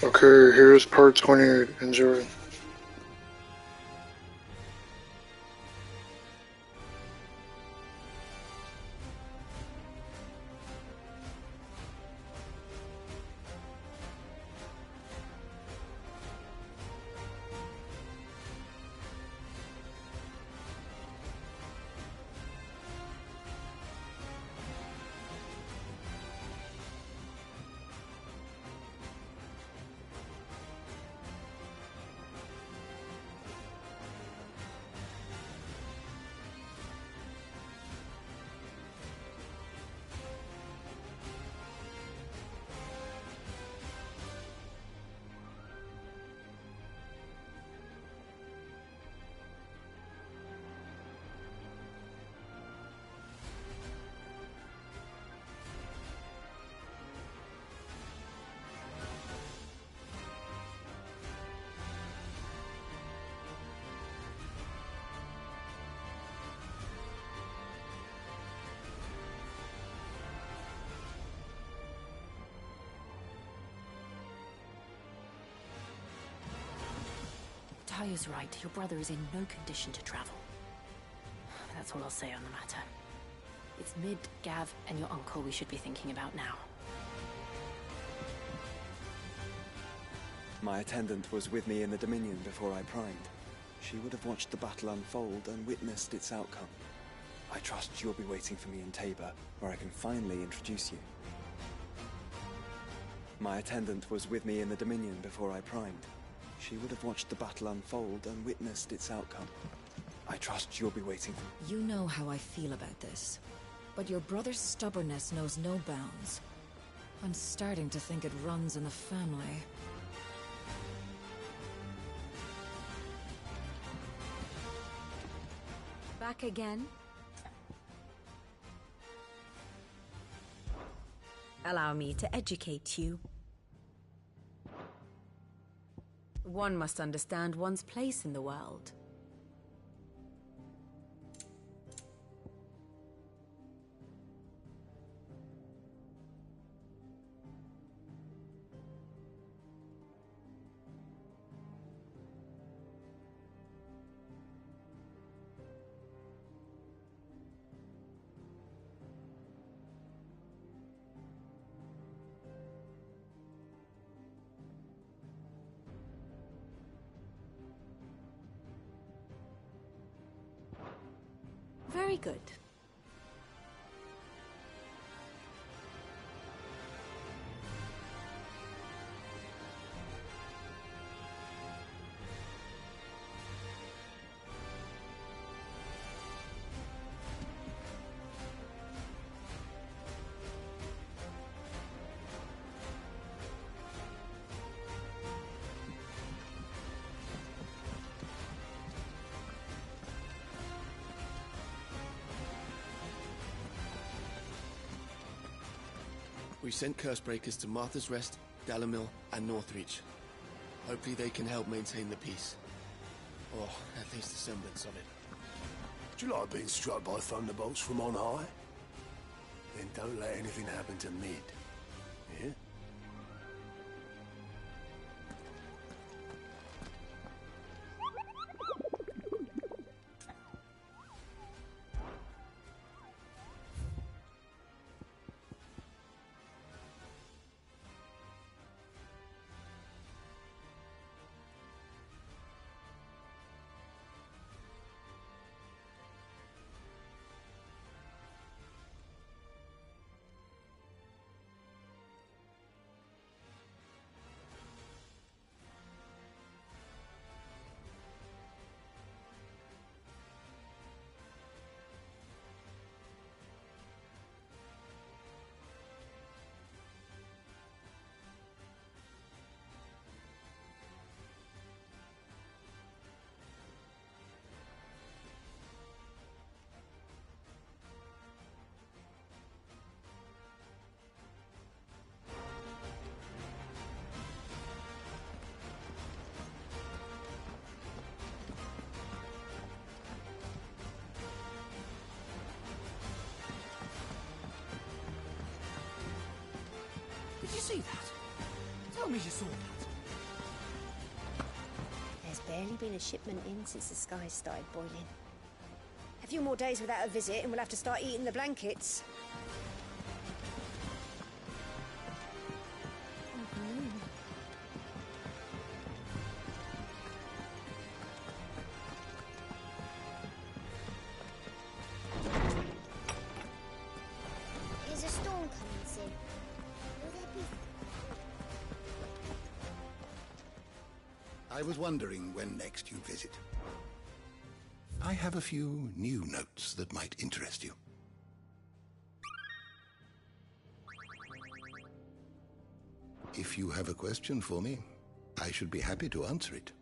Okay, here's part 28. Enjoy. Taya's right. Your brother is in no condition to travel. That's all I'll say on the matter. It's Mid, Gav, and your uncle we should be thinking about now. My attendant was with me in the Dominion before I primed. She would have watched the battle unfold and witnessed its outcome. I trust you'll be waiting for me in Tabor, where I can finally introduce you. My attendant was with me in the Dominion before I primed. She would have watched the battle unfold and witnessed its outcome. I trust you'll be waiting for... You know how I feel about this, but your brother's stubbornness knows no bounds. I'm starting to think it runs in the family. Back again? Allow me to educate you. One must understand one's place in the world. Very good. We sent Cursebreakers to Martha's Rest, Dalamil, and Northreach. Hopefully they can help maintain the peace. Or at least a semblance of it. Do you like being struck by thunderbolts from on high? Then don't let anything happen to Mid. Yeah? Did you see that? Tell me you saw that. barely been a shipment in since the skies started boiling. A few more days without a visit and we'll have to start eating the blankets. There's a storm coming soon. Will there be? I was wondering when next you'd visit. I have a few new notes that might interest you. If you have a question for me, I should be happy to answer it.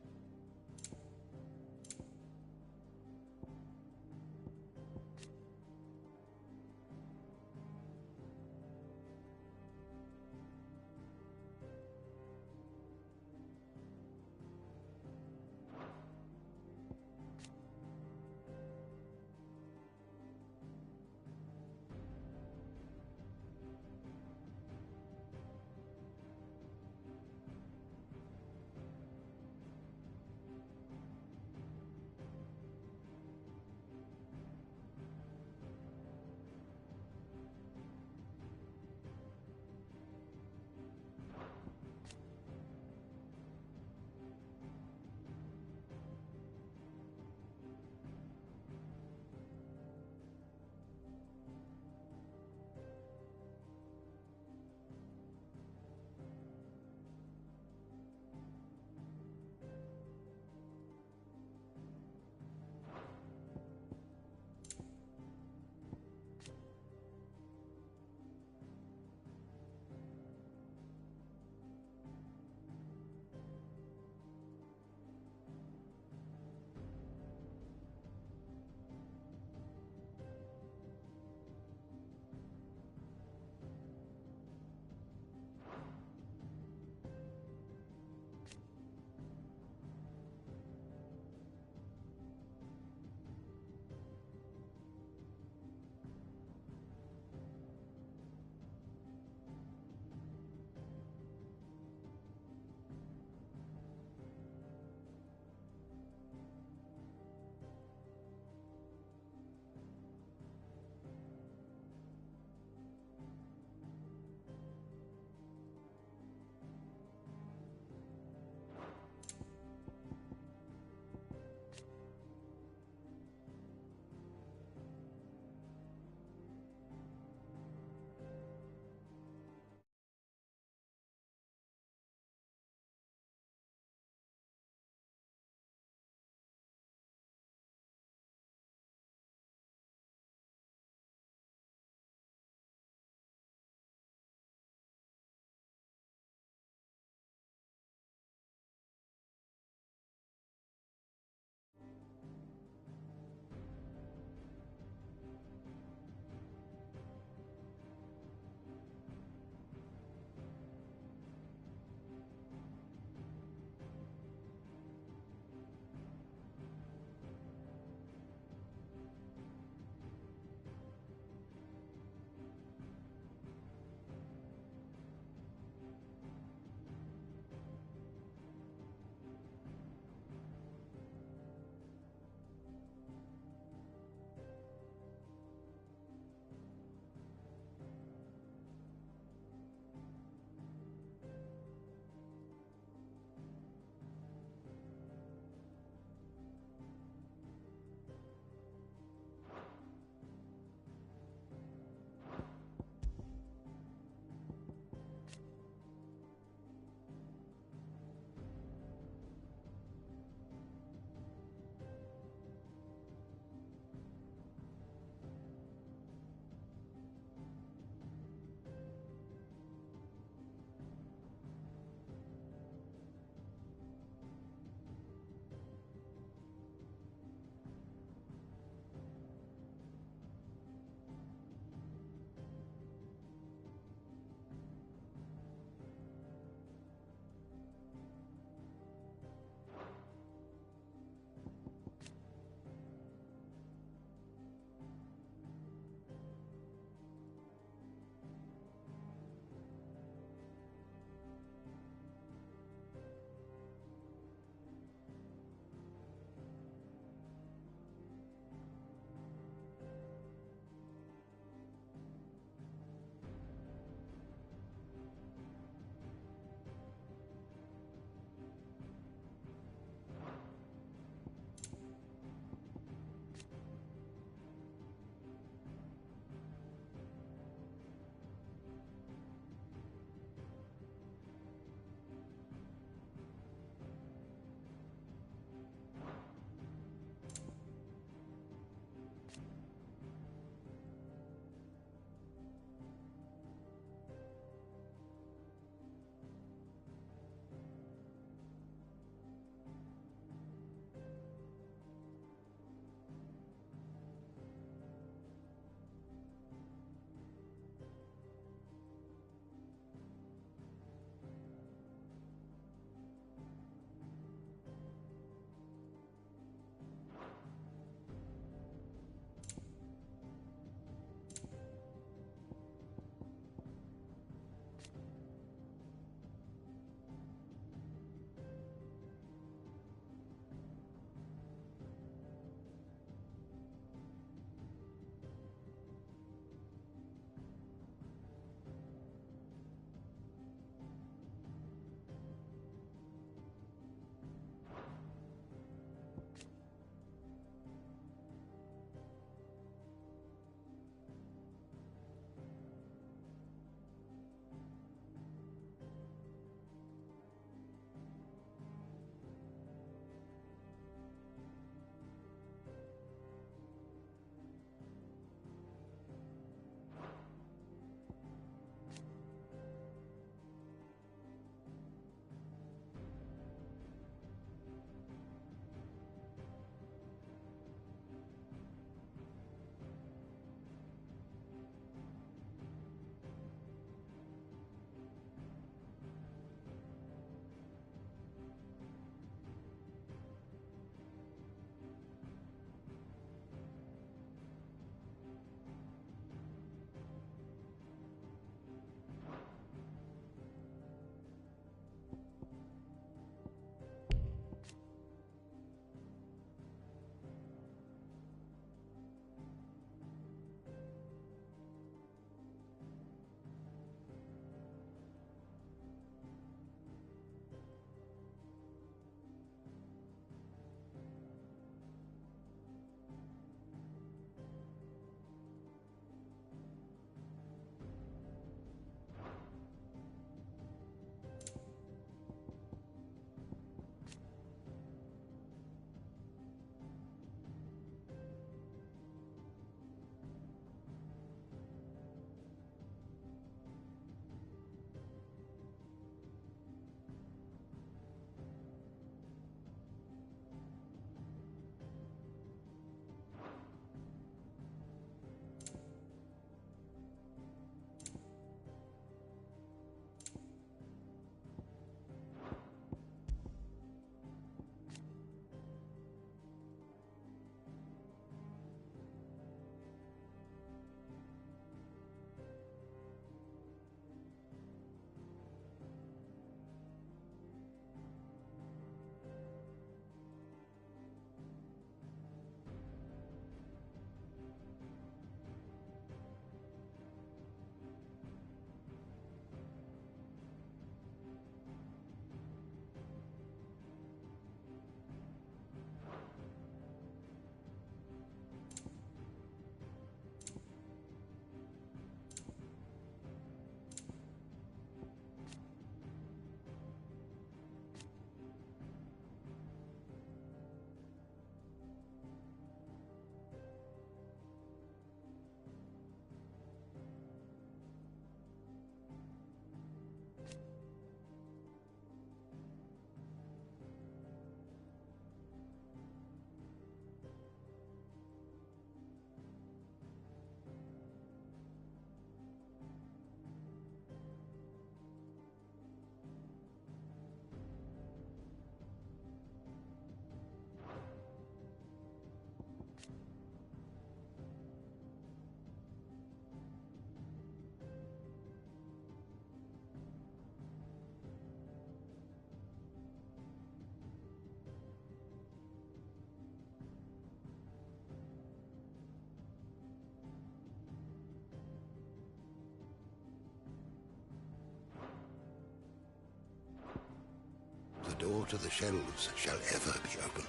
the door to the shelves shall ever be open.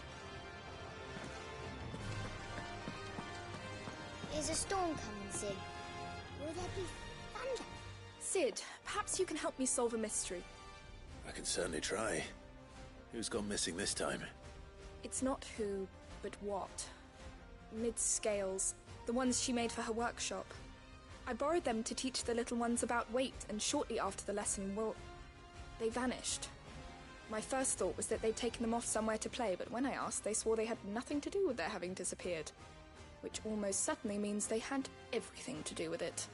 Is a storm coming, Sid? Will there be thunder? Sid, perhaps you can help me solve a mystery. I can certainly try. Who's gone missing this time? It's not who, but what. Mid's scales, the ones she made for her workshop. I borrowed them to teach the little ones about weight, and shortly after the lesson, well, they vanished. My first thought was that they'd taken them off somewhere to play, but when I asked, they swore they had nothing to do with their having disappeared. Which almost certainly means they had everything to do with it.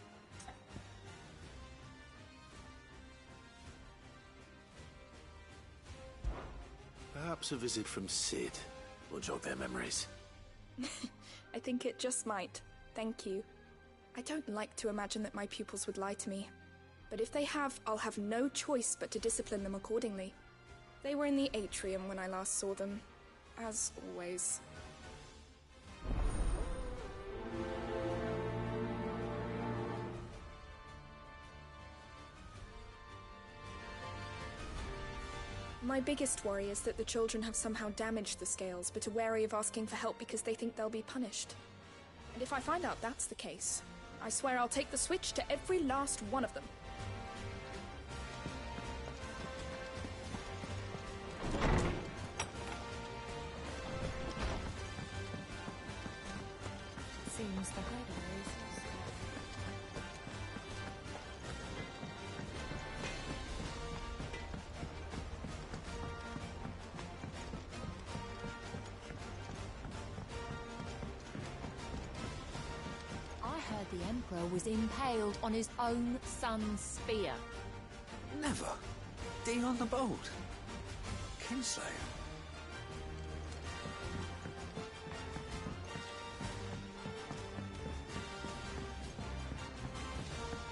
Perhaps a visit from Sid will jog their memories. I think it just might. Thank you. I don't like to imagine that my pupils would lie to me. But if they have, I'll have no choice but to discipline them accordingly. They were in the atrium when I last saw them, as always. My biggest worry is that the children have somehow damaged the scales, but are wary of asking for help because they think they'll be punished. And if I find out that's the case, I swear I'll take the switch to every last one of them. Seems the hideaways. The Emperor was impaled on his own son's spear. Never. Dean on the boat. Kinslayer.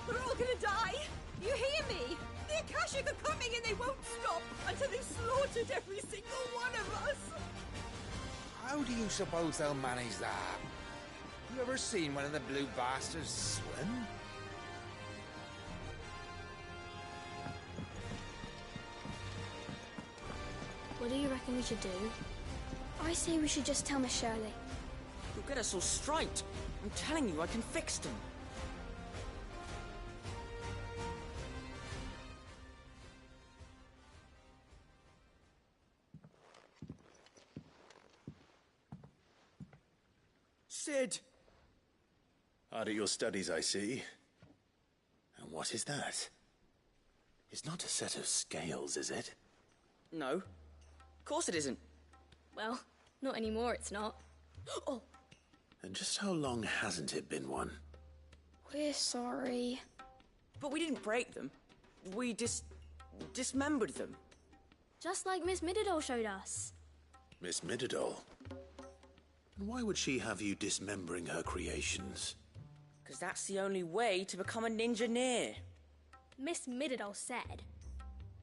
We're all gonna die! You hear me? The Akashic are coming and they won't stop until they've slaughtered every single one of us! How do you suppose they'll manage that? You ever seen one of the blue bastards swim? What do you reckon we should do? I say we should just tell Miss Shirley. You'll get us all straight. I'm telling you, I can fix them. Sid! Hard at your studies, I see. And what is that? It's not a set of scales, is it? No. Of course it isn't. Well, not anymore, it's not. Oh! And just how long hasn't it been one? We're sorry. But we didn't break them. We dismembered them. Just like Miss Mididol showed us. Miss Mididol? And why would she have you dismembering her creations? Because that's the only way to become a ninja-neer. Miss Mididol said,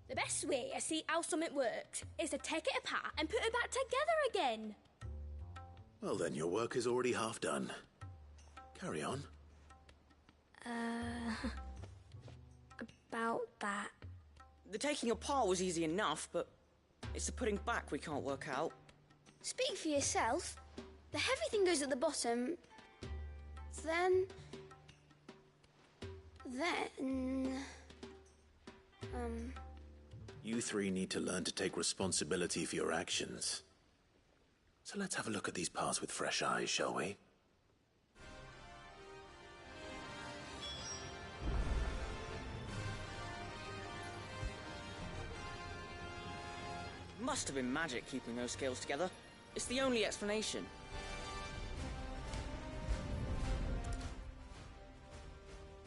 the best way to see how something works is to take it apart and put it back together again. Well then, your work is already half done. Carry on. About that. The taking apart was easy enough, but it's the putting back we can't work out. Speak for yourself. The heavy thing goes at the bottom. Then... You three need to learn to take responsibility for your actions. So let's have a look at these parts with fresh eyes, shall we? Must have been magic keeping those scales together. It's the only explanation.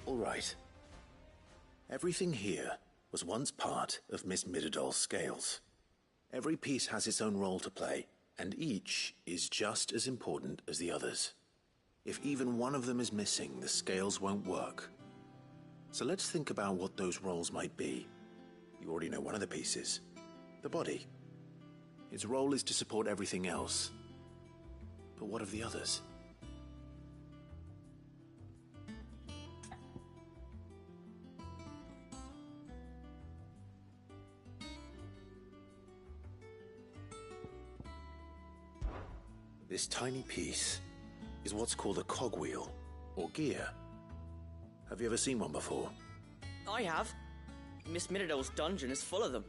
All right. Everything here was once part of Miss Mididol's scales. Every piece has its own role to play, and each is just as important as the others. If even one of them is missing, the scales won't work. So let's think about what those roles might be. You already know one of the pieces, the body. Its role is to support everything else. But what of the others? This tiny piece is what's called a cogwheel, or gear. Have you ever seen one before? I have. Miss Midodol's dungeon is full of them.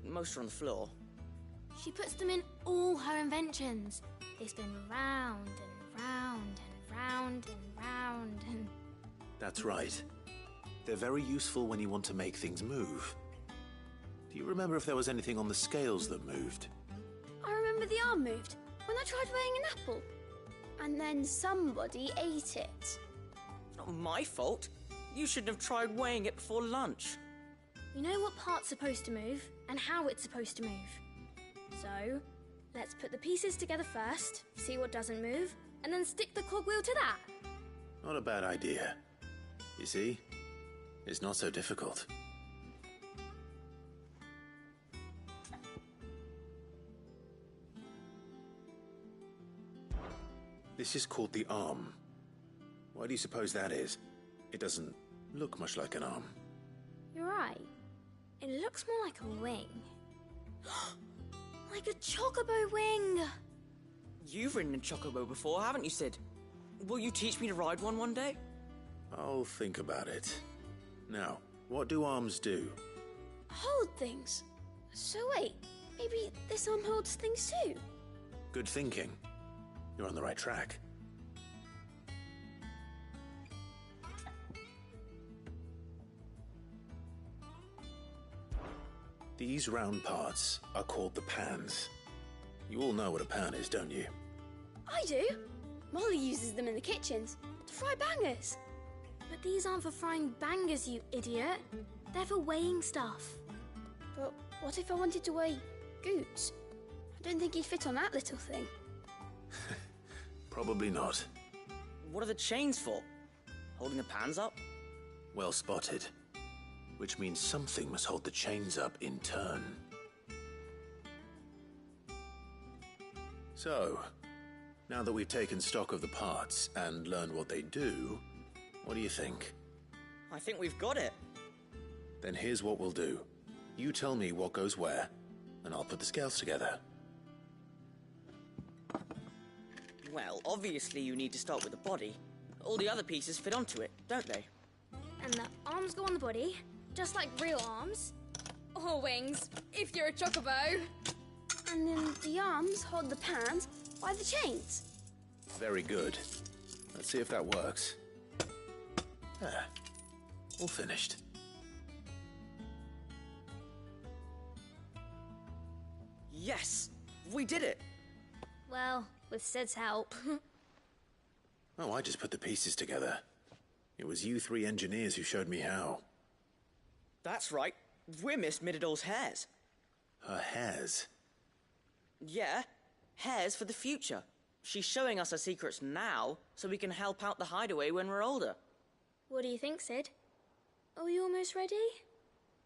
Most are on the floor. She puts them in all her inventions. They spin round and round and round and round and... That's right. They're very useful when you want to make things move. Do you remember if there was anything on the scales that moved? I remember the arm moved when I tried weighing an apple. And then somebody ate it. It's not my fault. You shouldn't have tried weighing it before lunch. You know what part's supposed to move and how it's supposed to move. So, let's put the pieces together first, see what doesn't move, and then stick the cogwheel to that. Not a bad idea. You see, it's not so difficult. This is called the arm. Why do you suppose that is? It doesn't look much like an arm. You're right. It looks more like a wing. Like a chocobo wing! You've ridden a chocobo before, haven't you, Sid? Will you teach me to ride one day? I'll think about it. Now, what do arms do? Hold things. So wait, maybe this arm holds things too? Good thinking. You're on the right track. These round parts are called the pans. You all know what a pan is, don't you? I do. Molly uses them in the kitchens to fry bangers. But these aren't for frying bangers, you idiot. They're for weighing stuff. But what if I wanted to weigh Goots? I don't think he'd fit on that little thing. Probably not. What are the chains for? Holding the pans up? Well spotted. Which means something must hold the chains up in turn. So, now that we've taken stock of the parts and learned what they do, what do you think? I think we've got it. Then here's what we'll do. You tell me what goes where, and I'll put the scales together. Well, obviously you need to start with the body. All the other pieces fit onto it, don't they? And the arms go on the body, just like real arms. Or wings, if you're a chocobo. And then the arms hold the pans by the chains. Very good. Let's see if that works. There. All finished. Yes! We did it! Well, with Sid's help. Oh, I just put the pieces together. It was you three engineers who showed me how. That's right. We're Miss Midodol's hairs. Her hairs? Yeah, hairs for the future. She's showing us her secrets now, so we can help out the hideaway when we're older. What do you think, Sid? Are we almost ready?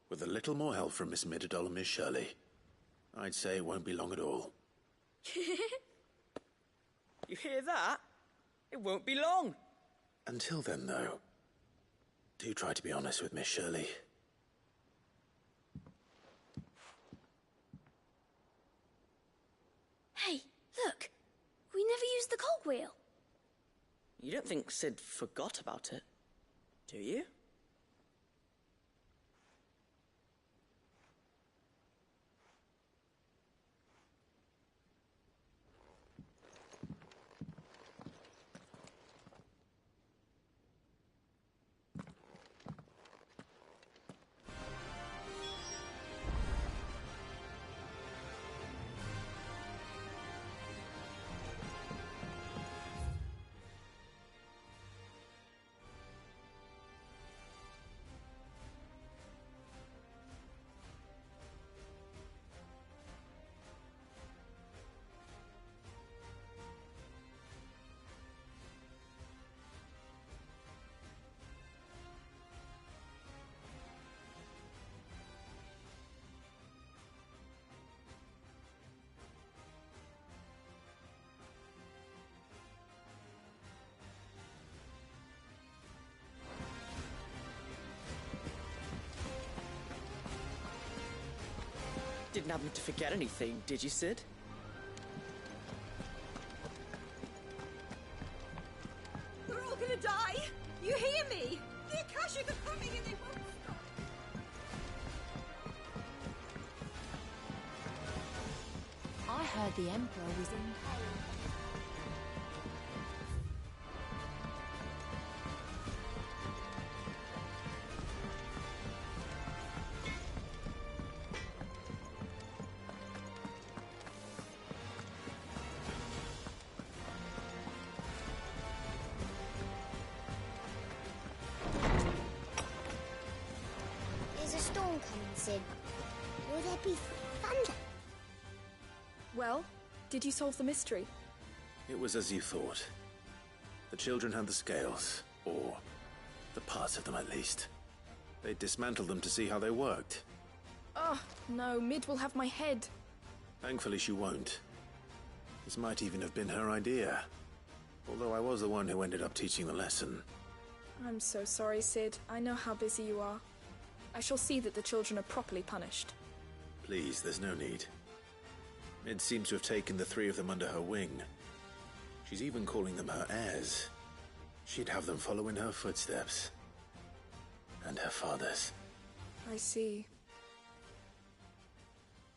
With a little more help from Miss Midodol and Miss Shirley, I'd say it won't be long at all. You hear that? It won't be long. Until then, though, do try to be honest with Miss Shirley. Hey, look! We never used the cogwheel. You don't think Sid forgot about it, do you? Didn't happen to forget anything, did you, Sid? heard the Emperor was in hell. There's a storm coming, Sid. Will there be thunder? Well, did you solve the mystery? It was as you thought. The children had the scales, or the parts of them at least. They dismantled them to see how they worked. Oh, no, Mid will have my head. Thankfully she won't. This might even have been her idea. Although I was the one who ended up teaching the lesson. I'm so sorry, Sid. I know how busy you are. I shall see that the children are properly punished. Please, there's no need. Mid seems to have taken the three of them under her wing. She's even calling them her heirs. She'd have them follow in her footsteps. And her father's. I see.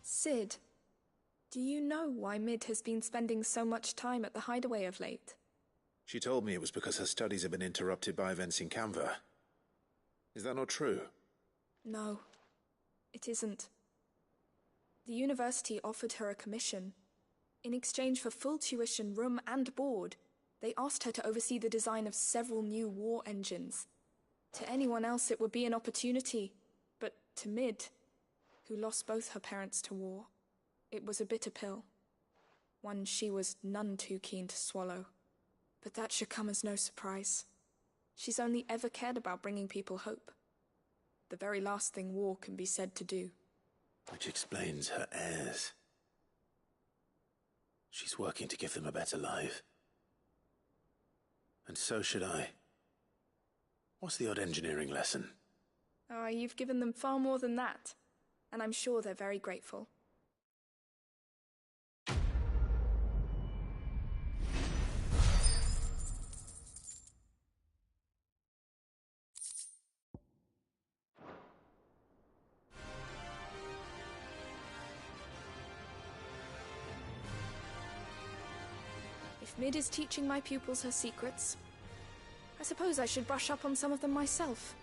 Sid, do you know why Mid has been spending so much time at the hideaway of late? She told me it was because her studies have been interrupted by events in Canva. Is that not true? No, it isn't. The university offered her a commission. In exchange for full tuition, room and board, they asked her to oversee the design of several new war engines. To anyone else it would be an opportunity, but to Mid, who lost both her parents to war, it was a bitter pill. One she was none too keen to swallow. But that should come as no surprise. She's only ever cared about bringing people hope. The very last thing war can be said to do. Which explains her heirs. She's working to give them a better life. And so should I. What's the odd engineering lesson? Ah, you've given them far more than that. And I'm sure they're very grateful. If Mid is teaching my pupils her secrets, I suppose I should brush up on some of them myself.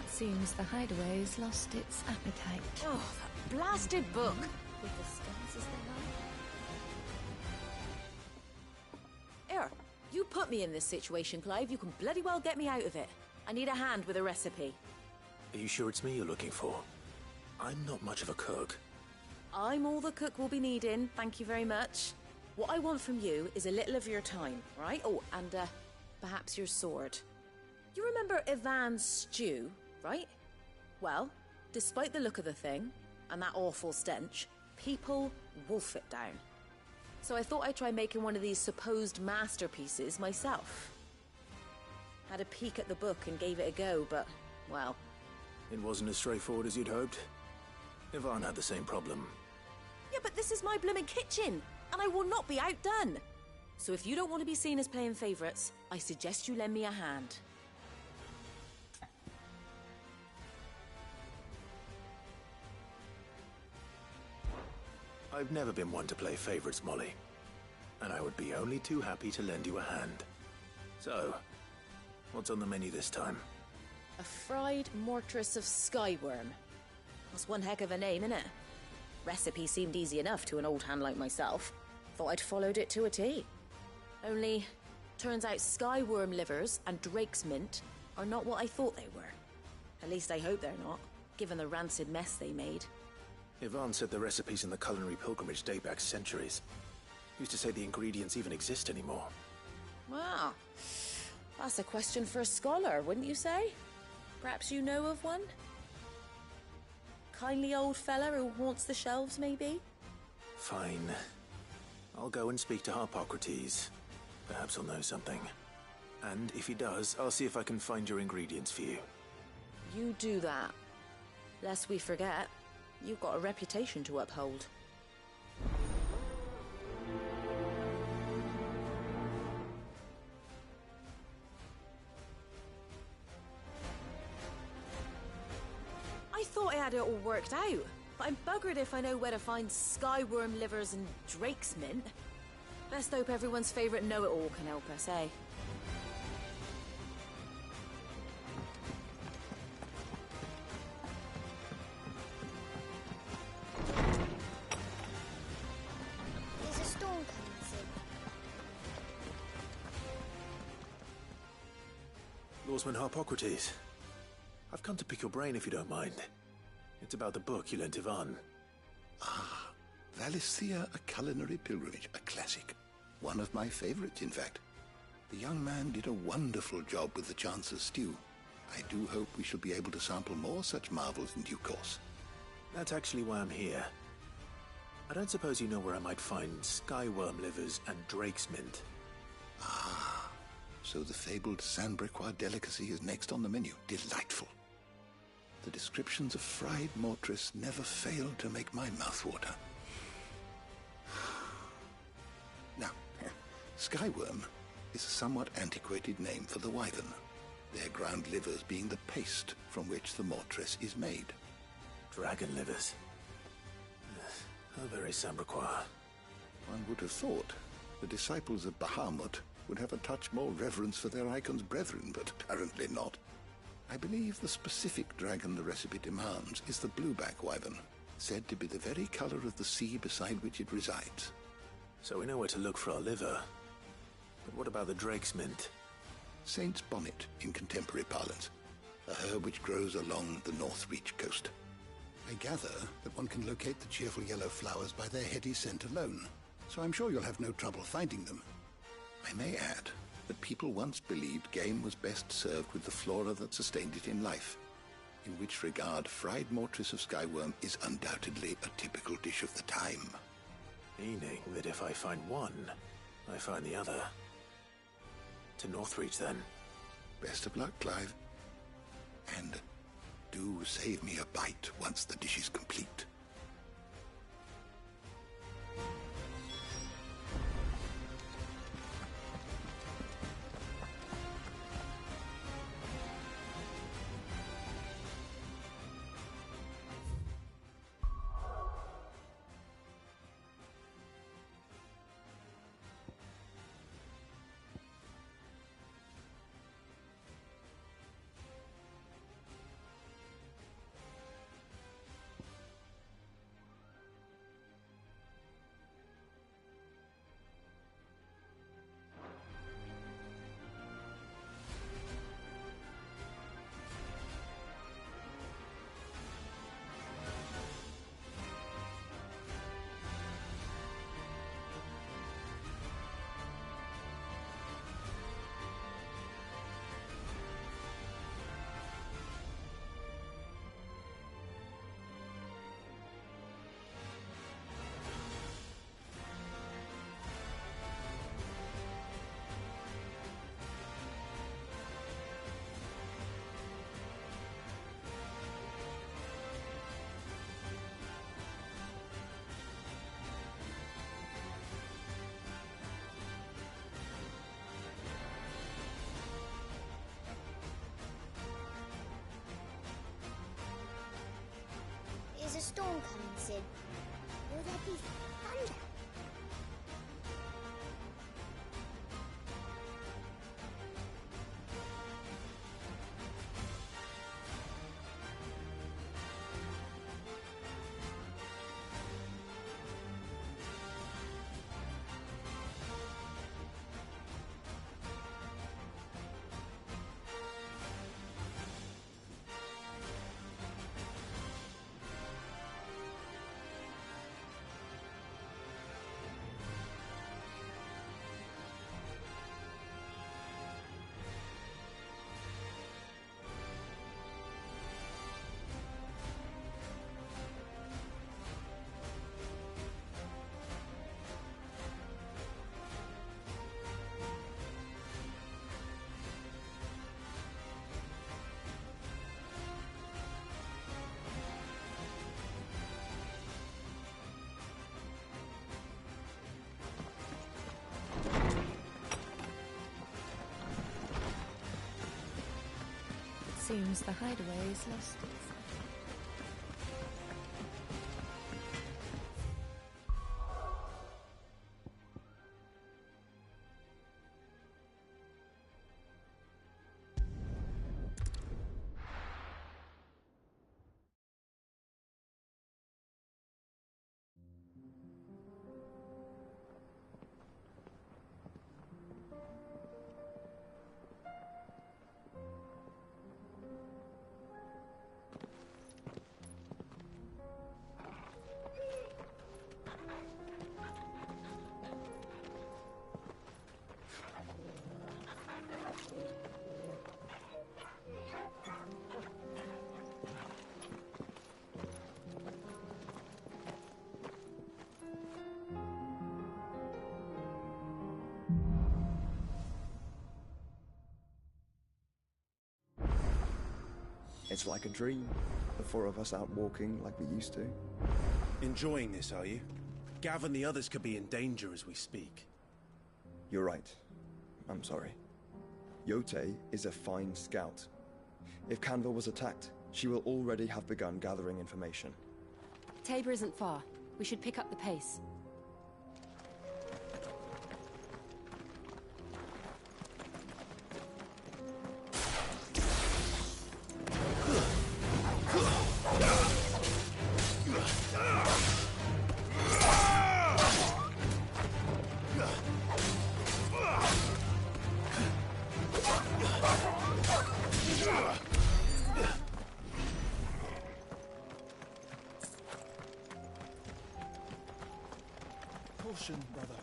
Seems the hideaway's lost its appetite. Oh, that blasted book! With the stones as they Here, you put me in this situation, Clive. You can bloody well get me out of it. I need a hand with a recipe. Are you sure it's me you're looking for? I'm not much of a cook. I'm all the cook we'll be needing, thank you very much. What I want from you is a little of your time, right? Oh, and perhaps your sword. You remember Ivan's stew, right? Well, despite the look of the thing, and that awful stench, people wolf it down. So I thought I'd try making one of these supposed masterpieces myself. Had a peek at the book and gave it a go, but, well... It wasn't as straightforward as you'd hoped. Ivan had the same problem. Yeah, but this is my blooming kitchen, and I will not be outdone. So if you don't want to be seen as playing favourites, I suggest you lend me a hand. I've never been one to play favourites, Molly. And I would be only too happy to lend you a hand. So, what's on the menu this time? A fried mortress of skyworm. That's one heck of a name, innit? Recipe seemed easy enough to an old hand like myself. Thought I'd followed it to a T. Only, turns out skyworm livers and drake's mint are not what I thought they were. At least I hope they're not, given the rancid mess they made. Ivan said the recipes in the culinary pilgrimage date back centuries. Used to say the ingredients even exist anymore. Wow. That's a question for a scholar, wouldn't you say? Perhaps you know of one? Kindly old fella who haunts the shelves, maybe? Fine. I'll go and speak to Harpocrates. Perhaps he'll know something. And if he does, I'll see if I can find your ingredients for you. You do that. Lest we forget, you've got a reputation to uphold. had it all worked out. But I'm buggered if I know where to find skyworm livers and drake's mint. Best hope everyone's favourite know-it-all can help us, eh? There's a storm coming soon. Lawsman Harpocrates. I've come to pick your brain if you don't mind. It's about the book you lent Ivan. Ah, Valisthea, A Culinary Pilgrimage, a classic. One of my favorites, in fact. The young man did a wonderful job with the Chance's stew. I do hope we shall be able to sample more such marvels in due course. That's actually why I'm here. I don't suppose you know where I might find skyworm livers and drake's mint. Ah, so the fabled Sandbrequois delicacy is next on the menu. Delightful. The descriptions of fried mortress never fail to make my mouth water. Now, skyworm is a somewhat antiquated name for the wyvern, their ground livers being the paste from which the mortress is made. Dragon livers. How very Sandbrequois. One would have thought the disciples of Bahamut would have a touch more reverence for their icon's brethren, but apparently not. I believe the specific dragon the recipe demands is the blueback wyvern, said to be the very color of the sea beside which it resides. So we know where to look for our liver. But what about the drake's mint? Saint's bonnet in contemporary parlance, a herb which grows along the North Reach coast. I gather that one can locate the cheerful yellow flowers by their heady scent alone, so I'm sure you'll have no trouble finding them. I may add that people once believed game was best served with the flora that sustained it in life, in which regard fried mortress of skyworm is undoubtedly a typical dish of the time. Meaning that if I find one, I find the other. To Northreach, then. Best of luck, Clive. And do save me a bite once the dish is complete. Is a storm coming soon? Will there be thunder? Seems the hideaway is lost. It's like a dream. The four of us out walking like we used to. Enjoying this, are you? Gav and the others could be in danger as we speak. You're right. I'm sorry. Yote is a fine scout. If Canville was attacked, she will already have begun gathering information. Tabor isn't far. We should pick up the pace. Caution, brother.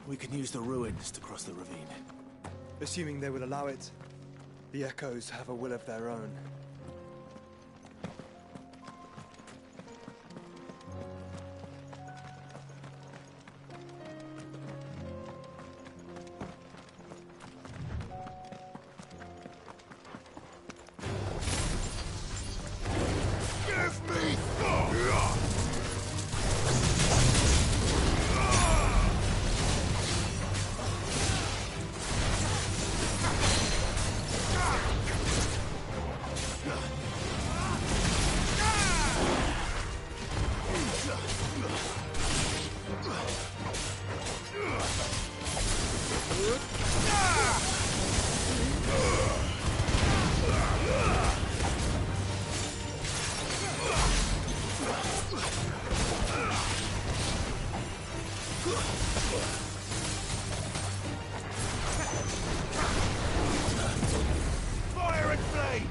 We can use the ruins to cross the ravine. Assuming they will allow it. The Echoes have a will of their own. Fire and flame!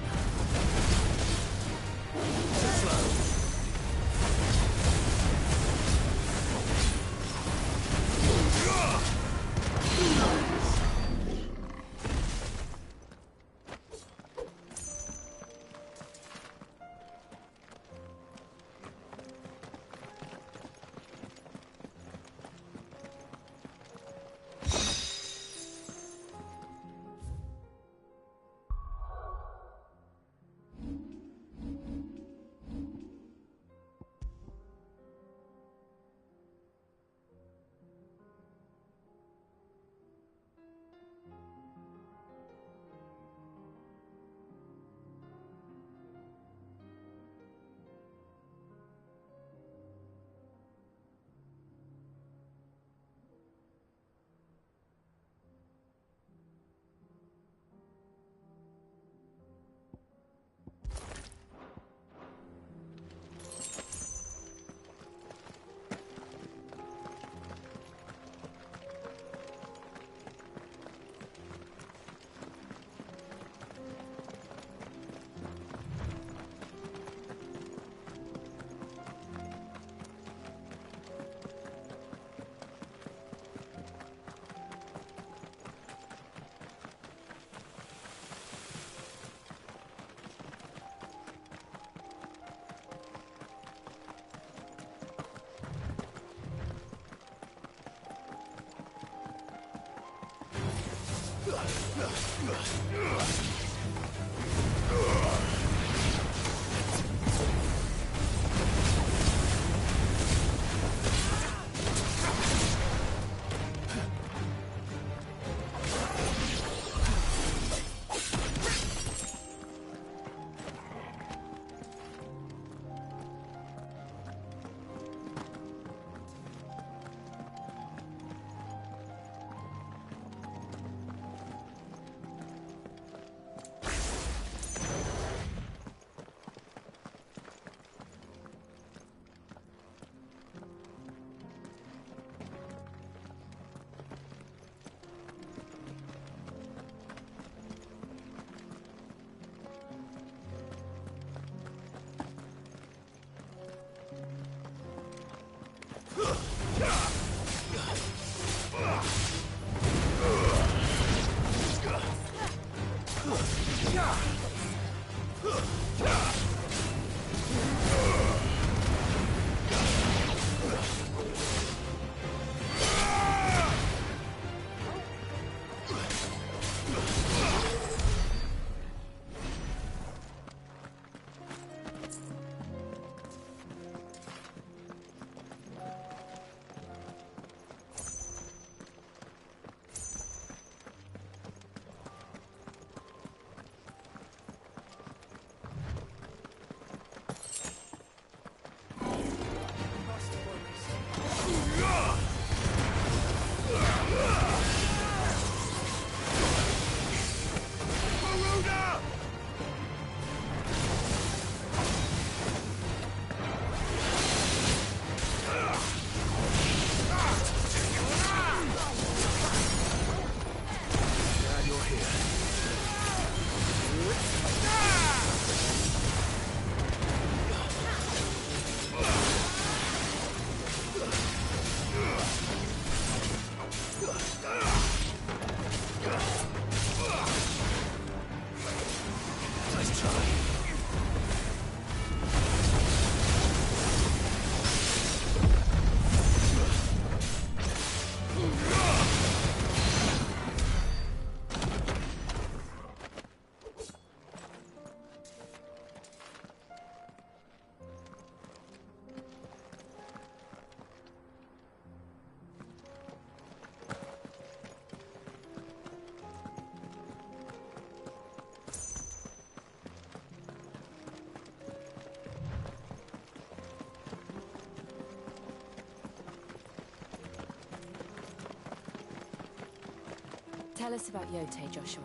Tell us about Yote, Joshua.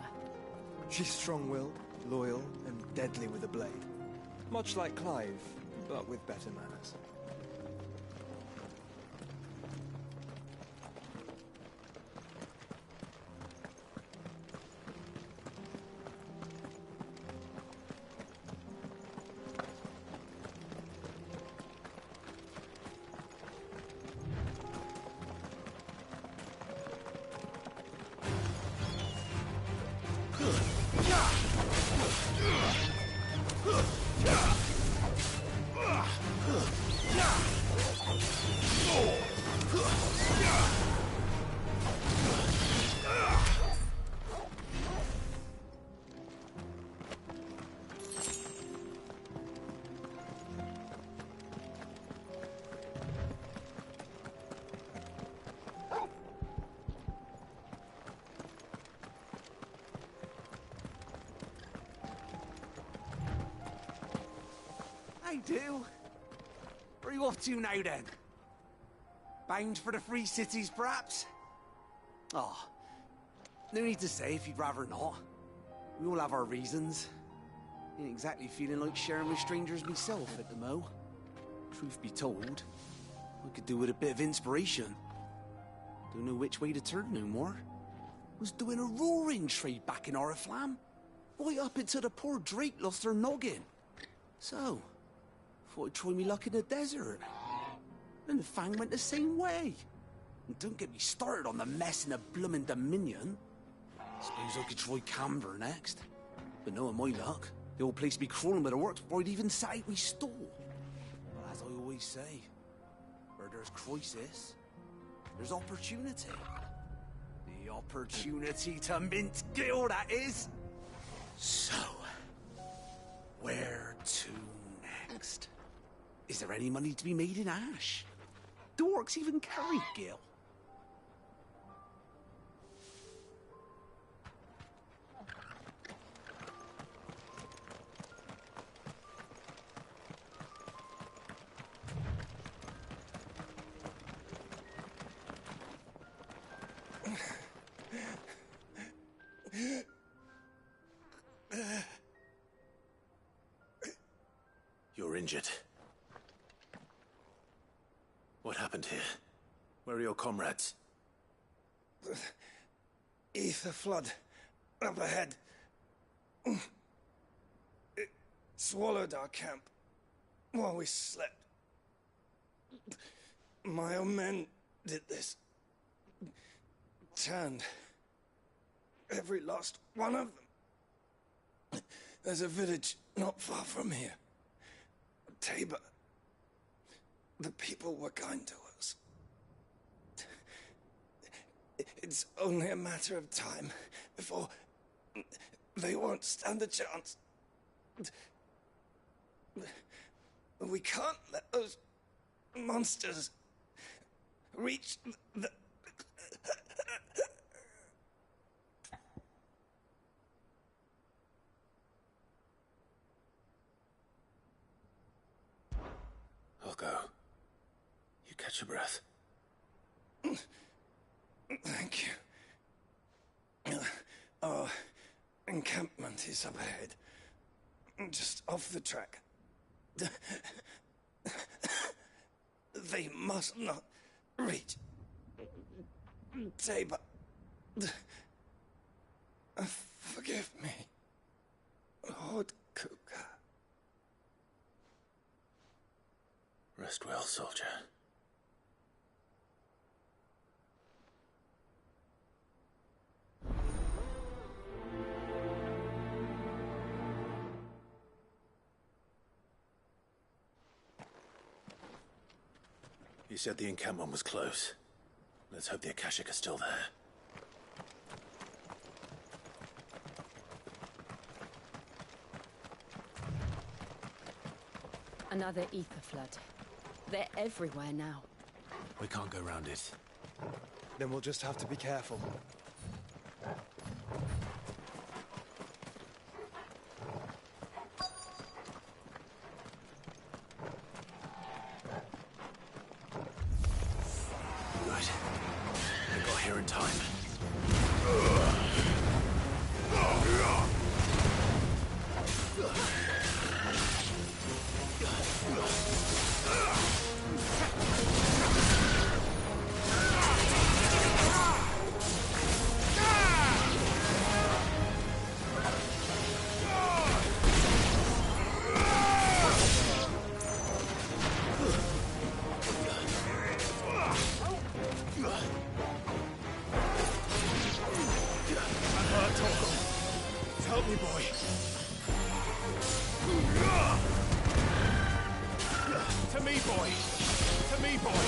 She's strong-willed, loyal, and deadly with a blade. Much like Clive, but with better manners. I do. Where are you off to now, then? Bound for the Free Cities, perhaps? Oh, no need to say if you'd rather not. We all have our reasons. Ain't exactly feeling like sharing with strangers myself at the mo. Truth be told, I could do with a bit of inspiration. Don't know which way to turn no more. Was doing a roaring trade back in Oriflamme. Right up until the poor Drake lost her noggin. So, thought I'd try me luck in the desert. And the Fang went the same way. And don't get me started on the mess in the bloomin' Dominion. Suppose I could try Camber next. But knowing my luck, the old place be crawling with the works before I'd even set out my stall. But as I always say, where there's crisis, there's opportunity. The opportunity to mint gil, that is. So, where to next? Is there any money to be made in ash? Do orcs even carry gil? You're injured. What happened here? Where are your comrades? Ether flood. Up ahead. It swallowed our camp while we slept. My own men did this. Turned. Every last one of them. There's a village not far from here. Tabor. The people were kind to us. It's only a matter of time before they won't stand a chance. We can't let those monsters reach the... I'll go. You catch your breath. Thank you. Our encampment is up ahead. Just off the track. They must not reach Tabor. Forgive me, Lord Kuka. Rest well, soldier. You said the encampment was close. Let's hope the Akashic are still there. Another ether flood. They're everywhere now. We can't go round it. Then we'll just have to be careful. Good. We got here in time. Help me, boy. To me, boy. To me, boy.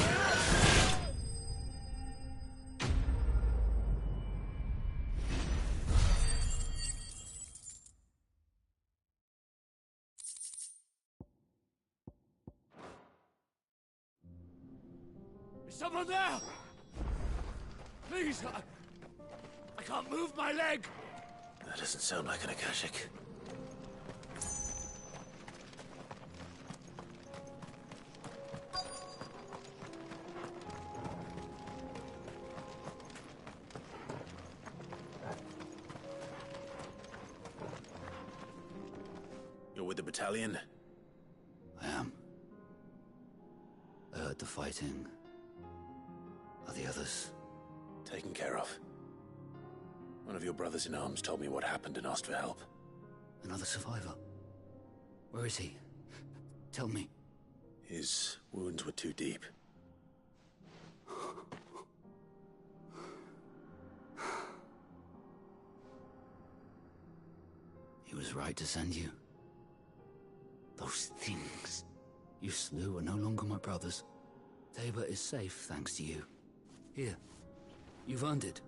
Is someone there? Please, I can't move my leg. That doesn't sound like an Akashic. You're with the battalion? I am. I heard the fighting. Are the others? Taken care of. One of your brothers in arms told me what happened and asked for help. Another survivor? Where is he? Tell me. His wounds were too deep. He was right to send you. Those things you slew are no longer my brothers. Tabor is safe thanks to you. Here, you've earned it.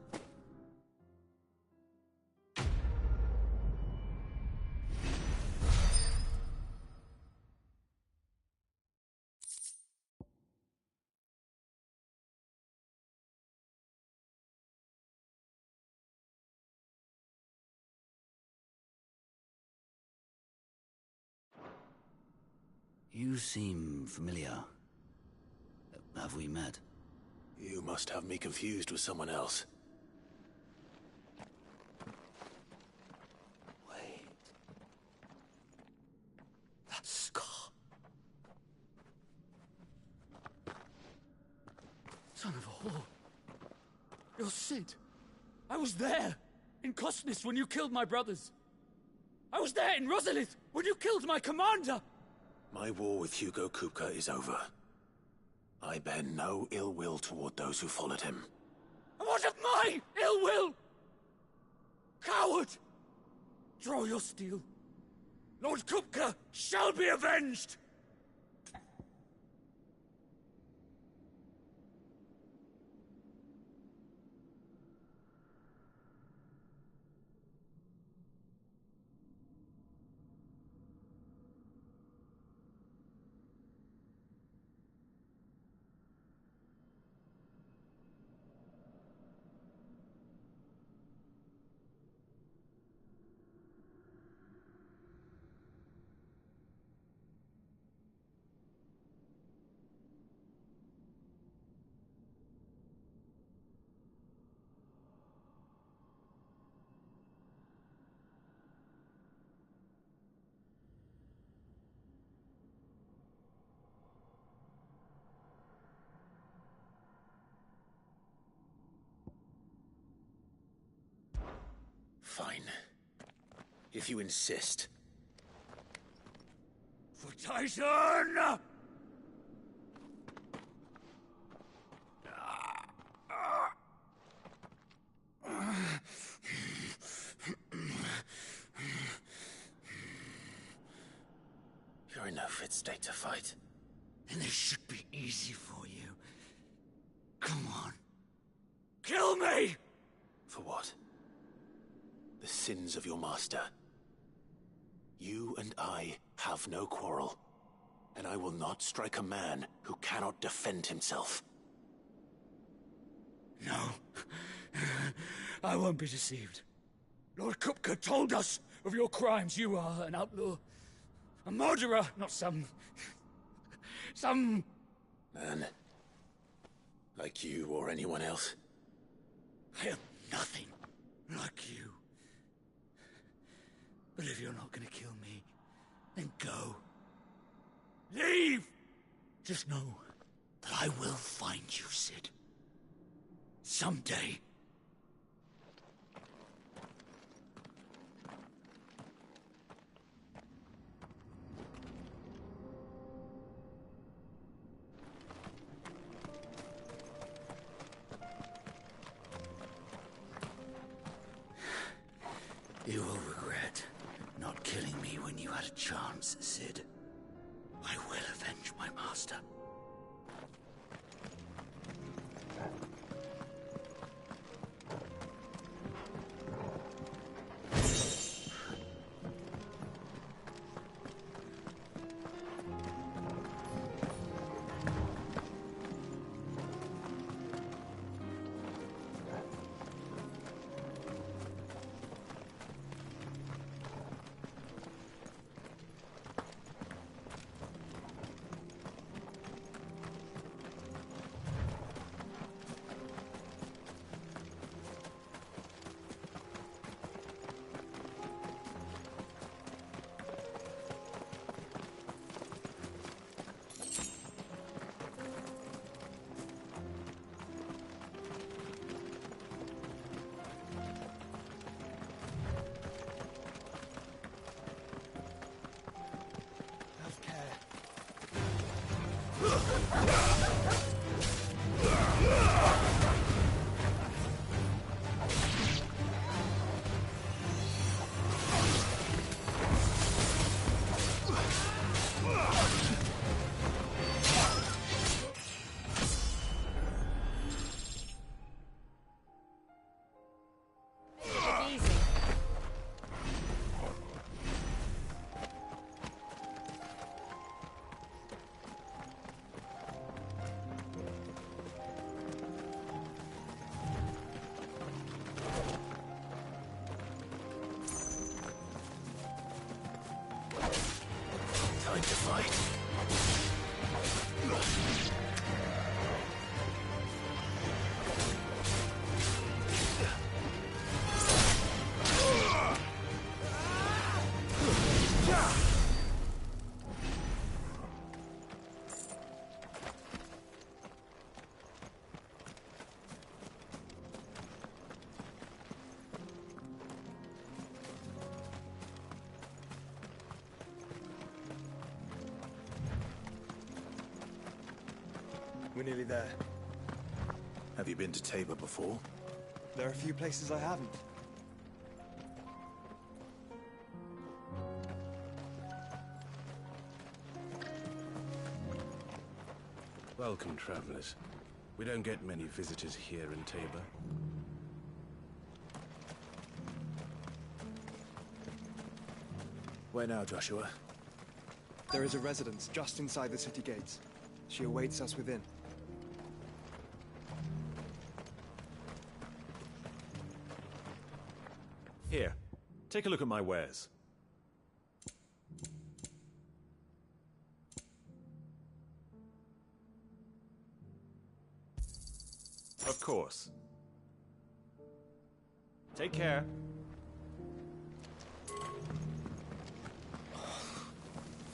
You seem familiar. Have we met? You must have me confused with someone else. Wait. That scar. Son of a whore. You're Sid. I was there, in Cosnis, when you killed my brothers. I was there in Rosalith, when you killed my commander. My war with Hugo Kupka is over. I bear no ill will toward those who followed him. And what of my ill will? Coward! Draw your steel. Lord Kupka shall be avenged! Fine. If you insist. For Tyson! You're in no fit state to fight. And this should be easy for you. Come on. Kill me! For what? The sins of your master. You and I have no quarrel, and I will not strike a man who cannot defend himself. No. I won't be deceived. Lord Kupka told us of your crimes. You are an outlaw. A murderer, not some... Man. Like you or anyone else. I am nothing like you. But if you're not gonna kill me, then go. Leave! Just know that I will find you, Sid. Someday. You will regret not killing me when you had a chance, Sid. I will avenge my master. Time to fight. We're nearly there. Have you been to Tabor before? There are a few places I haven't. Welcome, travelers. We don't get many visitors here in Tabor. Where now, Joshua? There is a residence just inside the city gates. She awaits us within. Here, take a look at my wares. Of course. Take care. I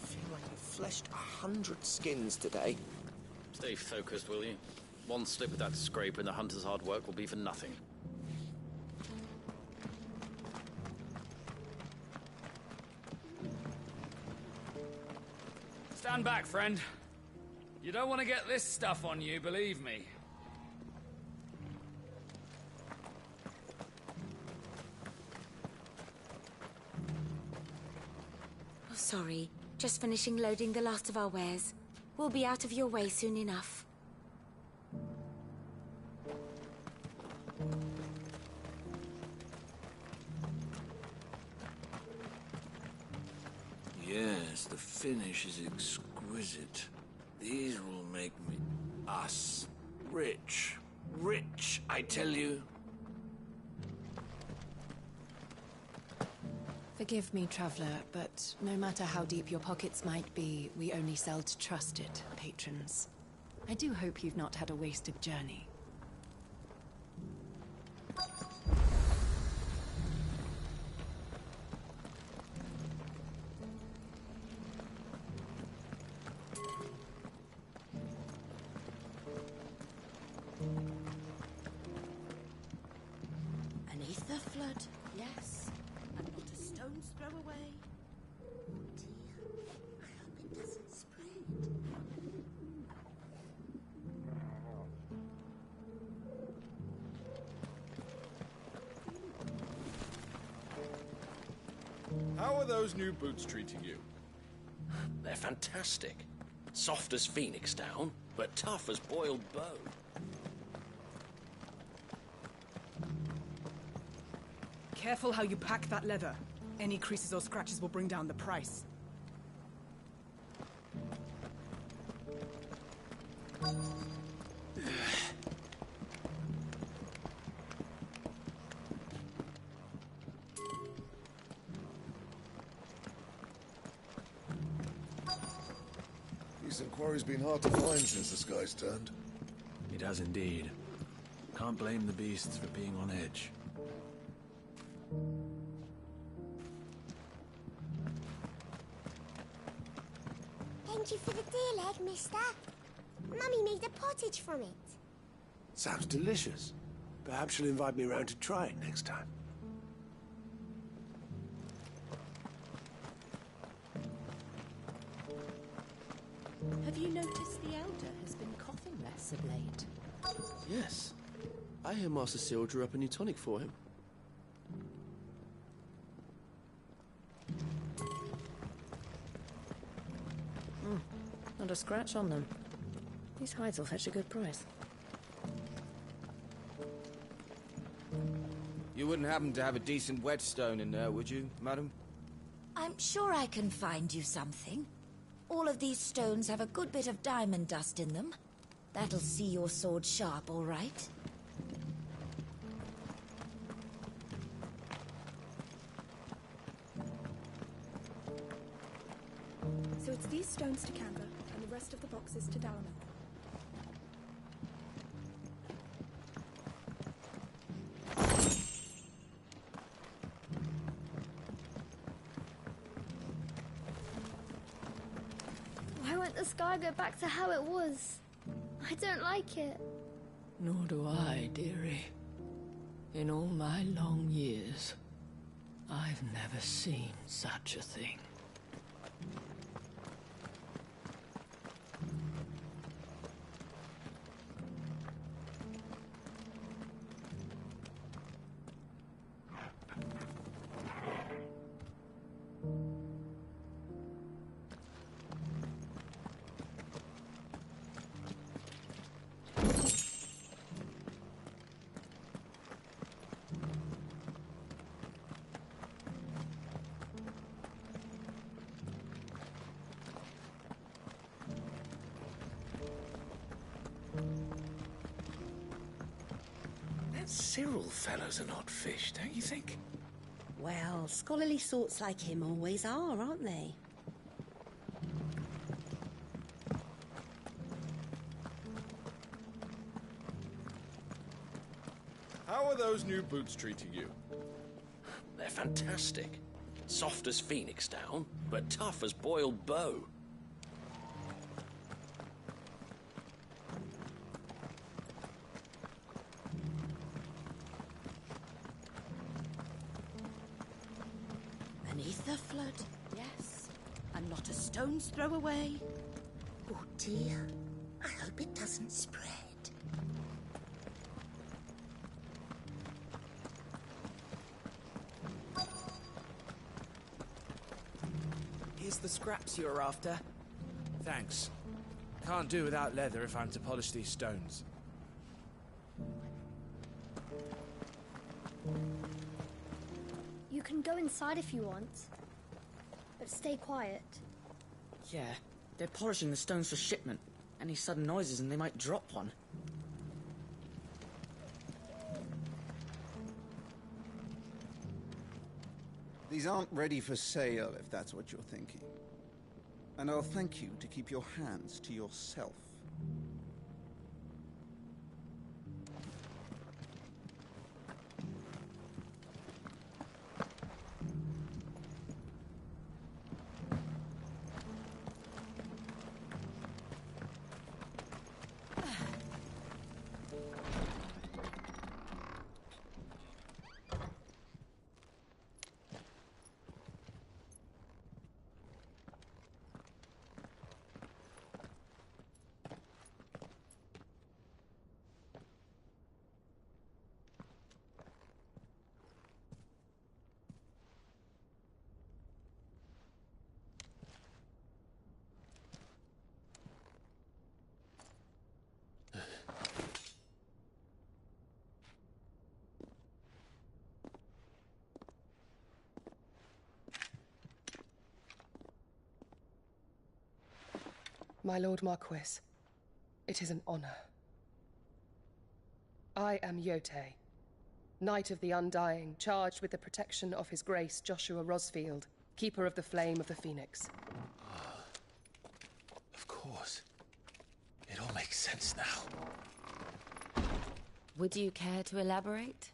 feel like I've fleshed 100 skins today. Stay focused, will you? One slip of that scrape and the hunter's hard work will be for nothing. Stand back, friend. You don't want to get this stuff on you, believe me. Oh, sorry. Just finishing loading the last of our wares. We'll be out of your way soon enough. Yes, the finish is exquisite. These will make us rich. Rich, I tell you. Forgive me, traveler, but no matter how deep your pockets might be, we only sell to trusted patrons. I do hope you've not had a wasted journey. Beneath the flood, yes. And not a stone's throw away. Oh dear, I hope it doesn't spread. How are those new boots treating you? They're fantastic. Soft as phoenix down, but tough as boiled bone. Careful how you pack that leather. Any creases or scratches will bring down the price. Decent quarry's been hard to find since the sky's turned. It has indeed. Can't blame the beasts for being on edge. Thank you for the deer leg, mister. Mummy made a pottage from it. Sounds delicious. Perhaps she'll invite me around to try it next time. Have you noticed the Elder has been coughing less of late? Yes. I hear Master Cyril drew up a new tonic for him. Not a scratch on them. These hides will fetch a good price. You wouldn't happen to have a decent whetstone in there, would you, madam? I'm sure I can find you something. All of these stones have a good bit of diamond dust in them. That'll see your sword sharp, all right? So it's these stones to Canva, and the rest of the boxes to Dalamil. Why won't the sky go back to how it was? I don't like it. Nor do I, dearie. In all my long years, I've never seen such a thing. Cyril fellow's an odd fish, don't you think? Well, scholarly sorts like him always are, aren't they? How are those new boots treating you? They're fantastic. Soft as phoenix down, but tough as boiled bow. Beneath the flood, yes. And not a stone's throw away. Oh dear, I hope it doesn't spread. Here's the scraps you're after. Thanks. Can't do without leather if I'm to polish these stones. You can go inside if you want, but stay quiet. Yeah, they're polishing the stones for shipment. Any sudden noises and they might drop one. These aren't ready for sale, if that's what you're thinking. And I'll thank you to keep your hands to yourself. My Lord Marquis, it is an honor. I am Yotei, Knight of the Undying, charged with the protection of His Grace Joshua Rosfield, Keeper of the Flame of the Phoenix. Of course. It all makes sense now. Would you care to elaborate?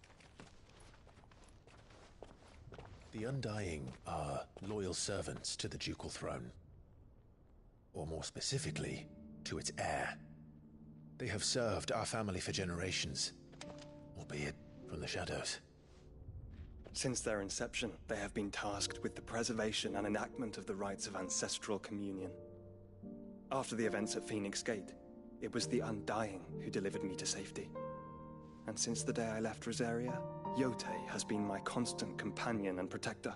The Undying are loyal servants to the ducal throne. Or more specifically, to its heir. They have served our family for generations, albeit from the shadows. Since their inception, they have been tasked with the preservation and enactment of the rites of ancestral communion. After the events at Phoenix Gate, it was the Undying who delivered me to safety. And since the day I left Rosaria, Yotei has been my constant companion and protector.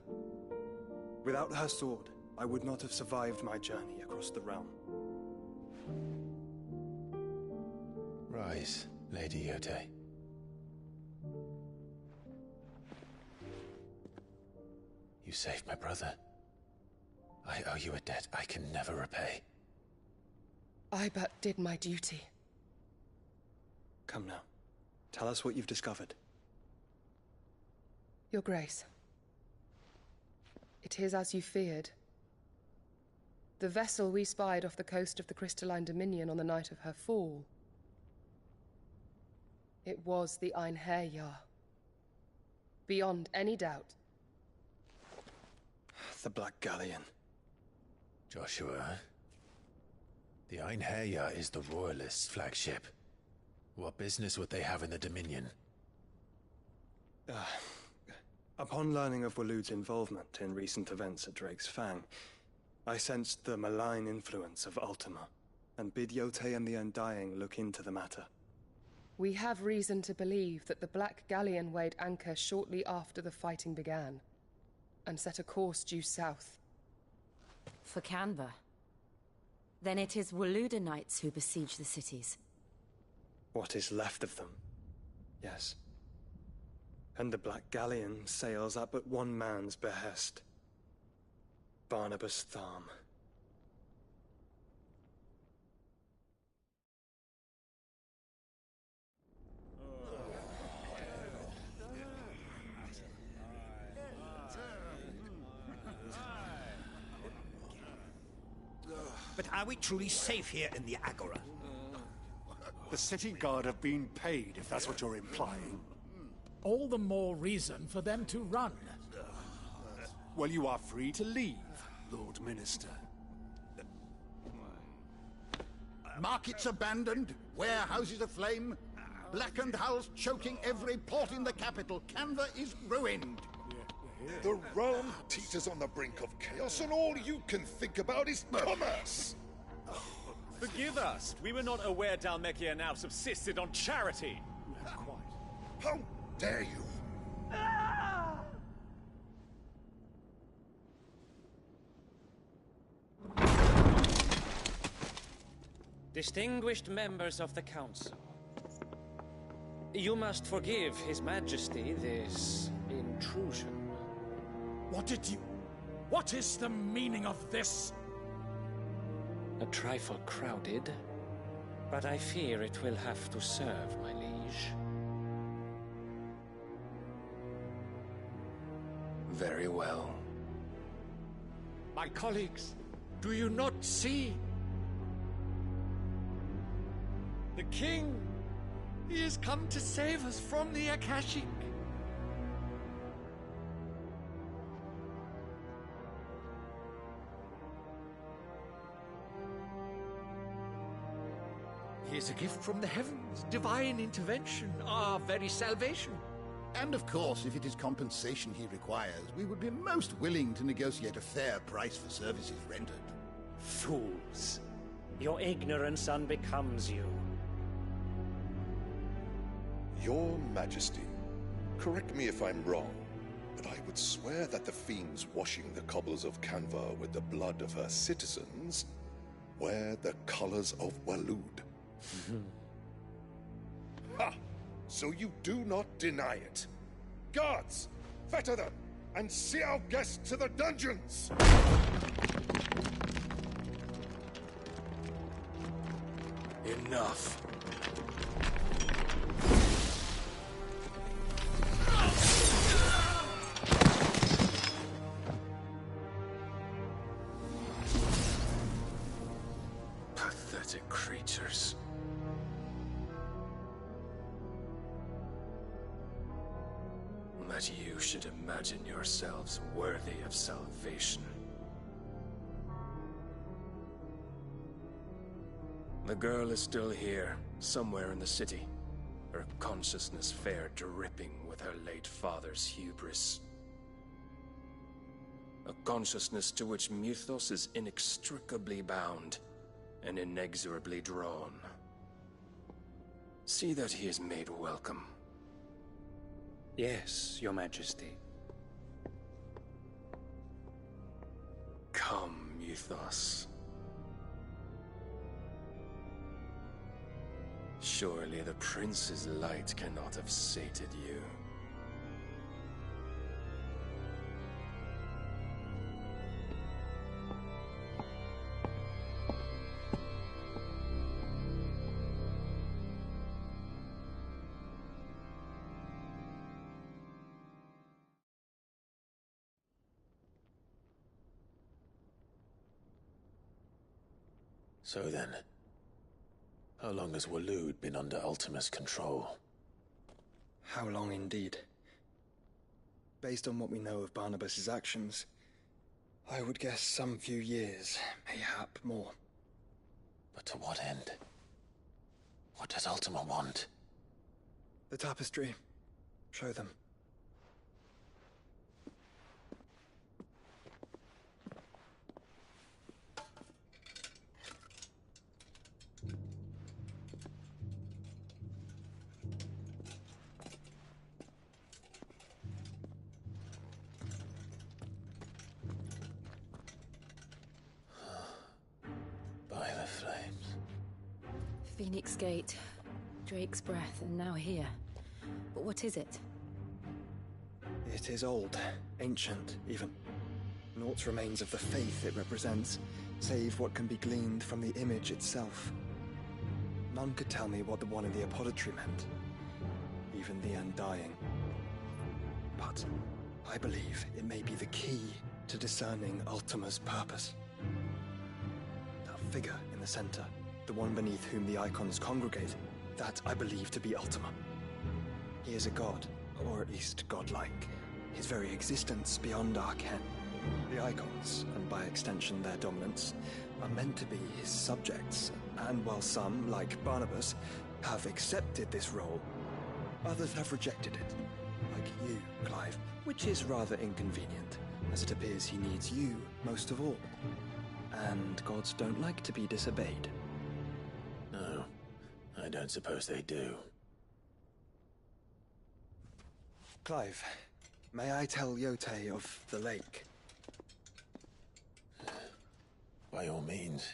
Without her sword, I would not have survived my journey across the realm. Rise, Lady Yotei. You saved my brother. I owe you a debt I can never repay. I but did my duty. Come now. Tell us what you've discovered. Your Grace. It is as you feared. The vessel we spied off the coast of the Crystalline Dominion on the night of her fall. It was the Einherjar. Beyond any doubt. The Black Galleon. Joshua, the Einherjar is the Royalists' flagship. What business would they have in the Dominion? Upon learning of Waloed's involvement in recent events at Drake's Fang, I sensed the malign influence of Ultima, and bid Yotei and the Undying look into the matter. We have reason to believe that the Black Galleon weighed anchor shortly after the fighting began, and set a course due south. For Canva. Then it is Waloeda Knights who besiege the cities. What is left of them, yes. And the Black Galleon sails at but one man's behest. Barnabas Tharm. But are we truly safe here in the Agora? The city guard have been paid, if that's what you're implying. All the more reason for them to run. Well, you are free to leave, Lord Minister. Markets abandoned, warehouses aflame, blackened hulls choking every port in the capital. Canva is ruined. The realm teeters on the brink of chaos, and all you can think about is commerce! Forgive us. We were not aware Dhalmekia now subsisted on charity. How dare you? Distinguished members of the Council, you must forgive His Majesty this intrusion. What is the meaning of this? A trifle crowded, but I fear it will have to serve, my liege. Very well. My colleagues, do you not see? The king! He has come to save us from the Akashic! He is a gift from the heavens, divine intervention, our very salvation. And of course, if it is compensation he requires, we would be most willing to negotiate a fair price for services rendered. Fools! Your ignorance unbecomes you. Your Majesty, correct me if I'm wrong, but I would swear that the fiends washing the cobbles of Canva with the blood of her citizens wear the colors of Waloed. Ha! So you do not deny it. Guards, fetter them, and see our guests to the dungeons! Enough. Pathetic creatures. That you should imagine yourselves worthy of salvation. The girl is still here, somewhere in the city, her consciousness fair dripping with her late father's hubris. A consciousness to which Mythos is inextricably bound and inexorably drawn. See that he is made welcome. Yes, Your Majesty. Come, Mythos. Surely the prince's light cannot have sated you. So then, how long has Waloed been under Ultima's control? How long indeed? Based on what we know of Barnabas's actions, I would guess some few years, mayhap more. But to what end? What does Ultima want? The tapestry. Show them. By the flames. Phoenix Gate, Drake's Breath, and now here. But what is it? It is old, ancient, even. Naught remains of the faith it represents, save what can be gleaned from the image itself. None could tell me what the one in the apothecary meant, even the Undying. But I believe it may be the key to discerning Ultima's purpose. That figure in the center, the one beneath whom the icons congregate, that I believe to be Ultima. He is a god, or at least godlike, his very existence beyond our ken. The icons, and by extension their dominants, are meant to be his subjects, and while some, like Barnabas, have accepted this role, others have rejected it, like you, Clive, which is rather inconvenient, as it appears he needs you most of all. And gods don't like to be disobeyed. No, I don't suppose they do. Clive, may I tell Yote of the lake? By all means.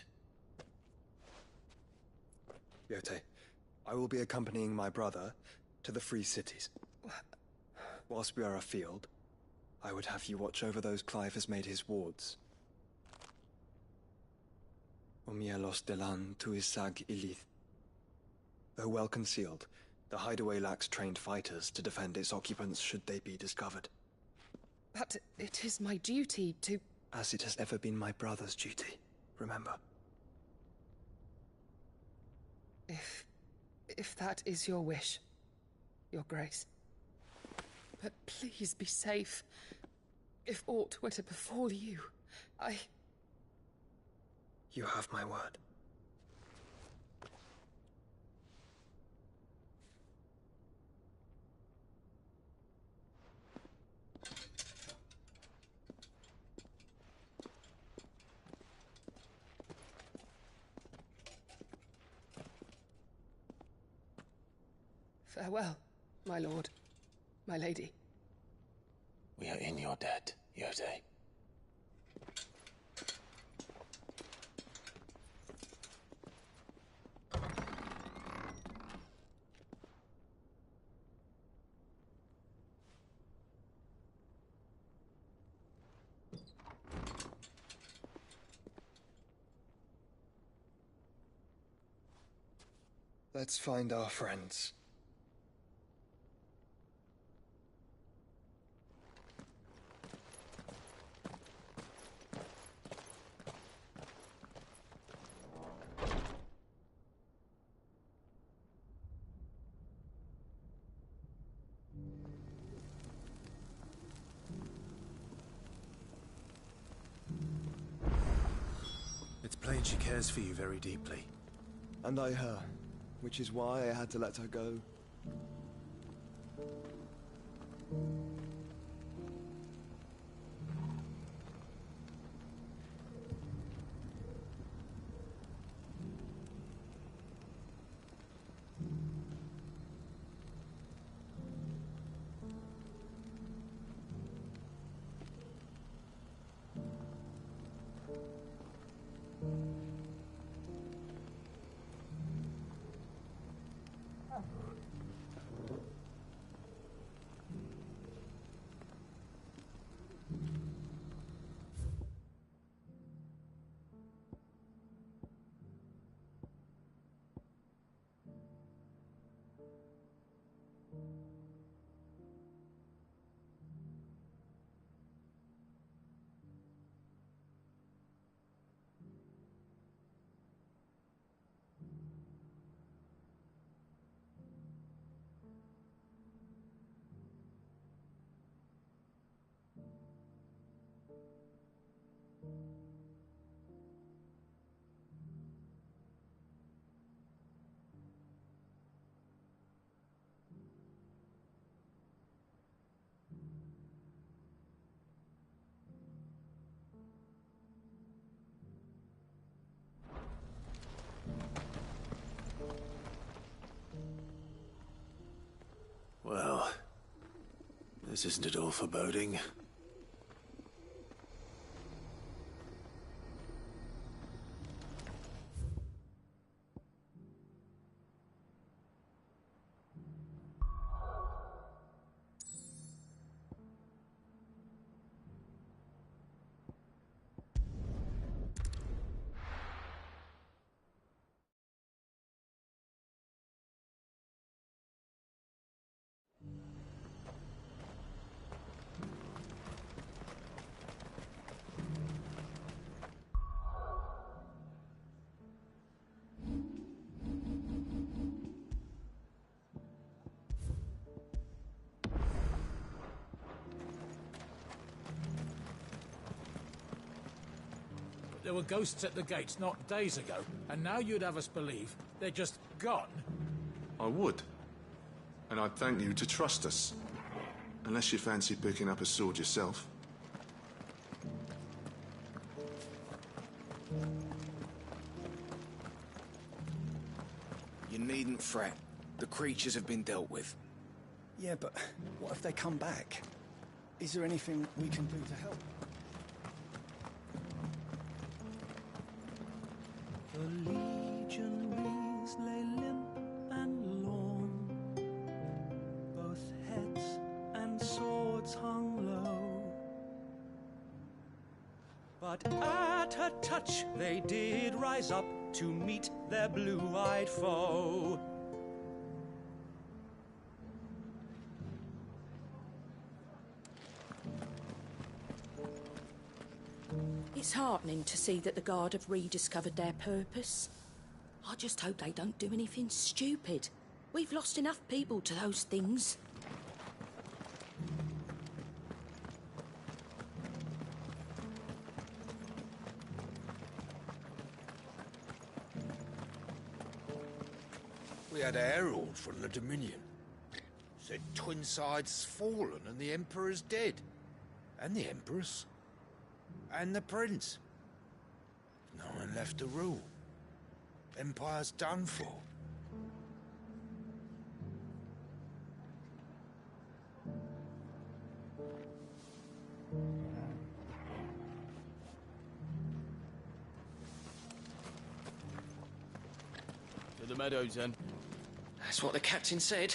Yote, I will be accompanying my brother to the Free Cities. Whilst we are afield, I would have you watch over those Clive has made his wards. Omielos delan tuisag ilith. Though well concealed, the hideaway lacks trained fighters to defend its occupants should they be discovered. But it is my duty to... As it has ever been my brother's duty, remember. If that is your wish, Your Grace. But please be safe. If aught were to befall you, You have my word. Farewell, my lord, my lady. We are in your debt, Yote. Let's find our friends. It's plain she cares for you very deeply. And I her, which is why I had to let her go. Well, this isn't at all foreboding. There were ghosts at the gates not days ago, and now you'd have us believe they're just gone? I would. And I'd thank you to trust us. Unless you fancy picking up a sword yourself. You needn't fret. The creatures have been dealt with. Yeah, but what if they come back? Is there anything we can do to help? The legionaries lay limp and lorn, both heads and swords hung low. But at her touch they did rise up to meet their blue-eyed foe. It's heartening to see that the Guard have rediscovered their purpose. I just hope they don't do anything stupid. We've lost enough people to those things. We had a herald from the Dominion. Said Twinside's fallen and the Emperor's dead. And the Empress. And the Prince. No one left to rule. Empire's done for. To the meadows, then. That's what the captain said.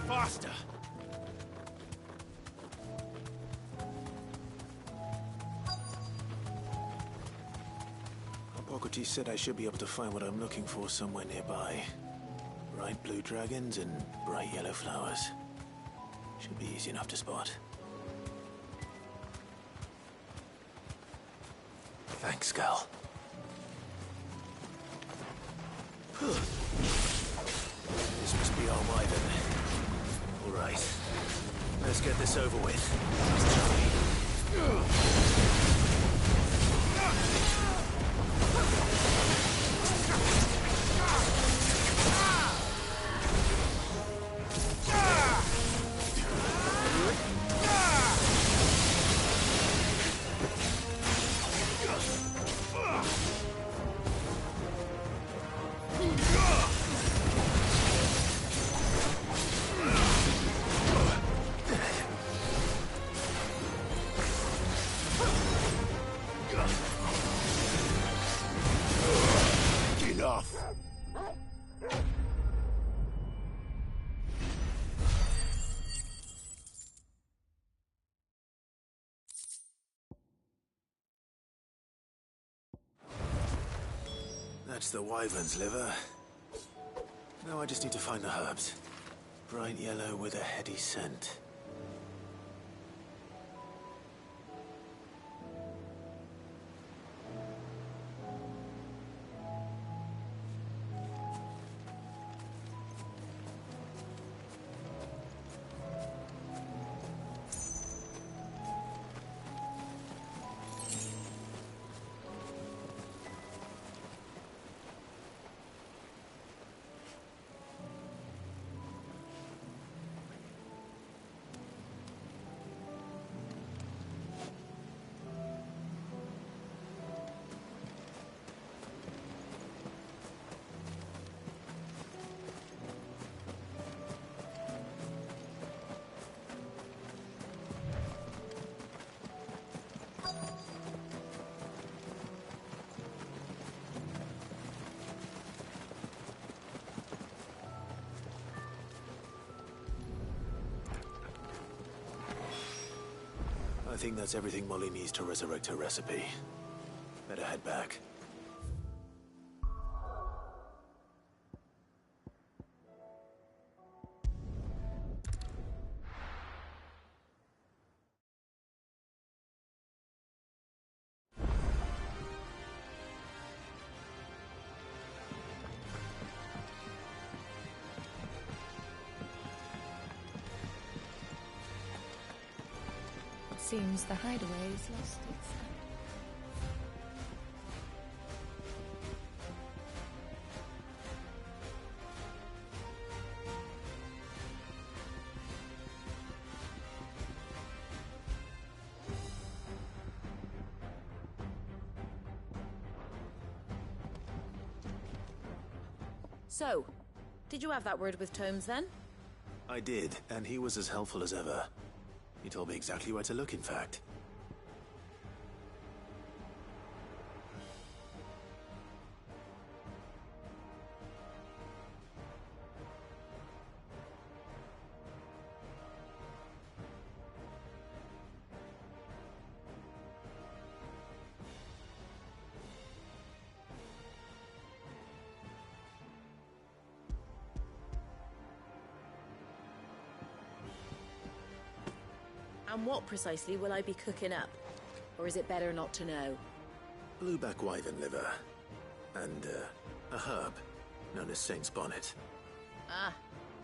Faster! Hippocrates said I should be able to find what I'm looking for somewhere nearby. Bright blue dragons and bright yellow flowers. Should be easy enough to spot. Thanks, Gal. This must be our wyvern. All right. Let's get this over with. Enough. That's the wyvern's liver. Now I just need to find the herbs. Bright yellow with a heady scent. I think that's everything Molly needs to resurrect her recipe. Better head back. Seems the hideaway's lost its... So, did you have that word with Tomes then? I did, and he was as helpful as ever. He told me exactly where to look, in fact. And what precisely will I be cooking up? Or is it better not to know? Blueback wyvern liver. And, a herb known as Saint's Bonnet. Ah,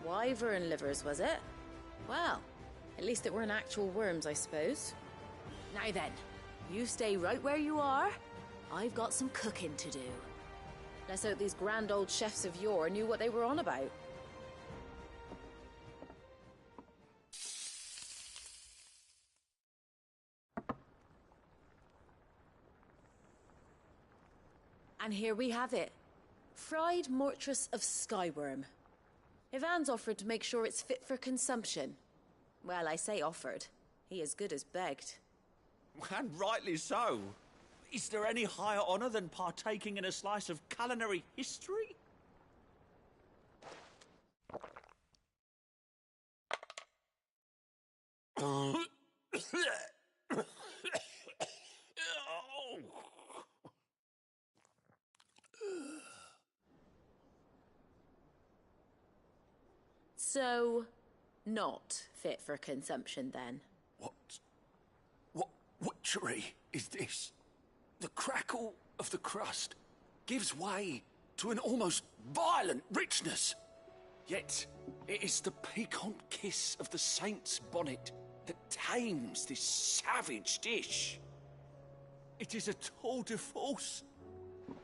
wyvern livers, was it? Well, at least it weren't actual worms, I suppose. Now then, you stay right where you are. I've got some cooking to do. Let's hope these grand old chefs of yore knew what they were on about. And here we have it. Fried mortress of skyworm. Ivan's offered to make sure it's fit for consumption. Well, I say offered. He as good as begged. And rightly so. Is there any higher honor than partaking in a slice of culinary history? So, not fit for consumption then? What witchery is this? The crackle of the crust gives way to an almost violent richness. Yet, it is the piquant kiss of the saint's bonnet that tames this savage dish. It is a tour de force.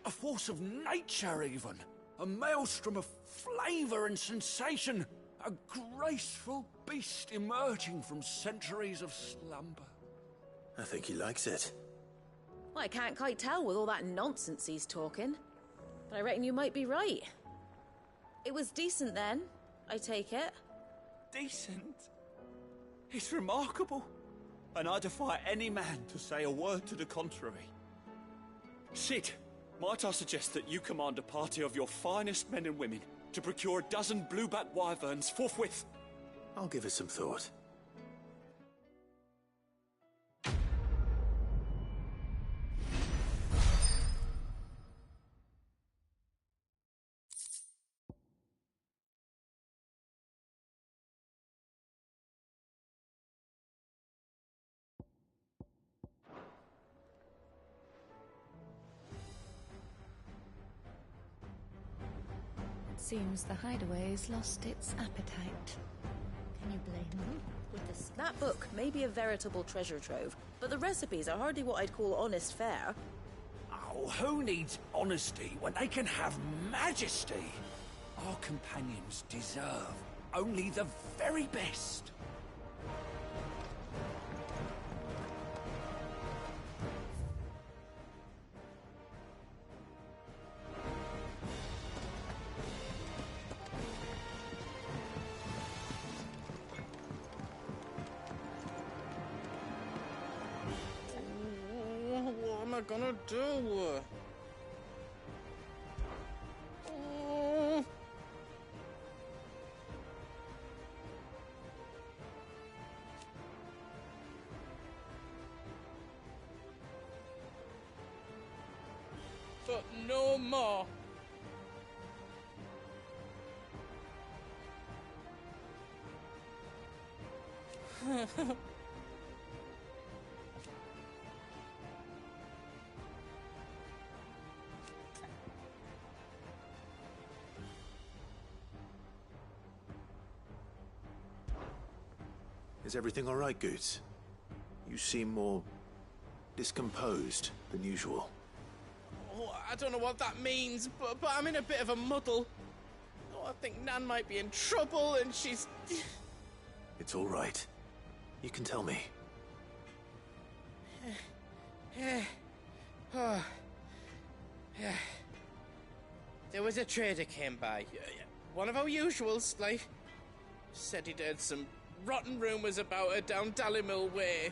A force of nature, even. A maelstrom of flavour and sensation. A graceful beast emerging from centuries of slumber. I think he likes it. Well, I can't quite tell with all that nonsense he's talking. But I reckon you might be right. It was decent then, I take it. Decent? It's remarkable. And I defy any man to say a word to the contrary. Sid, might I suggest that you command a party of your finest men and women to procure a dozen blueback wyverns forthwith? I'll give it some thought. Seems the hideaway's lost its appetite. Can you blame them? That book may be a veritable treasure trove, but the recipes are hardly what I'd call honest fare. Oh, who needs honesty when they can have majesty? Our companions deserve only the very best. What am I gonna do? But no more. Is everything all right, Goots? You seem more discomposed than usual. Oh, I don't know what that means, but I'm in a bit of a muddle. Oh, I think Nan might be in trouble, and she's... It's all right. You can tell me. Oh. There was a trader came by. One of our usuals, like. Said he'd heard some rotten rumours about her down Dallimil Way.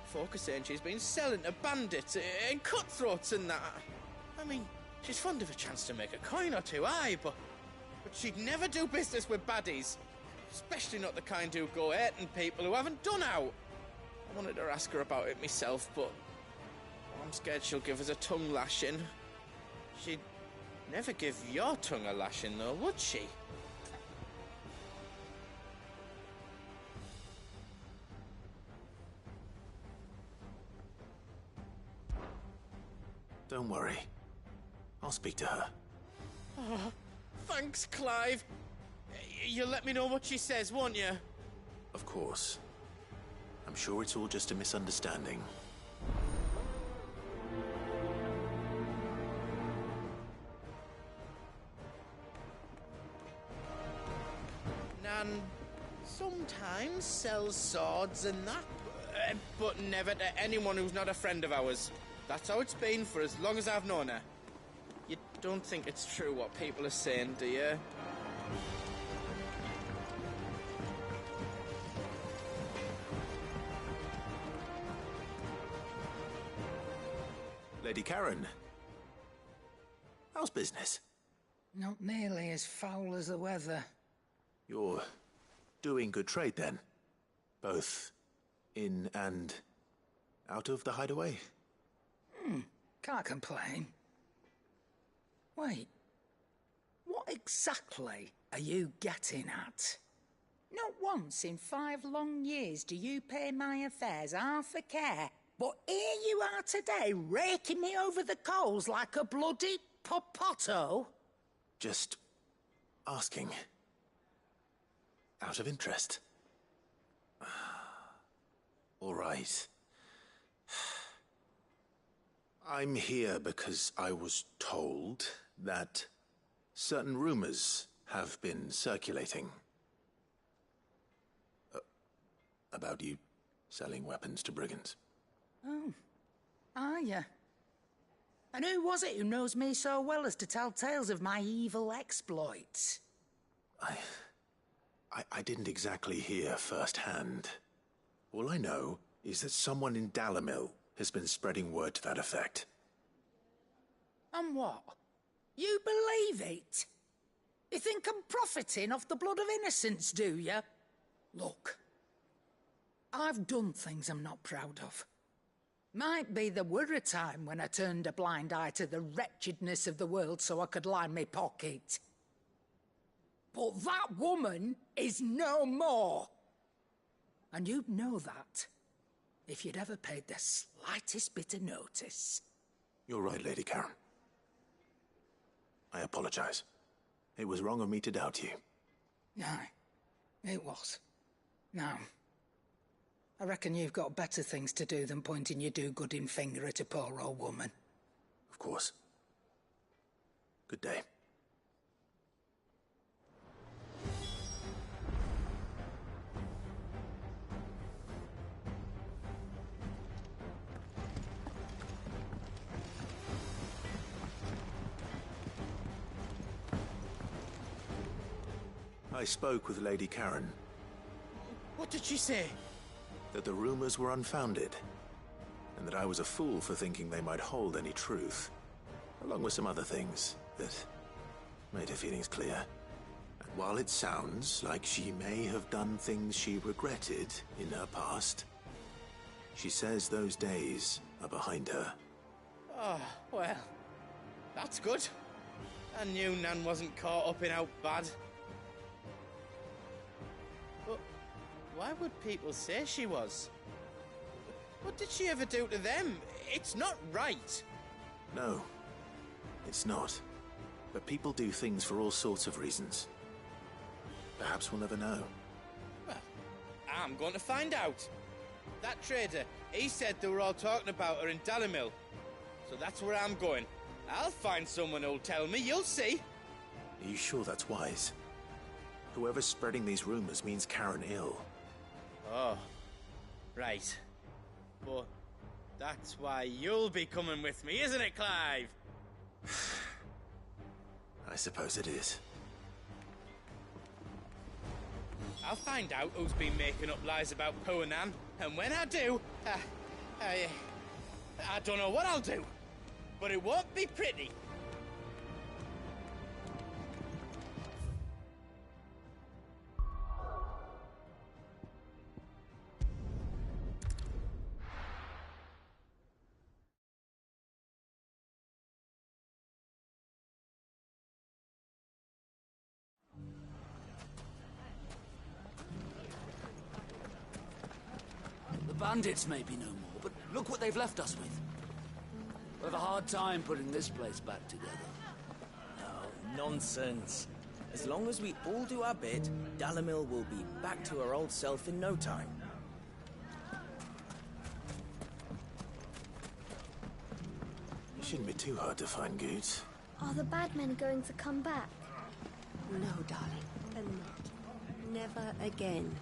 Folk are saying she's been selling to bandits and cutthroats and that. I mean, she's fond of a chance to make a coin or two, aye, but she'd never do business with baddies. Especially not the kind who go hurting people who haven't done out. I wanted to ask her about it myself, but I'm scared she'll give us a tongue lashing. She'd never give your tongue a lashing, though, would she? Don't worry. I'll speak to her. Oh, thanks, Clive. You'll let me know what she says, won't you? Of course. I'm sure it's all just a misunderstanding. Nan sometimes sells swords and that, but never to anyone who's not a friend of ours. That's how it's been for as long as I've known her. You don't think it's true what people are saying, do you? Lady Karen. How's business? Not nearly as foul as the weather. You're doing good trade, then? Both in and out of the hideaway? Can't complain. Wait. What exactly are you getting at? Not once in 5 long years do you pay my affairs half a care. But here you are today, raking me over the coals like a bloody popoto. Just asking. Out of interest. All right. I'm here because I was told that certain rumors have been circulating. About you selling weapons to brigands. Oh, are you? And who was it who knows me so well as to tell tales of my evil exploits? I didn't exactly hear firsthand. All I know is that someone in Dallimil has been spreading word to that effect. And what? You believe it? You think I'm profiting off the blood of innocence, do you? Look, I've done things I'm not proud of. Might be there were a time when I turned a blind eye to the wretchedness of the world so I could line my pocket. But that woman is no more. And you'd know that if you'd ever paid the slightest bit of notice. You're right, Lady Karen. I apologize. It was wrong of me to doubt you. Aye, it was. Now, I reckon you've got better things to do than pointing your do-gooding finger at a poor old woman. Of course. Good day. I spoke with Lady Karen. What did she say? That the rumors were unfounded, and that I was a fool for thinking they might hold any truth, along with some other things that made her feelings clear. And while it sounds like she may have done things she regretted in her past, she says those days are behind her. Oh, well, that's good. I knew Nan wasn't caught up in out bad. But why would people say she was? What did she ever do to them? It's not right. No, it's not. But people do things for all sorts of reasons. Perhaps we'll never know. Well, I'm going to find out. that trader, he said they were all talking about her in Dalimil. So that's where I'm going. I'll find someone who'll tell me, you'll see. Are you sure that's wise? Whoever's spreading these rumors means Karen ill. Oh, right. But that's why you'll be coming with me, isn't it, Clive? I suppose it is. I'll find out who's been making up lies about Poe and Anne, and when I do, I don't know what I'll do, but it won't be pretty. Bandits may be no more, but look what they've left us with. We'll have a hard time putting this place back together. No, nonsense. As long as we all do our bit, Dalimil will be back to her old self in no time. It shouldn't be too hard to find Goots. Are the bad men going to come back? No, darling, they're not. Never again.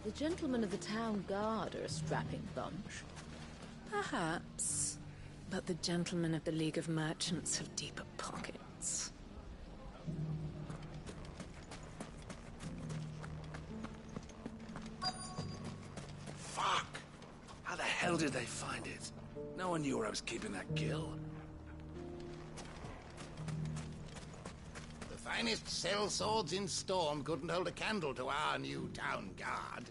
The gentlemen of the town guard are a strapping bunch. Perhaps. But the gentlemen of the League of Merchants have deeper pockets. Fuck! How the hell did they find it? No one knew where I was keeping that gill. The finest cell swords in Storm couldn't hold a candle to our new town guard.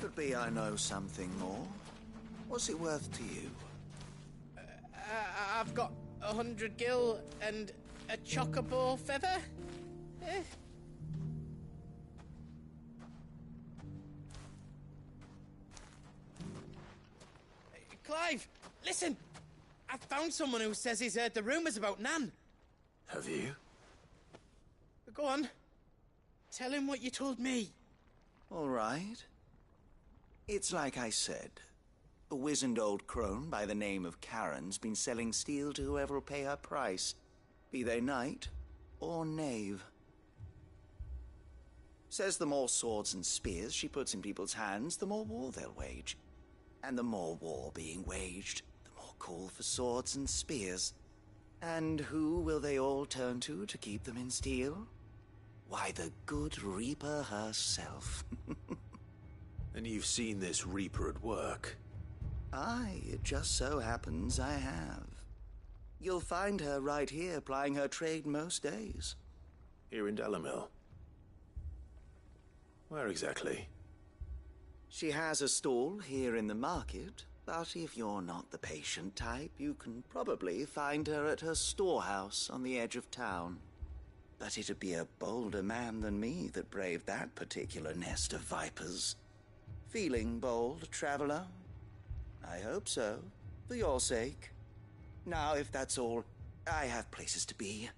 Could be I know something more. What's it worth to you? I've got 100 gil and a chocobo feather. Clive, listen! I found someone who says he's heard the rumors about Nan. Have you? Go on. Tell him what you told me. All right. It's like I said. A wizened old crone by the name of Karen's been selling steel to whoever will pay her price, be they knight or knave. Says the more swords and spears she puts in people's hands, the more war they'll wage. And the more war being waged, the more call for swords and spears. And who will they all turn to keep them in steel? Why, the good Reaper herself. And you've seen this Reaper at work? Aye, it just so happens I have. You'll find her right here plying her trade most days. Here in Dalimil? Where exactly? She has a stall here in the market, but if you're not the patient type, you can probably find her at her storehouse on the edge of town. But it'd be a bolder man than me that braved that particular nest of vipers. Feeling bold, traveler? I hope so, for your sake. Now, if that's all, I have places to be.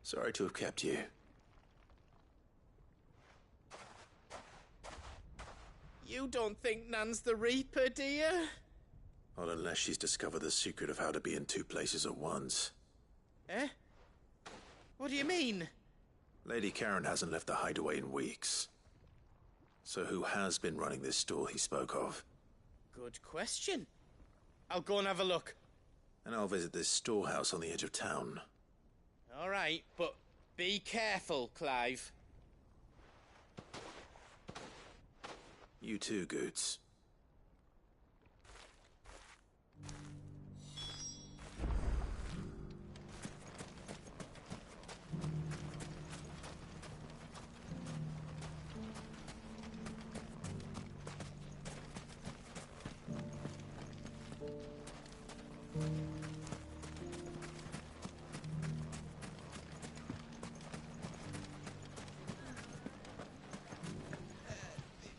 Sorry to have kept you. You don't think Nan's the Reaper, do you? Not unless she's discovered the secret of how to be in two places at once. Eh? What do you mean? Lady Karen hasn't left the hideaway in weeks. So who has been running this stall he spoke of? Good question. I'll go and have a look. And I'll visit this storehouse on the edge of town. All right, but be careful, Clive. You too, Goots.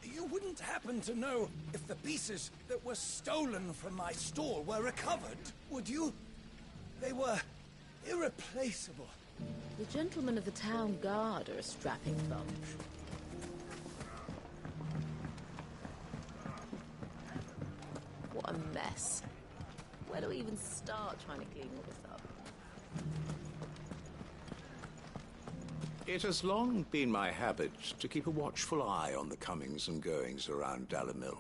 You wouldn't happen to know if the pieces that were stolen from my stall were recovered, would you? They were irreplaceable. The gentlemen of the town guard are a strapping bunch. What a mess. Where do we even start trying to clean all this up? It has long been my habit to keep a watchful eye on the comings and goings around Dalimil.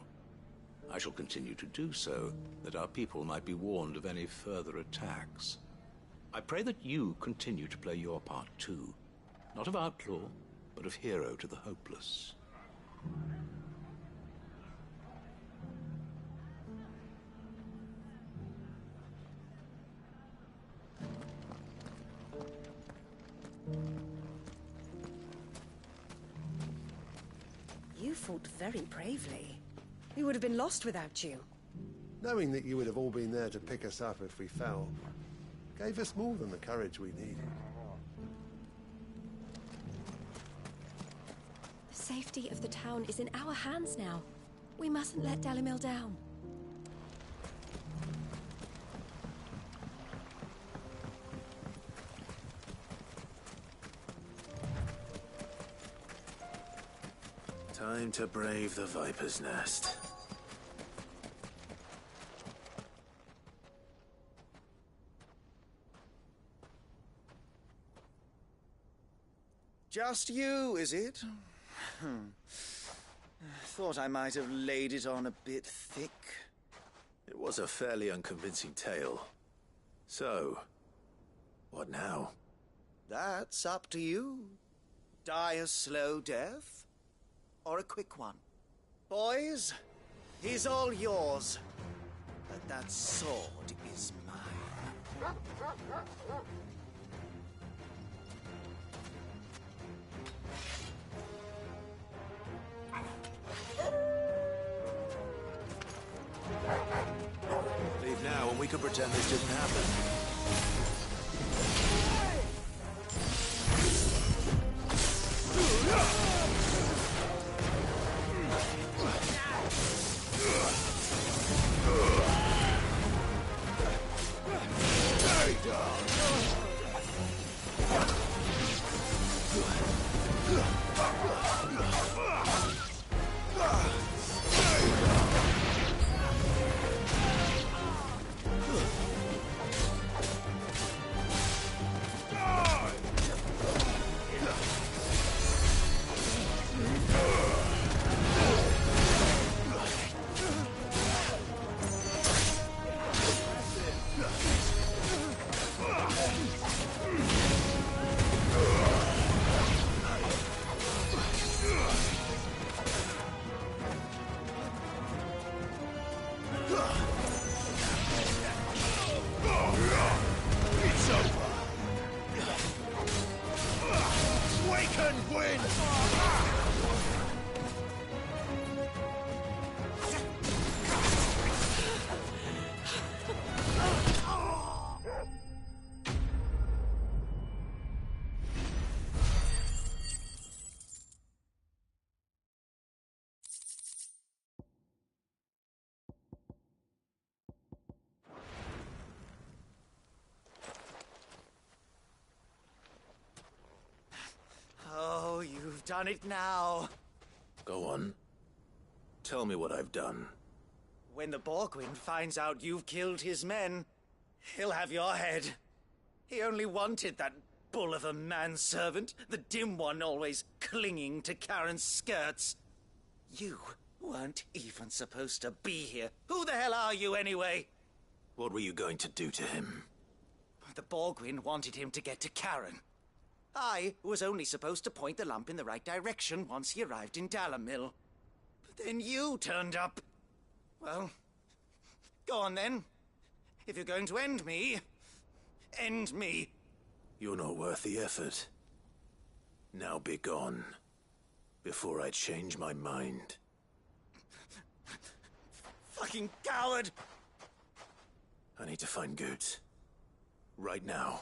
I shall continue to do so, that our people might be warned of any further attacks. I pray that you continue to play your part too, not of outlaw, but of hero to the hopeless. You fought very bravely. We would have been lost without you. Knowing that you would have all been there to pick us up if we fell, gave us more than the courage we needed. The safety of the town is in our hands now. We mustn't let Dalimil down. Time to brave the Viper's Nest. Just you, is it? Thought I might have laid it on a bit thick. It was a fairly unconvincing tale. So, what now? That's up to you. Die a slow death, or a quick one. Boys, he's all yours. But that sword is mine. Leave now and we can pretend this didn't happen. Oh, you've done it now. Go on. Tell me what I've done. When the Borgwyn finds out you've killed his men, he'll have your head. He only wanted that bull of a manservant, the dim one always clinging to Karen's skirts. You weren't even supposed to be here. Who the hell are you, anyway? What were you going to do to him? The Borgwyn wanted him to get to Karen. I was only supposed to point the lump in the right direction once he arrived in Dalimil. But then you turned up. Well, go on then. If you're going to end me, end me. You're not worth the effort. Now be gone, before I change my mind. Fucking coward! I need to find Goetz. Right now.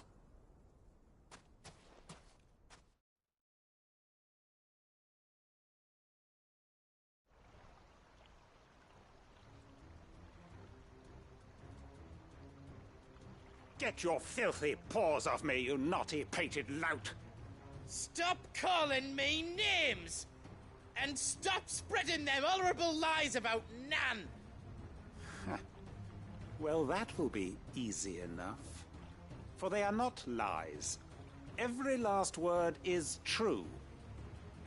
Get your filthy paws off me, you naughty-pated lout! Stop calling me names! And stop spreading them horrible lies about Nan! Well, that will be easy enough. For they are not lies. Every last word is true.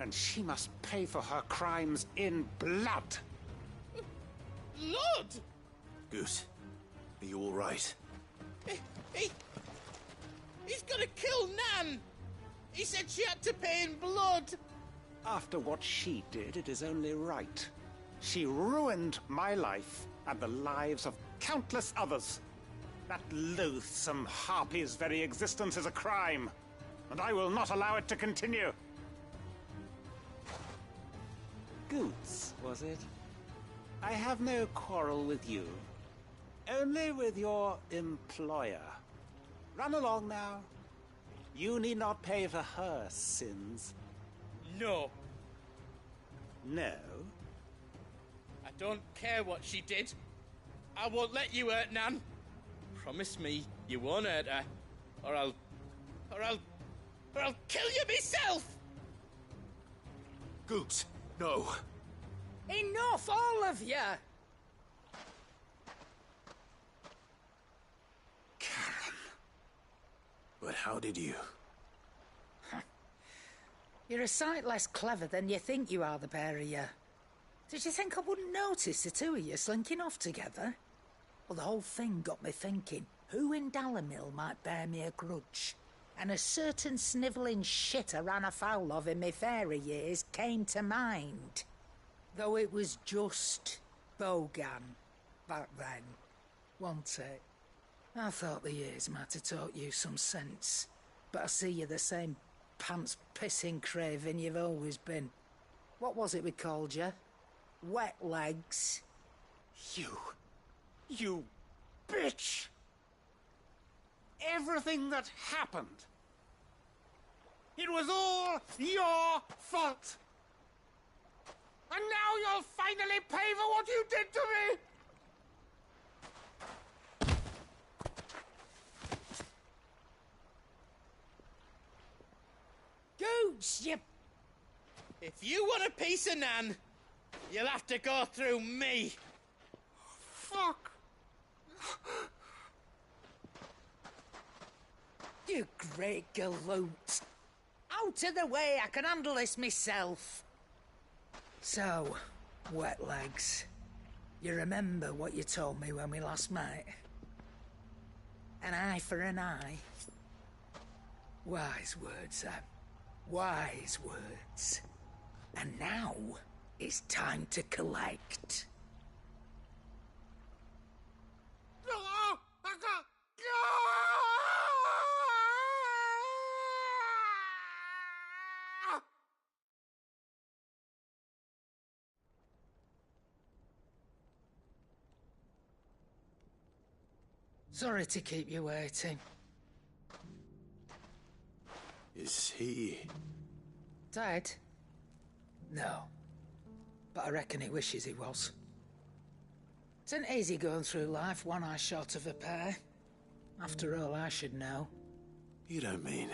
And she must pay for her crimes in blood. Blood? Goose, are you all right? He's gonna kill Nan! He said she had to pay in blood! After what she did, it is only right. She ruined my life and the lives of countless others. That loathsome harpy's very existence is a crime, and I will not allow it to continue. Goots, was it? I have no quarrel with you. Only with your employer. Run along now. You need not pay for her sins. No. No? I don't care what she did. I won't let you hurt Nan. Promise me you won't hurt her, or I'll kill you myself! Goots, no. Enough, all of you! Karen. But how did you? You're a sight less clever than you think you are, the pair of you. Did you think I wouldn't notice the two of you slinking off together? Well, the whole thing got me thinking, who in Dalimil might bear me a grudge? And a certain snivelling shit I ran afoul of in my fairy years came to mind. Though it was just Bogan back then, wasn't it? I thought the years might have taught you some sense, but I see you're the same pants-pissing craven you've always been. What was it we called you? Wet legs? You bitch! Everything that happened, it was all your fault! And now you'll finally pay for what you did to me! Goots, you... If you want a piece of Nan, you'll have to go through me. Fuck! You great galoot. Out of the way, I can handle this myself. So, wet legs, you remember what you told me when we last met? An eye for an eye. Wise words, Sam. Wise words. And now, it's time to collect. Sorry to keep you waiting. Is he... Dead? No. But I reckon he wishes he was. It isn't easy going through life one eye short of a pair. After all, I should know. You don't mean...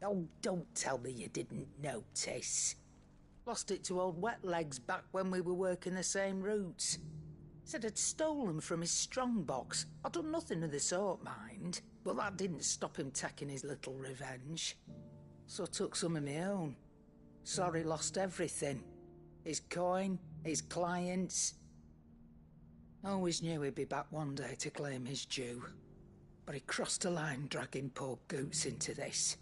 Oh, don't tell me you didn't notice. Lost it to old Wet Legs back when we were working the same routes. Said I'd stolen from his strongbox. I'd done nothing of the sort, mind. But that didn't stop him taking his little revenge. So I took some of my own. Sorry, lost everything. His coin, his clients. Always knew he'd be back one day to claim his due. But he crossed a line dragging poor Goots into this.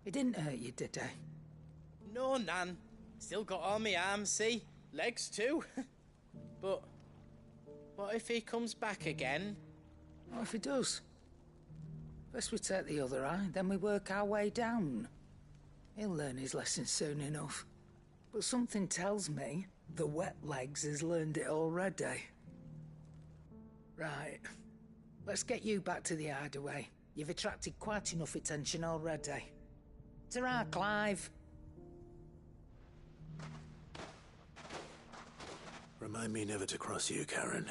He didn't hurt you, did he? No, Nan. Still got all my arms, see? Legs too. But what if he comes back again? What if he does? First we take the other eye, then we work our way down. He'll learn his lesson soon enough. But something tells me the Wet Legs has learned it already. Right. Let's get you back to the hideaway. You've attracted quite enough attention already. Ta-ra, Clive. Remind me never to cross you, Karen.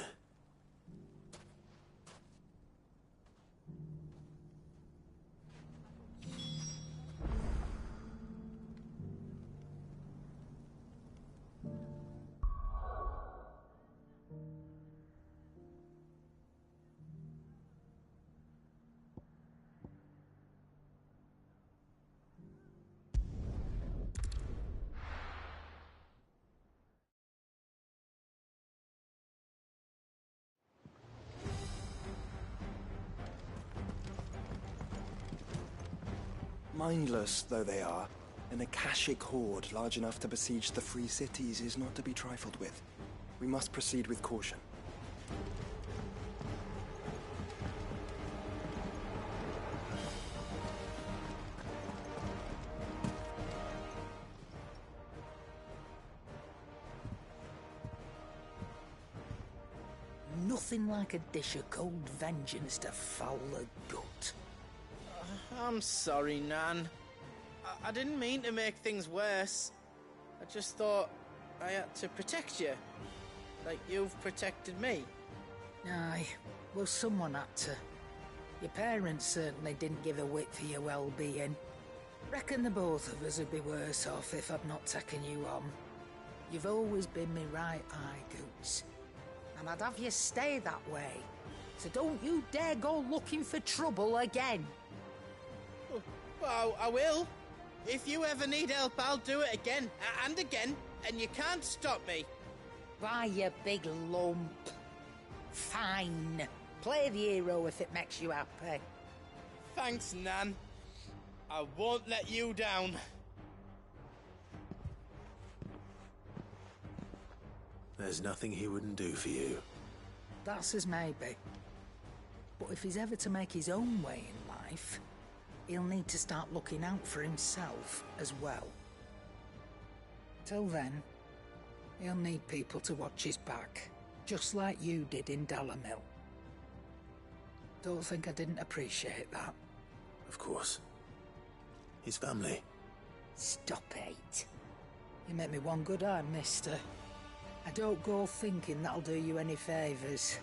Mindless though they are, an Akashic horde large enough to besiege the Free Cities is not to be trifled with. We must proceed with caution. Nothing like a dish of cold vengeance to foul the gut. I'm sorry, Nan. I didn't mean to make things worse. I just thought I had to protect you. Like you've protected me. Aye, well, someone had to. Your parents certainly didn't give a whit for your well-being. Reckon the both of us would be worse off if I'd not taken you on. You've always been me right eye, Goots. And I'd have you stay that way. So don't you dare go looking for trouble again. Well, I will. If you ever need help, I'll do it again and again, and you can't stop me. Why, you big lump. Fine. Play the hero if it makes you happy. Thanks, Nan. I won't let you down. There's nothing he wouldn't do for you. That's as maybe. But if he's ever to make his own way in life, he'll need to start looking out for himself as well. Till then, he'll need people to watch his back, just like you did in Dalamil. Don't think I didn't appreciate that. Of course. His family. Stop it. You make me one good eye, mister. I don't go thinking that'll do you any favours.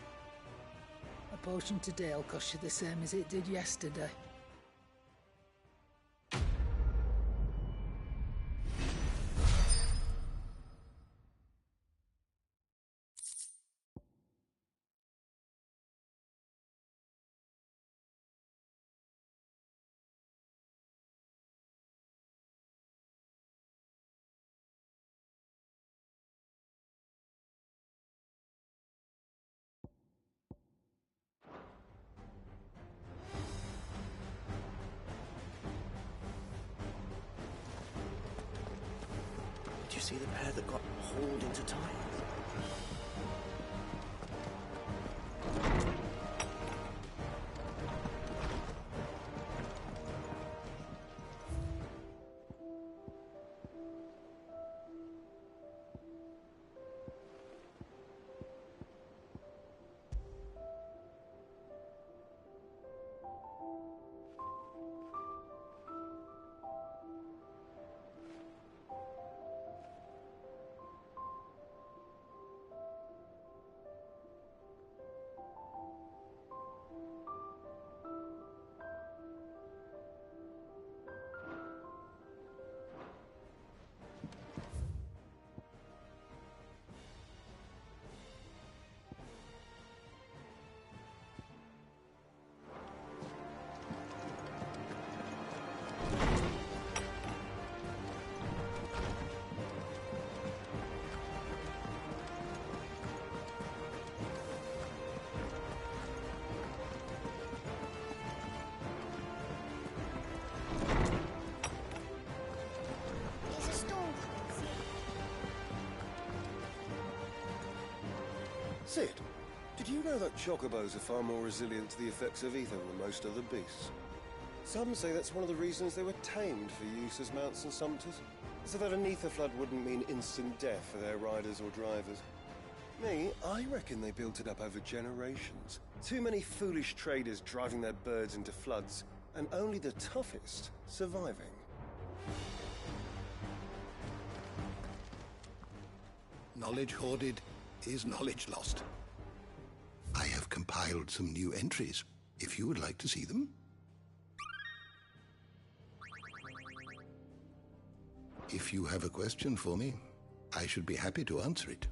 A potion today'll cost you the same as it did yesterday. Did you see the pair that got hauled into time? Sid, did you know that chocobos are far more resilient to the effects of ether than most other beasts? Some say that's one of the reasons they were tamed for use as mounts and sumpters, so that an ether flood wouldn't mean instant death for their riders or drivers. Me, I reckon they built it up over generations. Too many foolish traders driving their birds into floods, and only the toughest surviving. Knowledge hoarded is knowledge lost. I have compiled some new entries, if you would like to see them. If you have a question for me, I should be happy to answer it.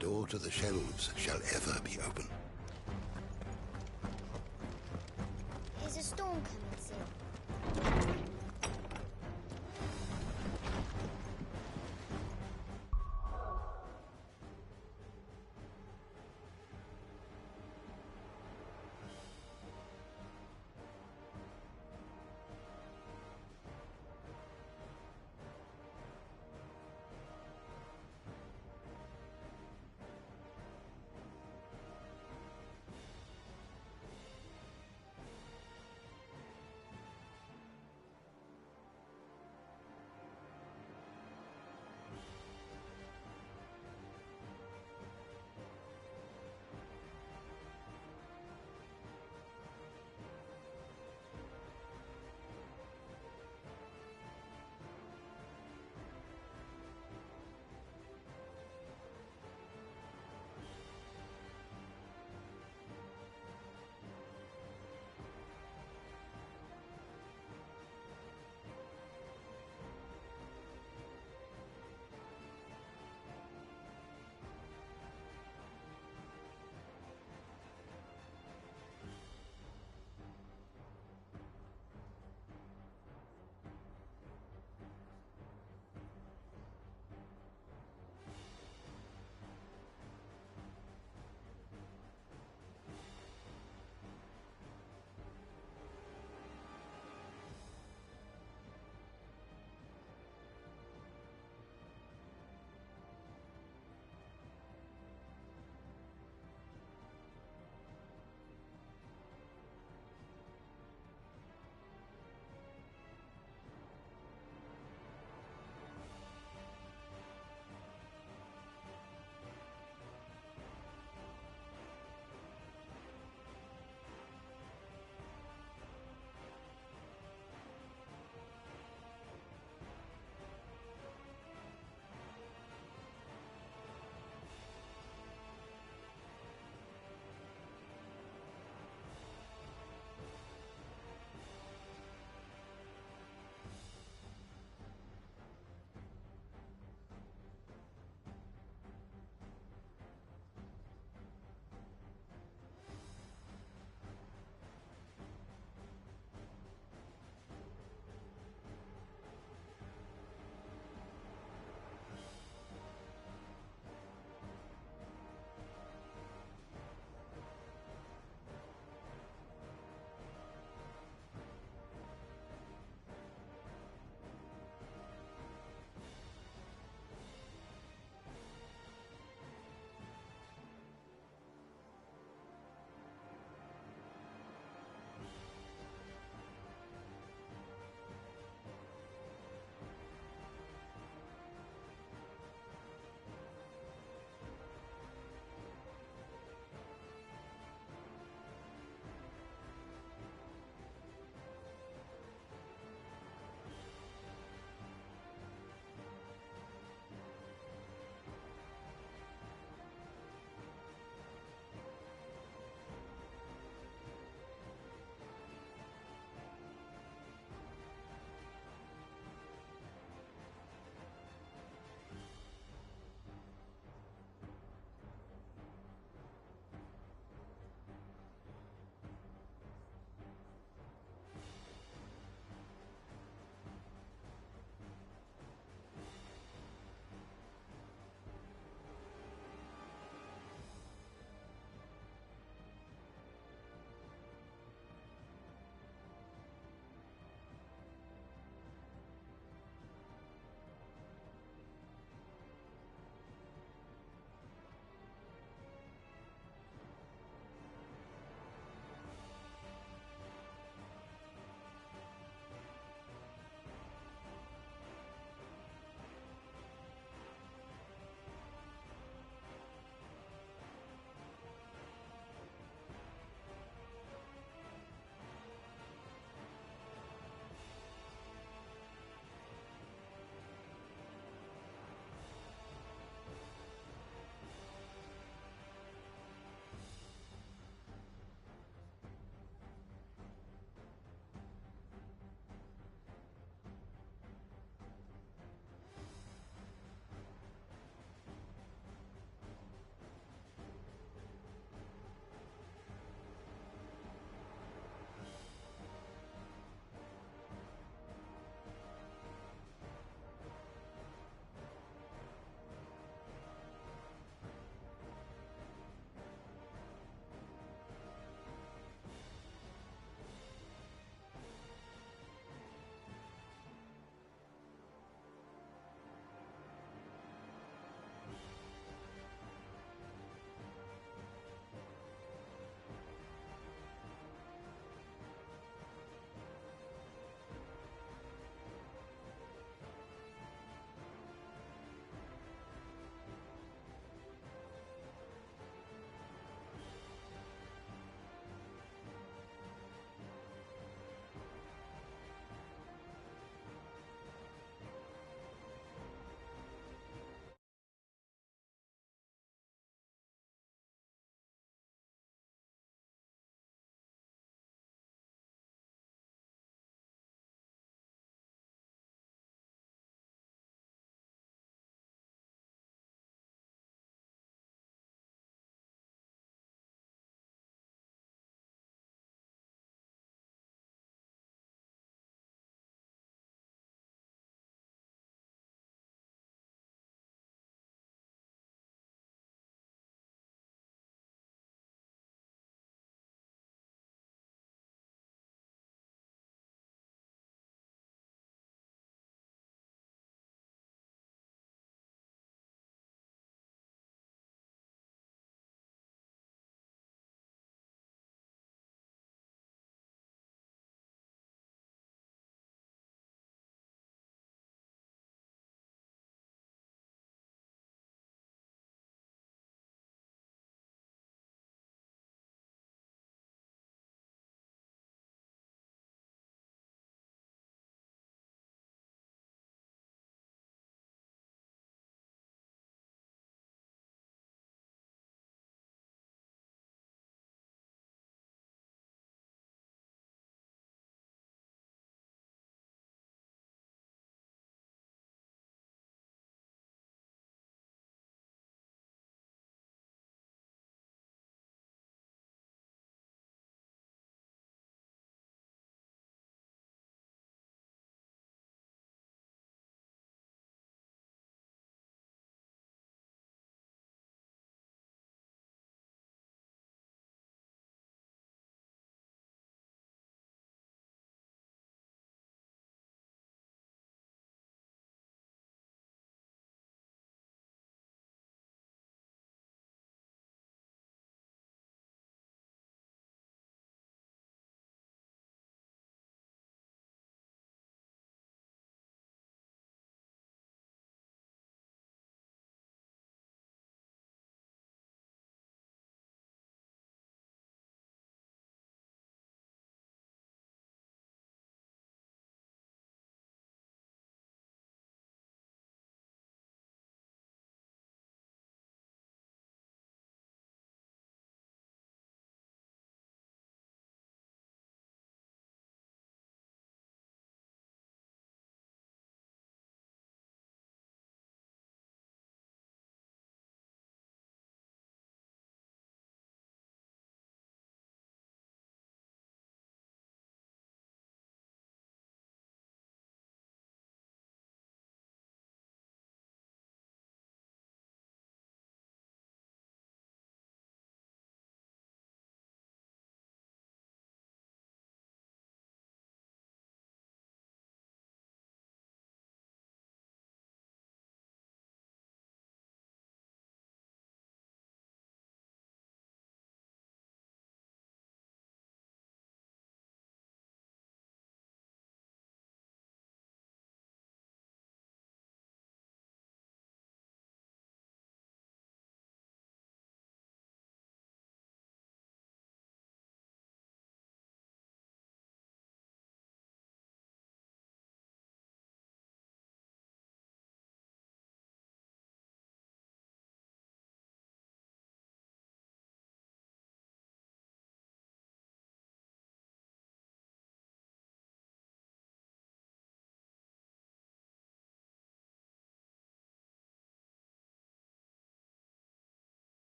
door to the shelves shall ever be open. Is a storm coming, Seal?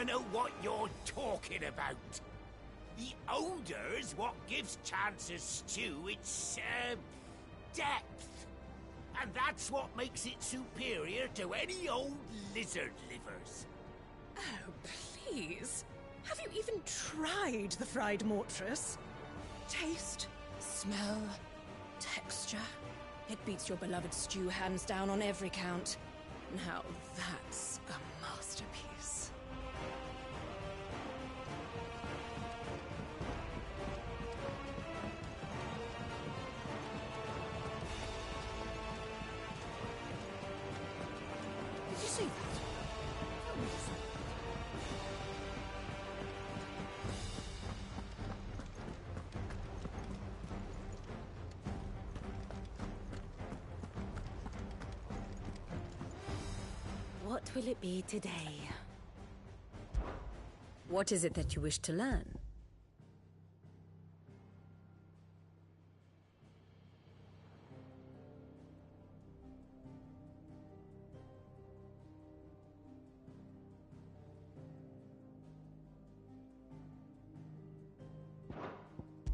dunno what you're talking about. The odor's what gives Chance's stew its, depth. And that's what makes it superior to any old lizard livers. Oh, please. Have you even tried the fried mortress? Taste, smell, texture. It beats your beloved stew hands down on every count. Now that's a masterpiece. Did you see that? What will it be today? What is it that you wish to learn?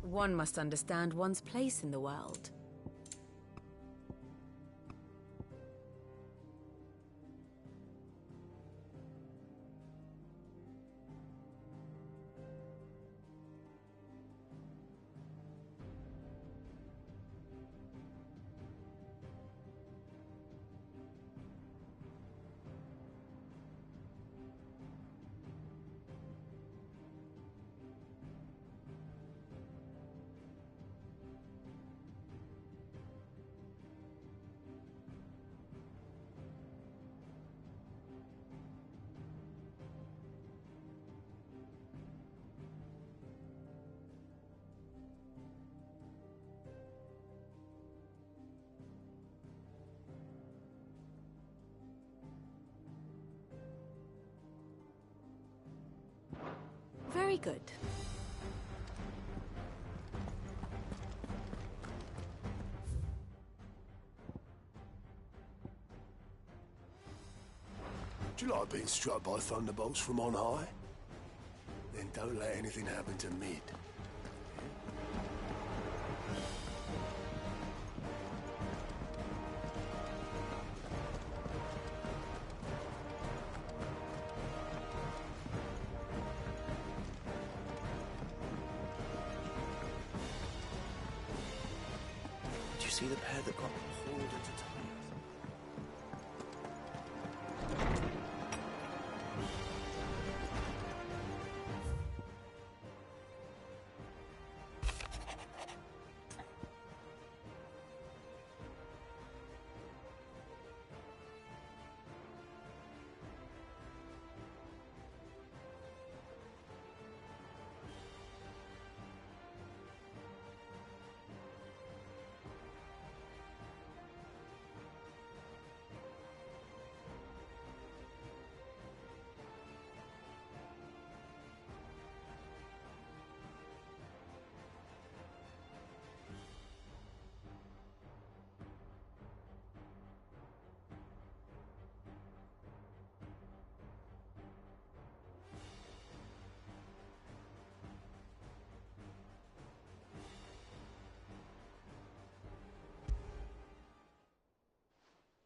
One must understand one's place in the world. Very good. Do you like being struck by thunderbolts from on high? Then don't let anything happen to Mid. Did you see the pair that got pulled into time?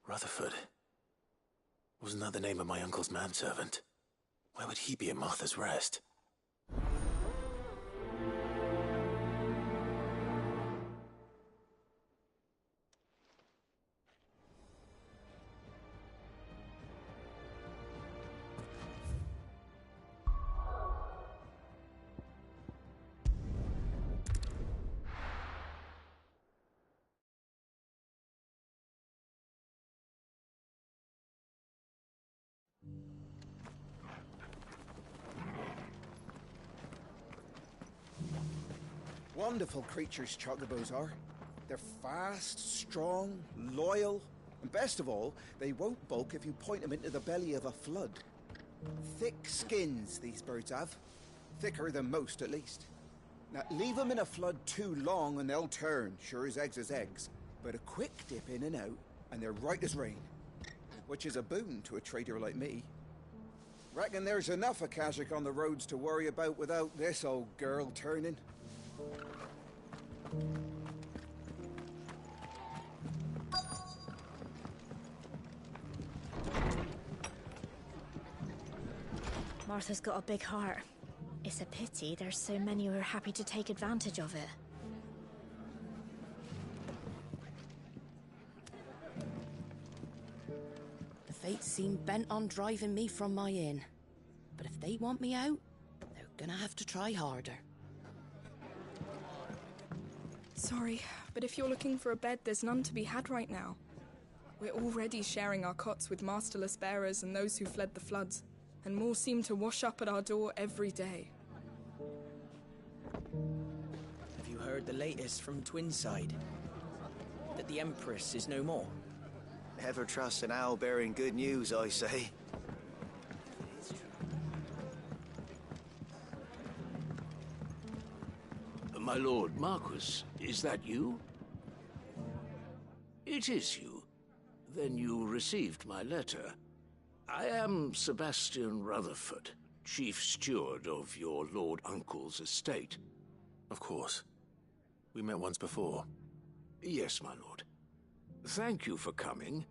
Rutherford. Wasn't that the name of my uncle's manservant? Where would he be at Martha's Rest? Wonderful creatures, chocobos are. They're fast, strong, loyal, and best of all, they won't balk if you point them into the belly of a flood. Thick skins, these birds have. Thicker than most, at least. Now, leave them in a flood too long and they'll turn, sure as eggs is eggs. But a quick dip in and out, and they're right as rain. Which is a boon to a trader like me. Reckon there's enough of Kazakh on the roads to worry about without this old girl turning. Martha's got a big heart. It's a pity there's so many who are happy to take advantage of it. The fates seem bent on driving me from my inn. But if they want me out, they're gonna have to try harder. Sorry, but if you're looking for a bed, there's none to be had right now. We're already sharing our cots with masterless bearers and those who fled the floods, and more seem to wash up at our door every day. Have you heard the latest from Twinside? That the Empress is no more? Never trust an owl bearing good news, I say. My lord Marquis, is that you? It is you. Then you received my letter. I am Sebastian Rutherford, Chief Steward of your Lord Uncle's estate. Of course. We met once before. Yes, my lord. Thank you for coming.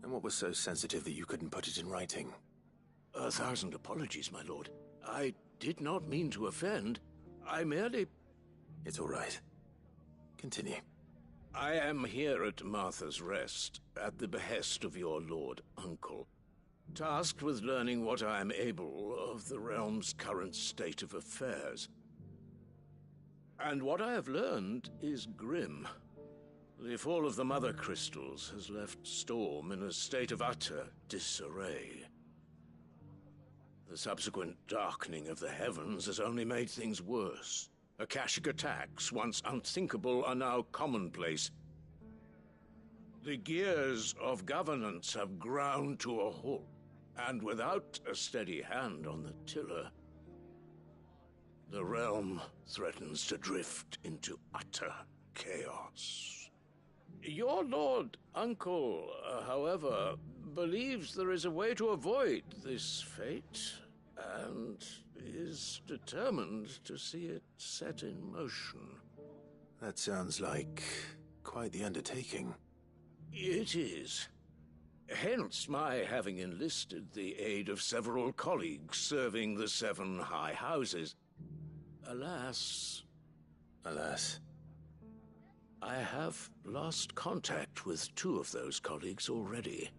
And what was so sensitive that you couldn't put it in writing? 1,000 apologies, my lord. I did not mean to offend. I merely... It's all right. Continue. I am here at Martha's Rest, at the behest of your Lord Uncle, tasked with learning what I am able of the realm's current state of affairs. And what I have learned is grim. The fall of the Mother Crystals has left Storm in a state of utter disarray. The subsequent darkening of the heavens has only made things worse. Akashic attacks, once unthinkable, are now commonplace. The gears of governance have ground to a halt, and without a steady hand on the tiller, the realm threatens to drift into utter chaos. Your Lord Uncle, however, believes there is a way to avoid this fate, and is determined to see it set in motion. That sounds like quite the undertaking. It is. Hence my having enlisted the aid of several colleagues serving the 7 high houses. Alas... Alas? I have lost contact with 2 of those colleagues already.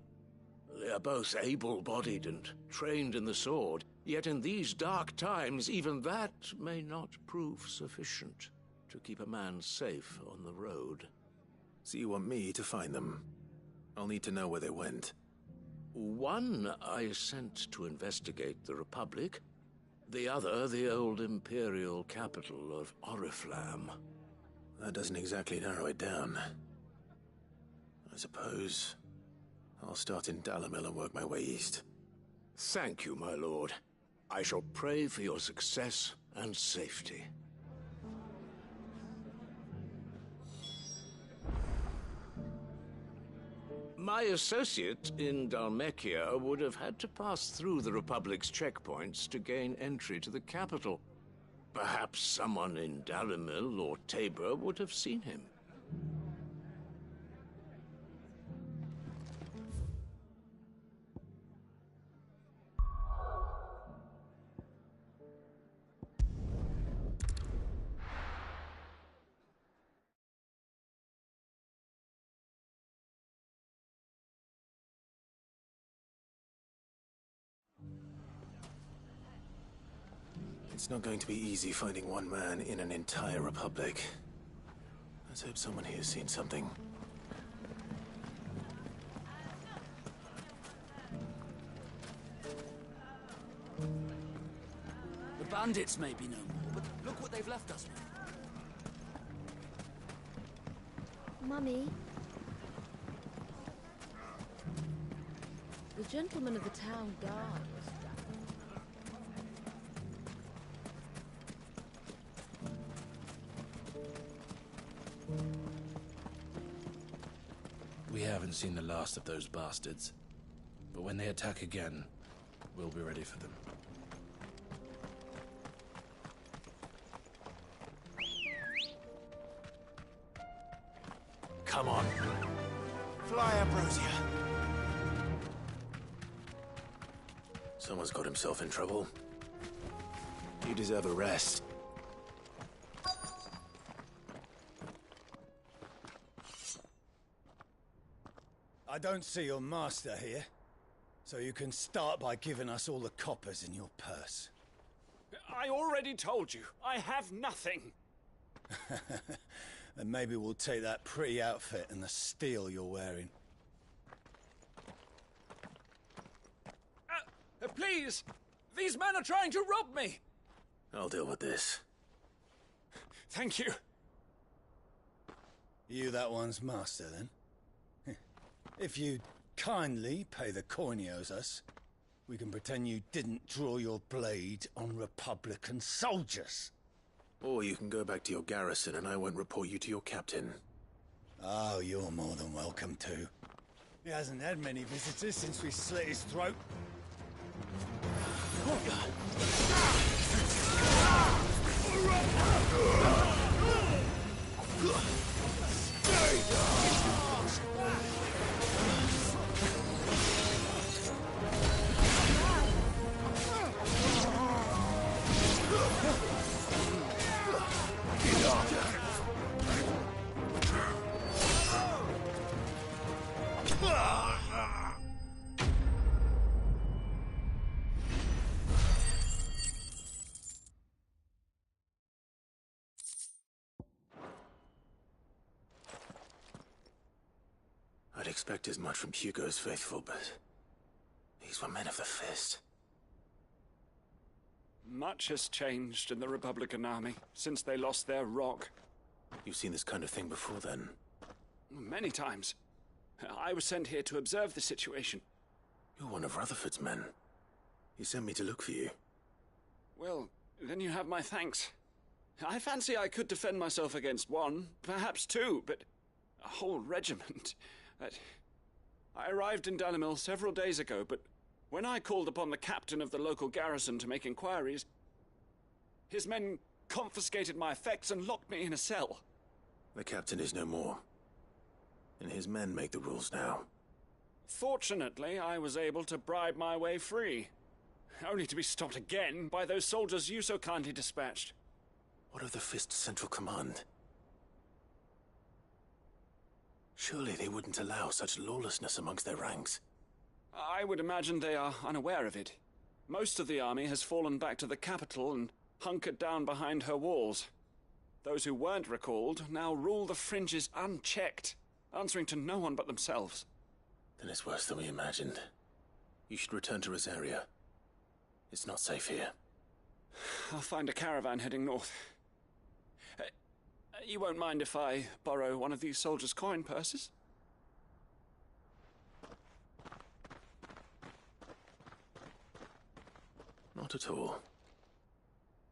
They are both able-bodied and trained in the sword, yet in these dark times even that may not prove sufficient to keep a man safe on the road. So you want me to find them? I'll need to know where they went. One I sent to investigate the Republic, the other the old Imperial capital of Oriflamme. That doesn't exactly narrow it down. I suppose I'll start in Dalimil and work my way east. Thank you, my lord. I shall pray for your success and safety. My associate in Dhalmekia would have had to pass through the Republic's checkpoints to gain entry to the capital. Perhaps someone in Dalimil or Tabor would have seen him. It's not going to be easy finding one man in an entire republic. Let's hope someone here's seen something. The bandits may be no more, but look what they've left us with. Mummy. The gentleman of the town guard was We haven't seen the last of those bastards. But when they attack again, We'll be ready for them. Come on. Fly, Ambrosia. Someone's got himself in trouble. You deserve a rest. I don't see your master here, so you can start by giving us all the coppers in your purse. I already told you, I have nothing. Then maybe we'll take that pretty outfit and the steel you're wearing. Please! These men are trying to rob me! I'll deal with this. Thank you. You that one's master, then? If you'd kindly pay the coin he owes us, we can pretend you didn't draw your blade on Republican soldiers. Or you can go back to your garrison and I won't report you to your captain. Oh, you're more than welcome to. He hasn't had many visitors since we slit his throat. I'd expect as much from Hugo's faithful, but these were men of the fist. Much has changed in the Republican army since they lost their rock. You've seen this kind of thing before, then? Many times. I was sent here to observe the situation. You're one of Rutherford's men. He sent me to look for you. Well, then you have my thanks. I fancy I could defend myself against one, perhaps two, but a whole regiment... I arrived in Dalimil several days ago, but when I called upon the captain of the local garrison to make inquiries, his men confiscated my effects and locked me in a cell. The captain is no more, and his men make the rules now. Fortunately, I was able to bribe my way free, only to be stopped again by those soldiers you so kindly dispatched. What of the Fist's Central Command? Surely they wouldn't allow such lawlessness amongst their ranks. I would imagine they are unaware of it. Most of the army has fallen back to the capital and hunkered down behind her walls. Those who weren't recalled now rule the fringes unchecked, answering to no one but themselves. Then it's worse than we imagined. You should return to Rosaria. It's not safe here. I'll find a caravan heading north. You won't mind if I borrow one of these soldiers' coin purses? Not at all.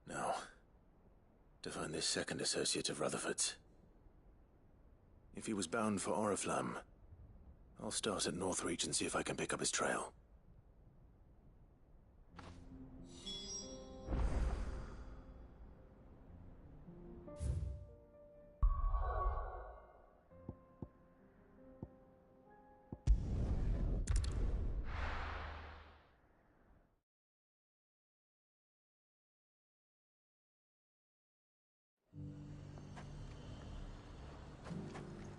Now, to find this second associate of Rutherford's. If he was bound for Oriflamme, I'll start at Northreach and see if I can pick up his trail.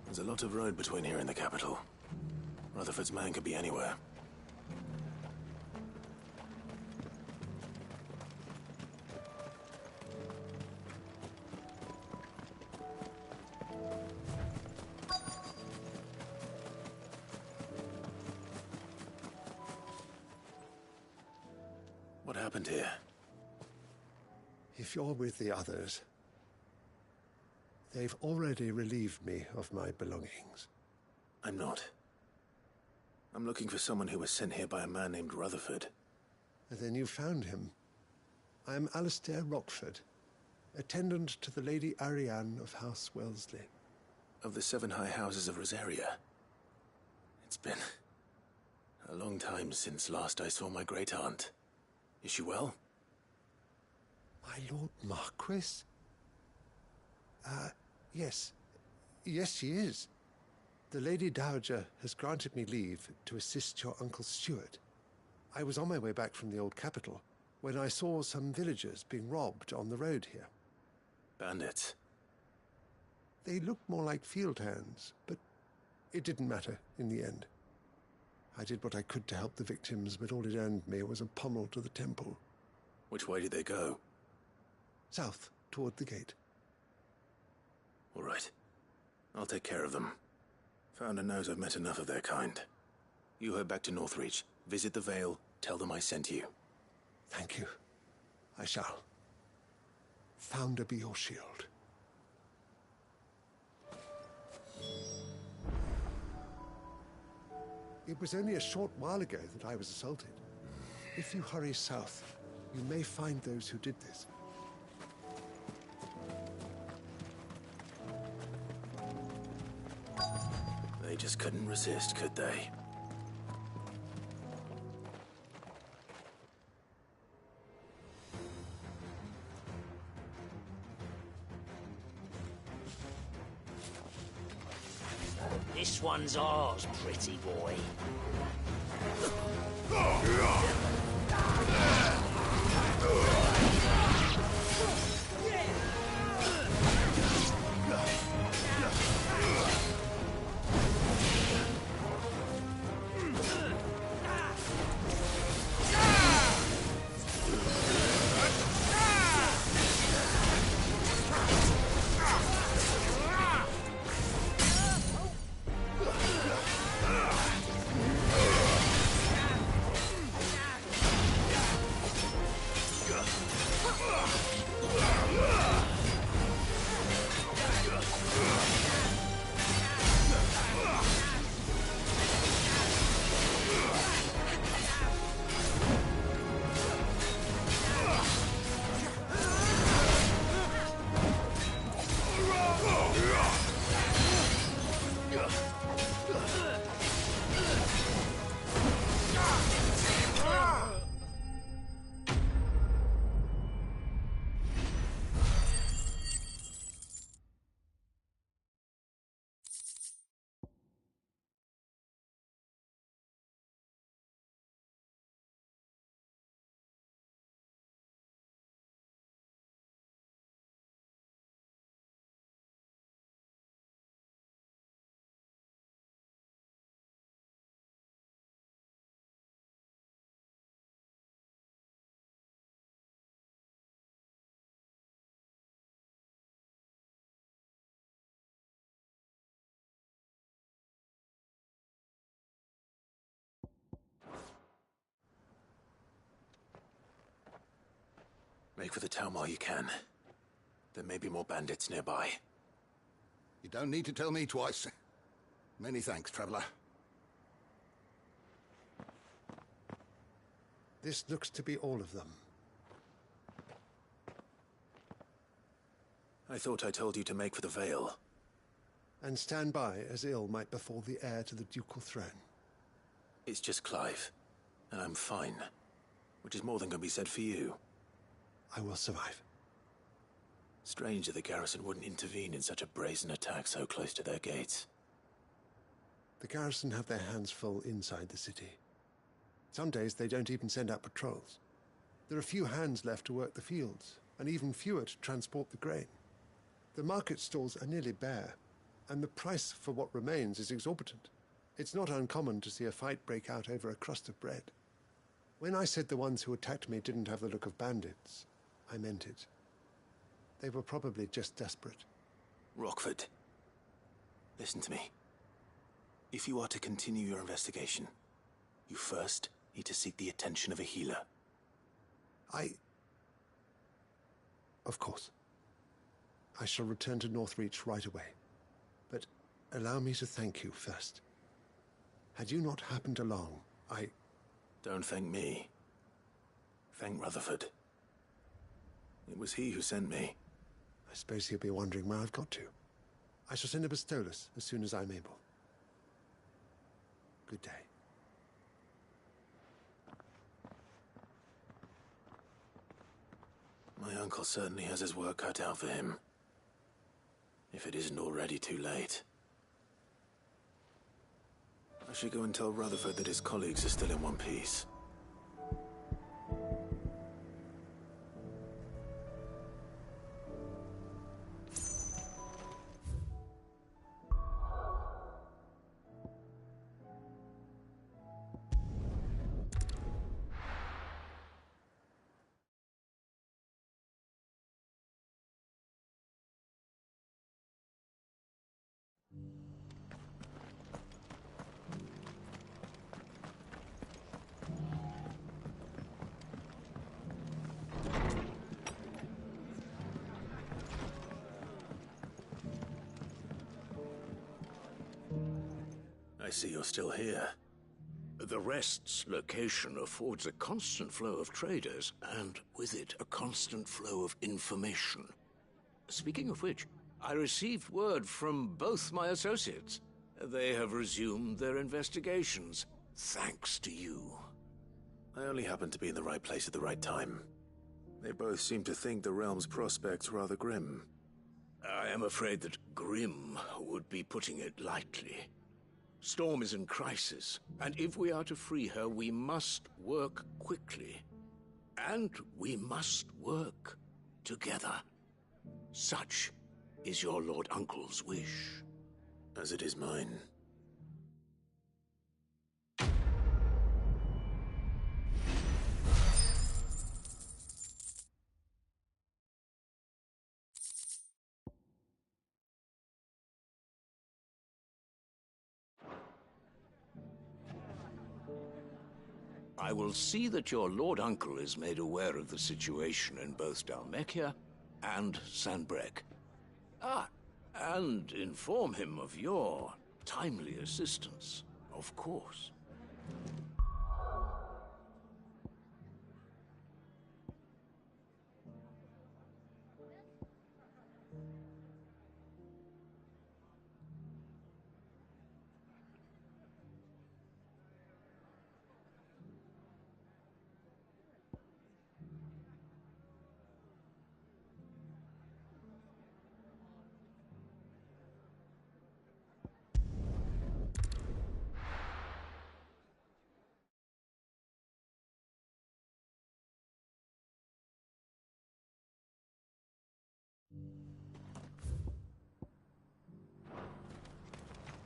There's a lot of road between here and the capital. Rutherford's man could be anywhere. What happened here? If you're with the others, they've already relieved me of my belongings. I'm not. I'm looking for someone who was sent here by a man named Rutherford. And then you found him. I am Alistair Rockford, attendant to the Lady Ariane of House Wellesley. Of the 7 high houses of Rosaria. It's been a long long time since last I saw my great-aunt. Is she well? My Lord Marquis? Yes. Yes, she is. The Lady Dowager has granted me leave to assist your Uncle Stuart. I was on my way back from the old capital when I saw some villagers being robbed on the road here. Bandits? They looked more like field hands, but it didn't matter in the end. I did what I could to help the victims, but all it earned me was a pommel to the temple. Which way did they go? South, toward the gate. All right. I'll take care of them. Founder knows I've met enough of their kind. You head back to Northreach, visit the Vale, tell them I sent you. Thank you. I shall. Founder be your shield. It was only a short while ago that I was assaulted. If you hurry south, you may find those who did this. They just couldn't resist, could they? This one's ours, pretty boy. Make for the town while you can. There may be more bandits nearby. You don't need to tell me twice. Many thanks, traveler. This looks to be all of them. I thought I told you to make for the Vale. And stand by as ill might befall the heir to the ducal throne. It's just Clive, and I'm fine. Which is more than can be said for you. I will survive. Strange that the garrison wouldn't intervene in such a brazen attack so close to their gates. The garrison have their hands full inside the city. Some days they don't even send out patrols. There are few hands left to work the fields, and even fewer to transport the grain. The market stalls are nearly bare, and the price for what remains is exorbitant. It's not uncommon to see a fight break out over a crust of bread. When I said the ones who attacked me didn't have the look of bandits, I meant it. They were probably just desperate. Rockford, listen to me. If you are to continue your investigation, you first need to seek the attention of a healer. Of course. I shall return to Northreach right away. But allow me to thank you first. Had you not happened along, Don't thank me. Thank Rutherford. It was he who sent me. I suppose he'll be wondering where I've got to. I shall send a Bastolus as soon as I'm able. Good day. Uncle certainly has his work cut out for him. If it isn't already too late. I should go and tell Rutherford that his colleagues are still in one piece. I see you're still here. The Rest's location affords a constant flow of traders, and with it, a constant flow of information. Speaking of which, I received word from both my associates. They have resumed their investigations, thanks to you. I only happened to be in the right place at the right time. They both seem to think the realm's prospects rather grim. I am afraid that grim would be putting it lightly. Storm is in crisis, and if we are to free her, we must work quickly. And we must work together. Such is your Lord Uncle's wish. As it is mine. I will see that your Lord Uncle is made aware of the situation in both Dalmekia and Sanbrek. And inform him of your timely assistance, of course.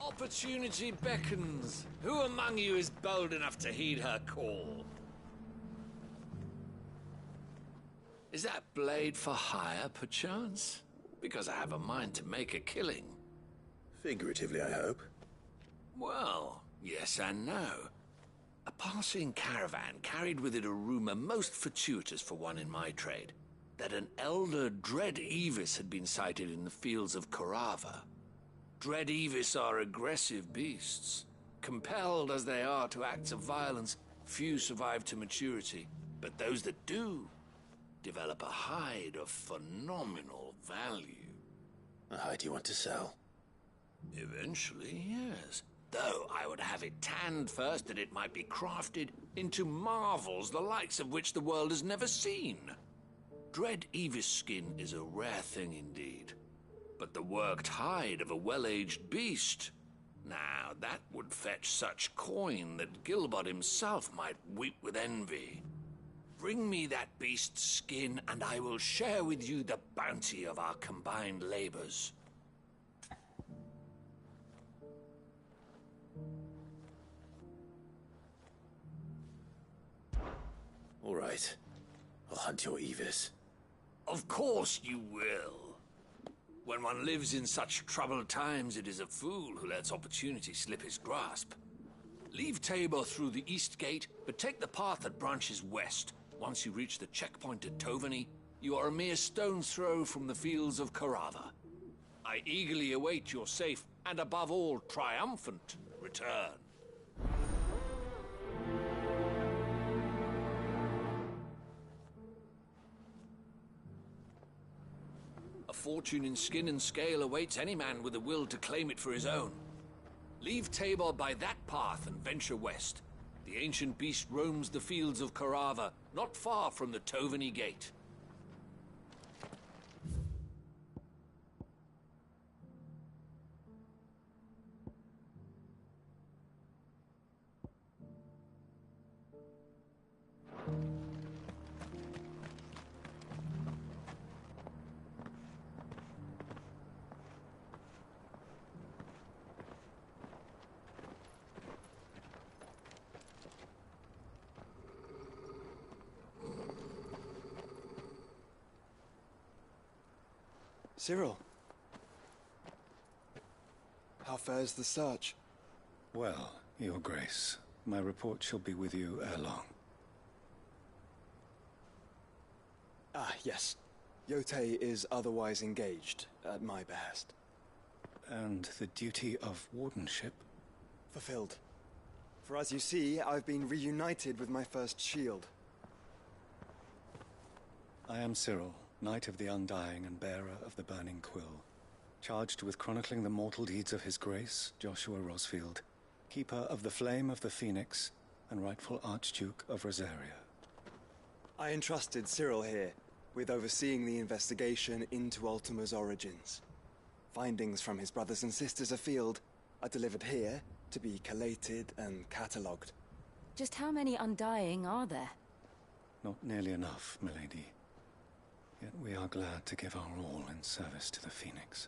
Opportunity beckons. Who among you is bold enough to heed her call? Is that blade for hire, perchance? Because I have a mind to make a killing. Figuratively, I hope. Well, yes and no. A passing caravan carried with it a rumor most fortuitous for one in my trade, that an elder Dread Evis had been sighted in the fields of Korava. Dread Evis are aggressive beasts. Compelled as they are to acts of violence, few survive to maturity. But those that do develop a hide of phenomenal value. A hide you want to sell? Eventually, yes. Though I would have it tanned first that it might be crafted into marvels the likes of which the world has never seen. Dread Evis skin is a rare thing indeed. But the worked hide of a well-aged beast, now that would fetch such coin that Gilbert himself might weep with envy. Bring me that beast's skin, and I will share with you the bounty of our combined labors. All right. I'll hunt your Evis. Of course you will. When one lives in such troubled times, it is a fool who lets opportunity slip his grasp. Leave Tabor through the east gate, but take the path that branches west. Once you reach the checkpoint at Tovany, you are a mere stone's throw from the fields of Korava. I eagerly await your safe, and above all, triumphant return. A fortune in skin and scale awaits any man with a will to claim it for his own. Leave Tabor by that path and venture west. The ancient beast roams the fields of Korava, not far from the Tovany Gate. Cyril. How fares the search? Well, Your Grace, my report shall be with you ere long. Ah, yes. Yotei is otherwise engaged, at my behest. And the duty of wardenship? Fulfilled. For as you see, I've been reunited with my first shield. I am Cyril, Knight of the Undying and bearer of the Burning Quill, charged with chronicling the mortal deeds of His Grace, Joshua Rosfield, keeper of the Flame of the Phoenix and rightful Archduke of Rosaria. I entrusted Cyril here with overseeing the investigation into Ultima's origins. Findings from his brothers and sisters afield are delivered here to be collated and catalogued. Just how many Undying are there? Not nearly enough, milady. Yet we are glad to give our all in service to the Phoenix.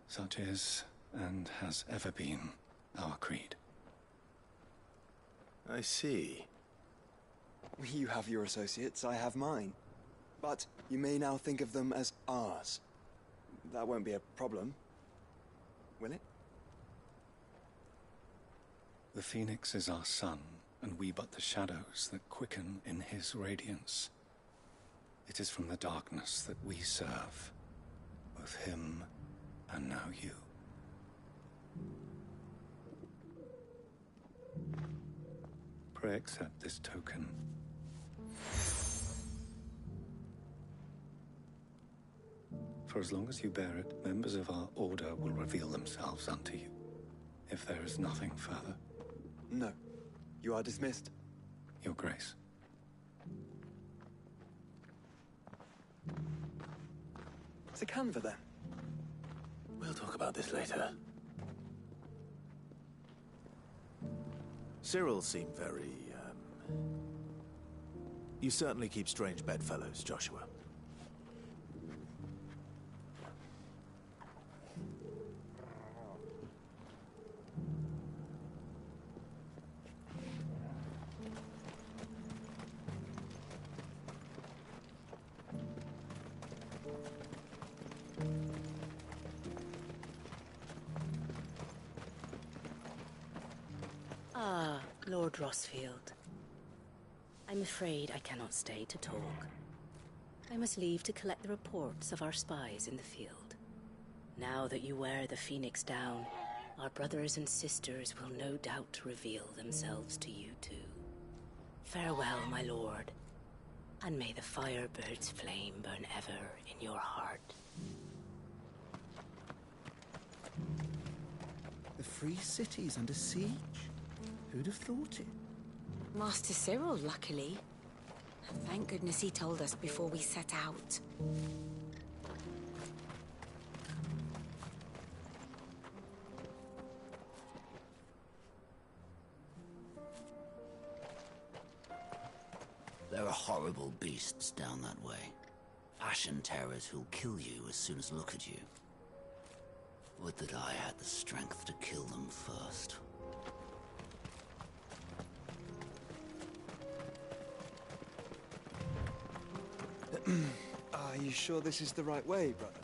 Such is, and has ever been, our creed. I see. You have your associates, I have mine. But you may now think of them as ours. That won't be a problem, will it? The Phoenix is our sun, and we but the shadows that quicken in his radiance. It is from the darkness that we serve, both him and now you. Pray accept this token. For as long as you bear it, members of our order will reveal themselves unto you. If there is nothing further. No. You are dismissed. Your Grace. To Canva, then. We'll talk about this later. Cyril seemed very, You certainly keep strange bedfellows, Joshua. Ah, Lord Rosfield. I'm afraid I cannot stay to talk. I must leave to collect the reports of our spies in the field. Now that you wear the Phoenix down, our brothers and sisters will no doubt reveal themselves to you too. Farewell, my lord, and may the Firebird's flame burn ever in your heart. The free city's under siege? Who'd have thought it? Master Cyril, luckily. Thank goodness he told us before we set out. There are horrible beasts down that way. Ashen terrors who'll kill you as soon as look at you. Would that I had the strength to kill them first. Are you sure this is the right way, brother?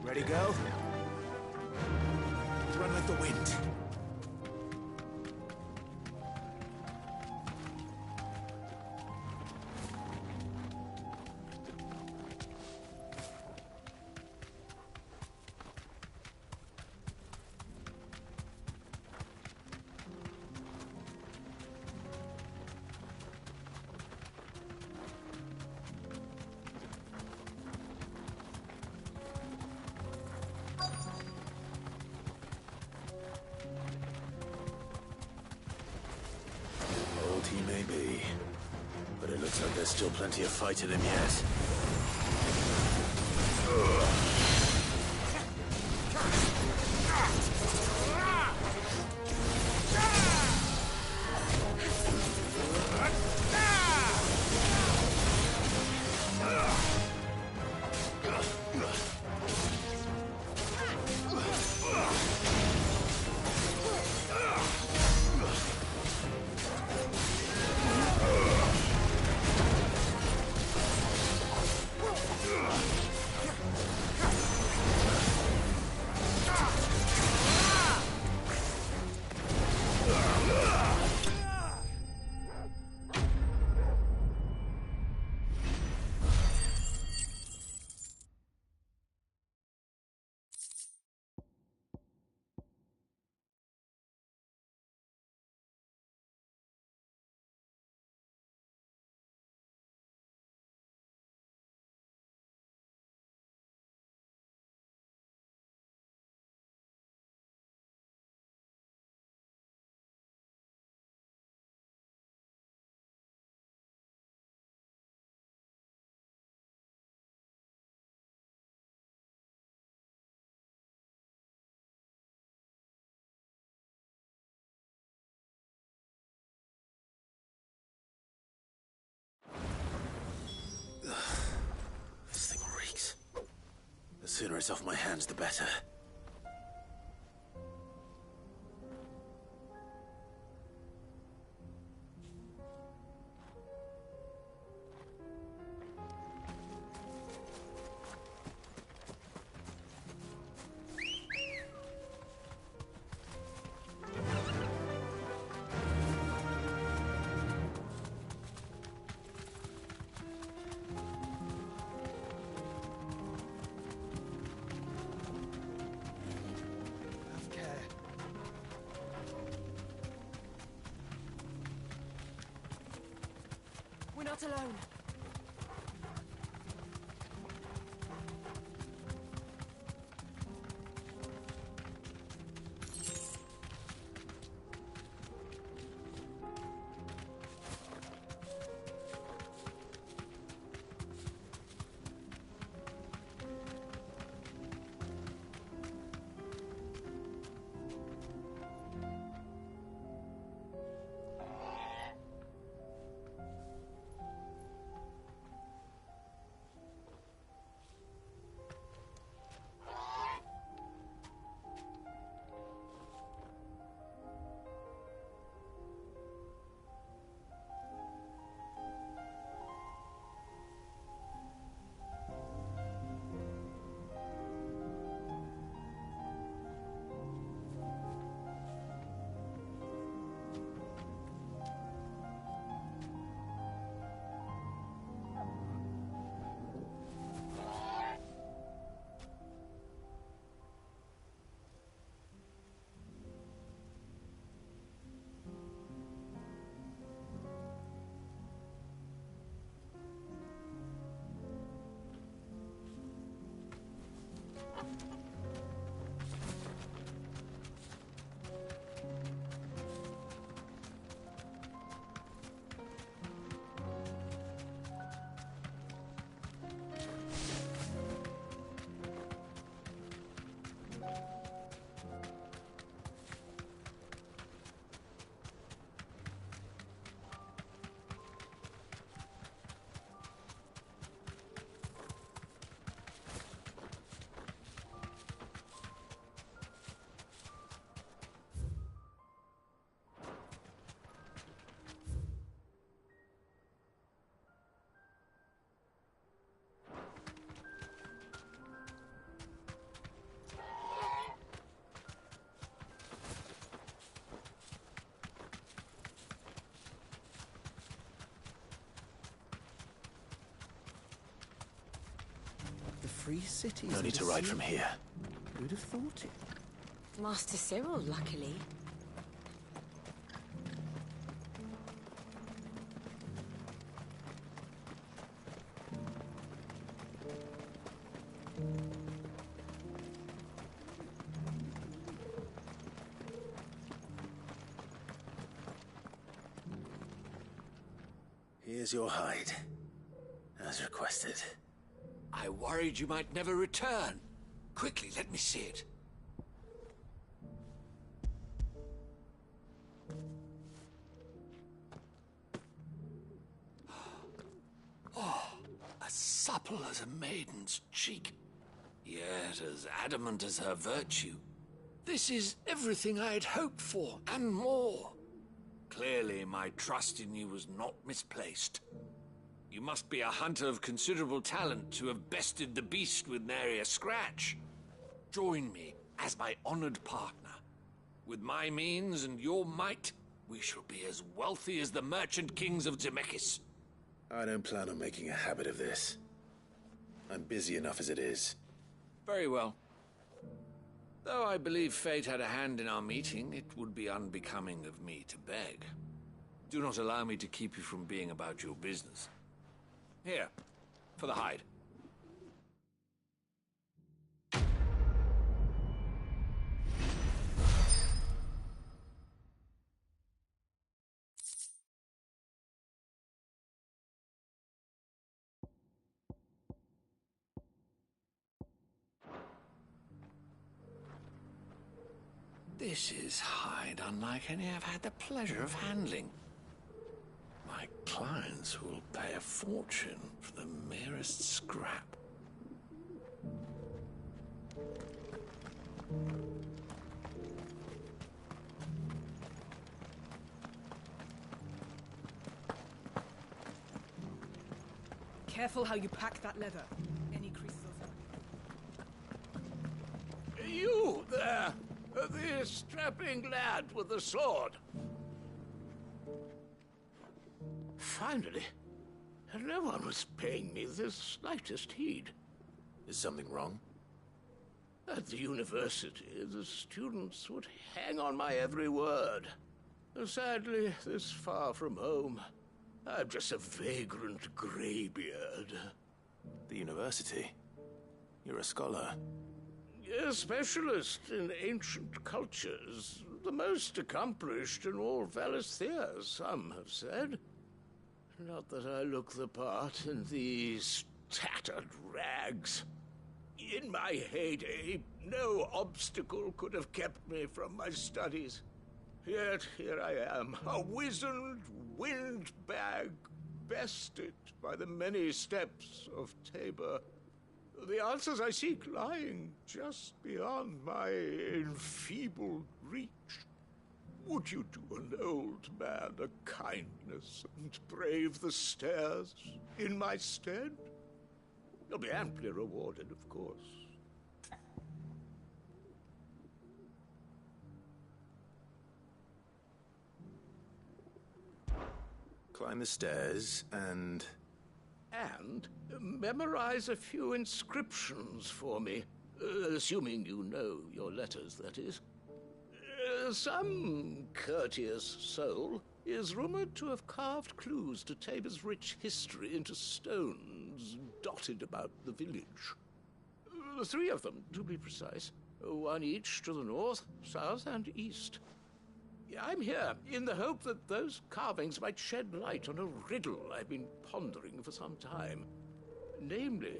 Ready, go? Run like the wind. Old he may be, but it looks like there's still plenty of fight in him yet. This thing reeks. The sooner it's off my hands, the better. We're not alone. free cities. No need to ride from here. Who'd have thought it? Master Cyril, luckily. Here's your hide, as requested. I worried you might never return. Quickly, let me see it. Oh, as supple as a maiden's cheek, yet as adamant as her virtue. This is everything I had hoped for, and more. Clearly, my trust in you was not misplaced. You must be a hunter of considerable talent to have bested the beast with nary a scratch. Join me as my honored partner. With my means and your might, we shall be as wealthy as the merchant kings of Zemeckis. I don't plan on making a habit of this. I'm busy enough as it is. Very well. Though I believe fate had a hand in our meeting, it would be unbecoming of me to beg. Do not allow me to keep you from being about your business. Here, for the hide. This is hide unlike any I've had the pleasure of handling. My clients will pay a fortune for the merest scrap. Careful how you pack that leather. Any creases of... You there! The strapping lad with the sword. Finally, no one was paying me the slightest heed. Is something wrong? At the university, the students would hang on my every word. Sadly, this far from home, I'm just a vagrant greybeard. The university? You're a scholar. A specialist in ancient cultures. The most accomplished in all Valisthea, some have said. Not that I look the part in these tattered rags. In my heyday, no obstacle could have kept me from my studies. Yet here I am, a wizened windbag, bested by the many steps of Tabor. The answers I seek lying just beyond my enfeebled reach. Would you do an old man a kindness and brave the stairs in my stead? You'll be amply rewarded, of course. Climb the stairs and memorize a few inscriptions for me. Assuming you know your letters, that is. Some courteous soul is rumored to have carved clues to Tabor's rich history into stones dotted about the village. 3 of them, to be precise. 1 each to the north, south, and east. I'm here in the hope that those carvings might shed light on a riddle I've been pondering for some time. Namely,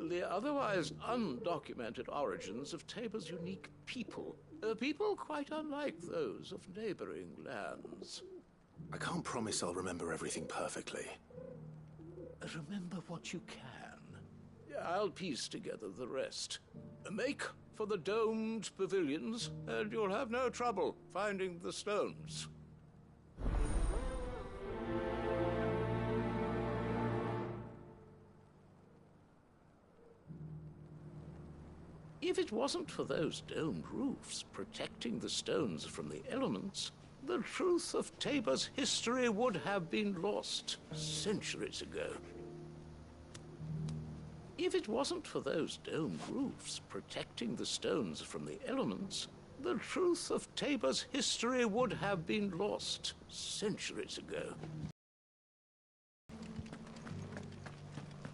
the otherwise undocumented origins of Tabor's unique people. People quite unlike those of neighboring lands. I can't promise I'll remember everything perfectly. Remember what you can. I'll piece together the rest. Make for the domed pavilions, and you'll have no trouble finding the stones. If it wasn't for those domed roofs protecting the stones from the elements, the truth of Tabor's history would have been lost centuries ago. If it wasn't for those domed roofs protecting the stones from the elements, the truth of Tabor's history would have been lost centuries ago.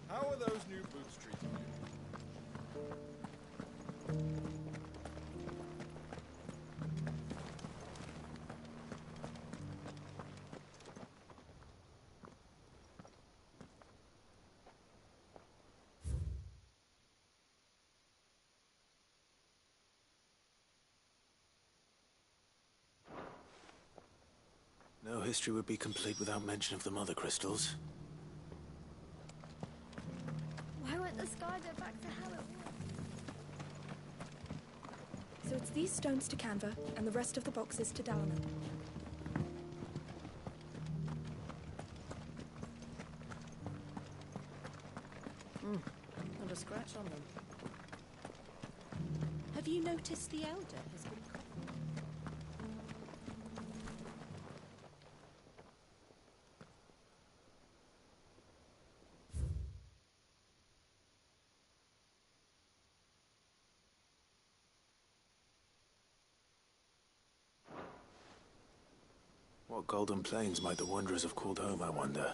How are those new boots treating you? No history would be complete without mention of the mother crystals. Why won't the sky go back to how it was? So it's these stones to Canva, and the rest of the boxes to Dalamil. Not a scratch on them. Have you noticed the Elder has been... What golden plains might the Wanderers have called home, I wonder?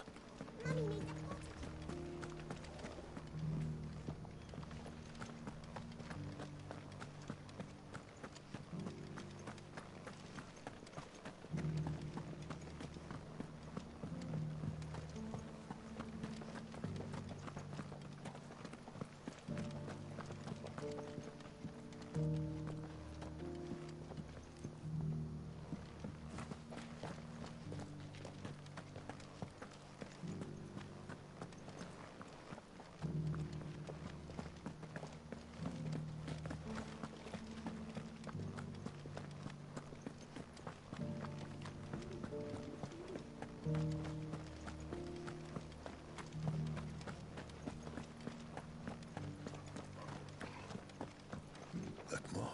That mark.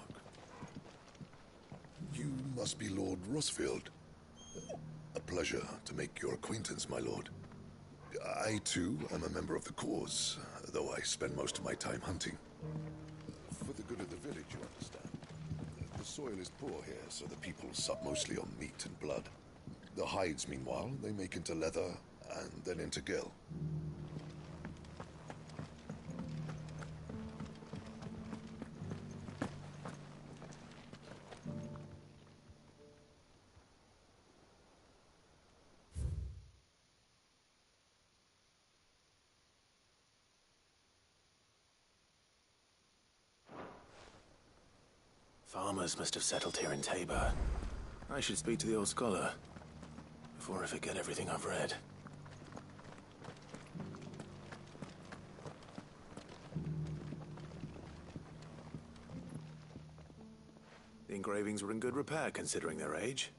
You must be Lord Rosfield. A pleasure to make your acquaintance, my lord. I, too, am a member of the cause, though I spend most of my time hunting. For the good of the village, you understand. The soil is poor here, so the people sup mostly on meat and blood. The hides, meanwhile, they make into leather, and then into gill. Farmers must have settled here in Tabor. I should speak to the old scholar before I forget everything I've read. The engravings were in good repair considering their age.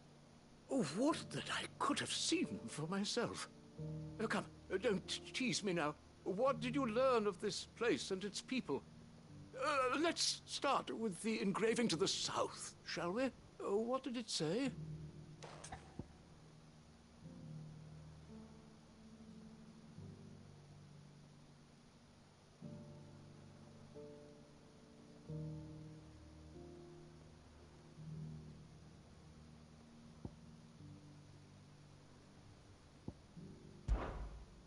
Oh, would that I could have seen them for myself. Come, don't tease me now. What did you learn of this place and its people? Let's start with the engraving to the south, shall we? What did it say?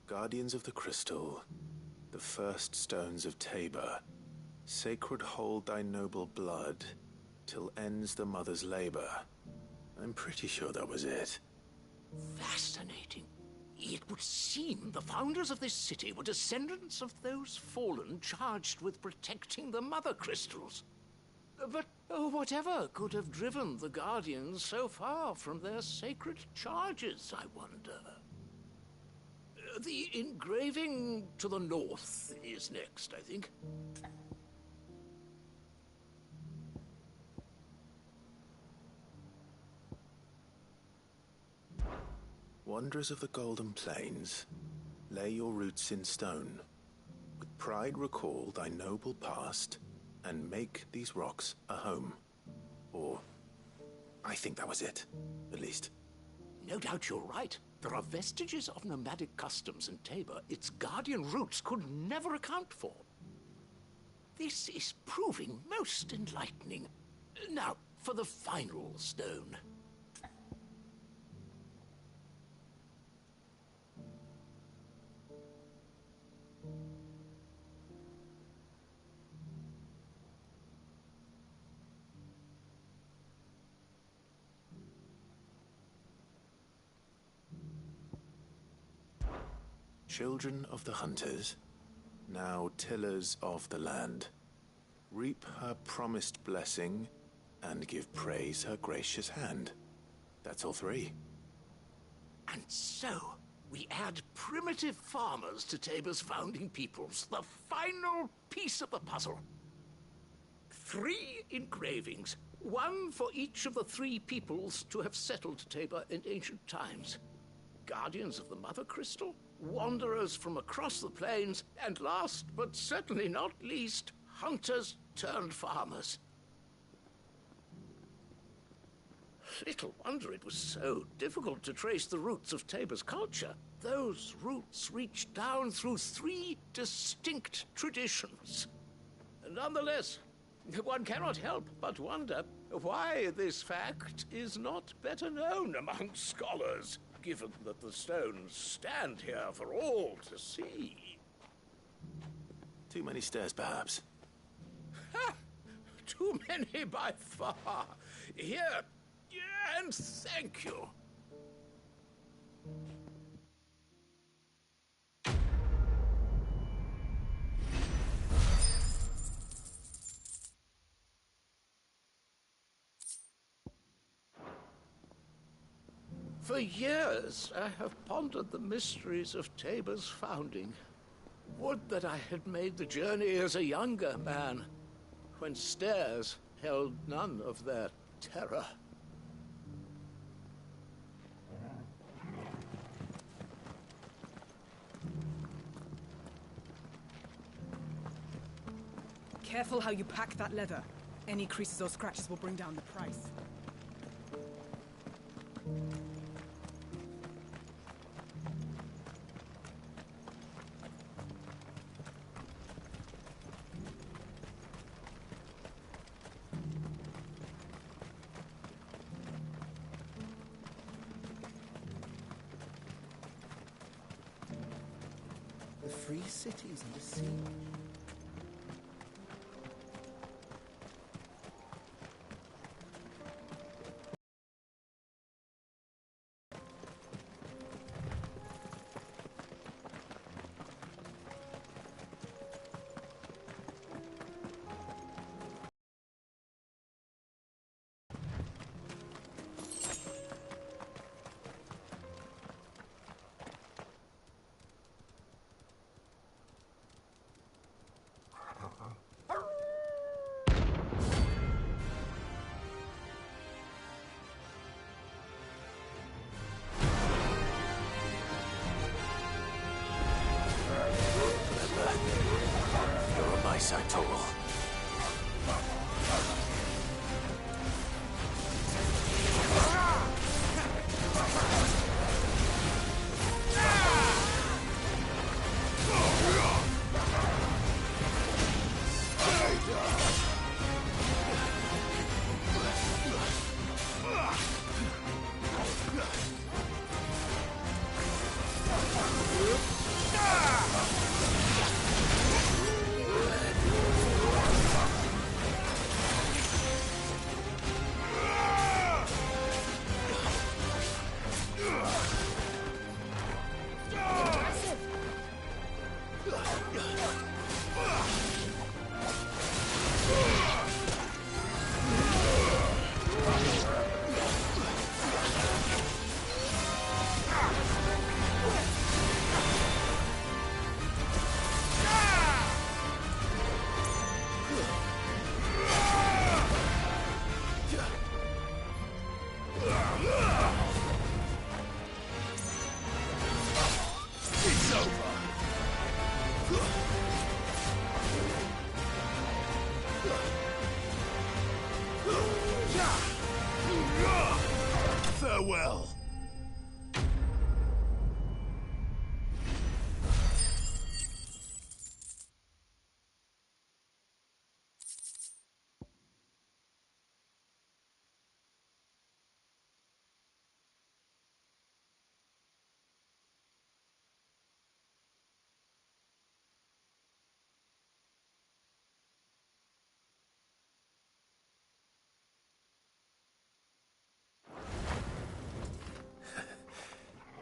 Guardians of the Crystal, the first stones of Tabor. Sacred hold thy noble blood, till ends the mother's labor. I'm pretty sure that was it. Fascinating. It would seem the founders of this city were descendants of those fallen charged with protecting the mother crystals. But whatever could have driven the Guardians so far from their sacred charges, I wonder? The engraving to the north is next, I think. Wanderers of the Golden Plains, lay your roots in stone. With pride recall thy noble past, and make these rocks a home. Or, I think that was it, at least. No doubt you're right. There are vestiges of nomadic customs in Tabor its guardian roots could never account for. This is proving most enlightening. Now, for the final stone. Children of the hunters, now tillers of the land, reap her promised blessing and give praise her gracious hand. That's all three. And so, we add primitive farmers to Tabor's founding peoples, the final piece of the puzzle. 3 engravings, one for each of the 3 peoples to have settled Tabor in ancient times. Guardians of the Mother Crystal, wanderers from across the plains, and last but certainly not least, hunters turned farmers. Little wonder it was so difficult to trace the roots of Tabor's culture. Those roots reach down through 3 distinct traditions. Nonetheless, one cannot help but wonder why this fact is not better known among scholars, given that the stones stand here for all to see. Too many stairs, perhaps. Ha! Too many by far. Here, and thank you. For years, I have pondered the mysteries of Tabor's founding. Would that I had made the journey as a younger man, when stairs held none of their terror. Careful how you pack that leather. Any creases or scratches will bring down the price. The free cities and the sea.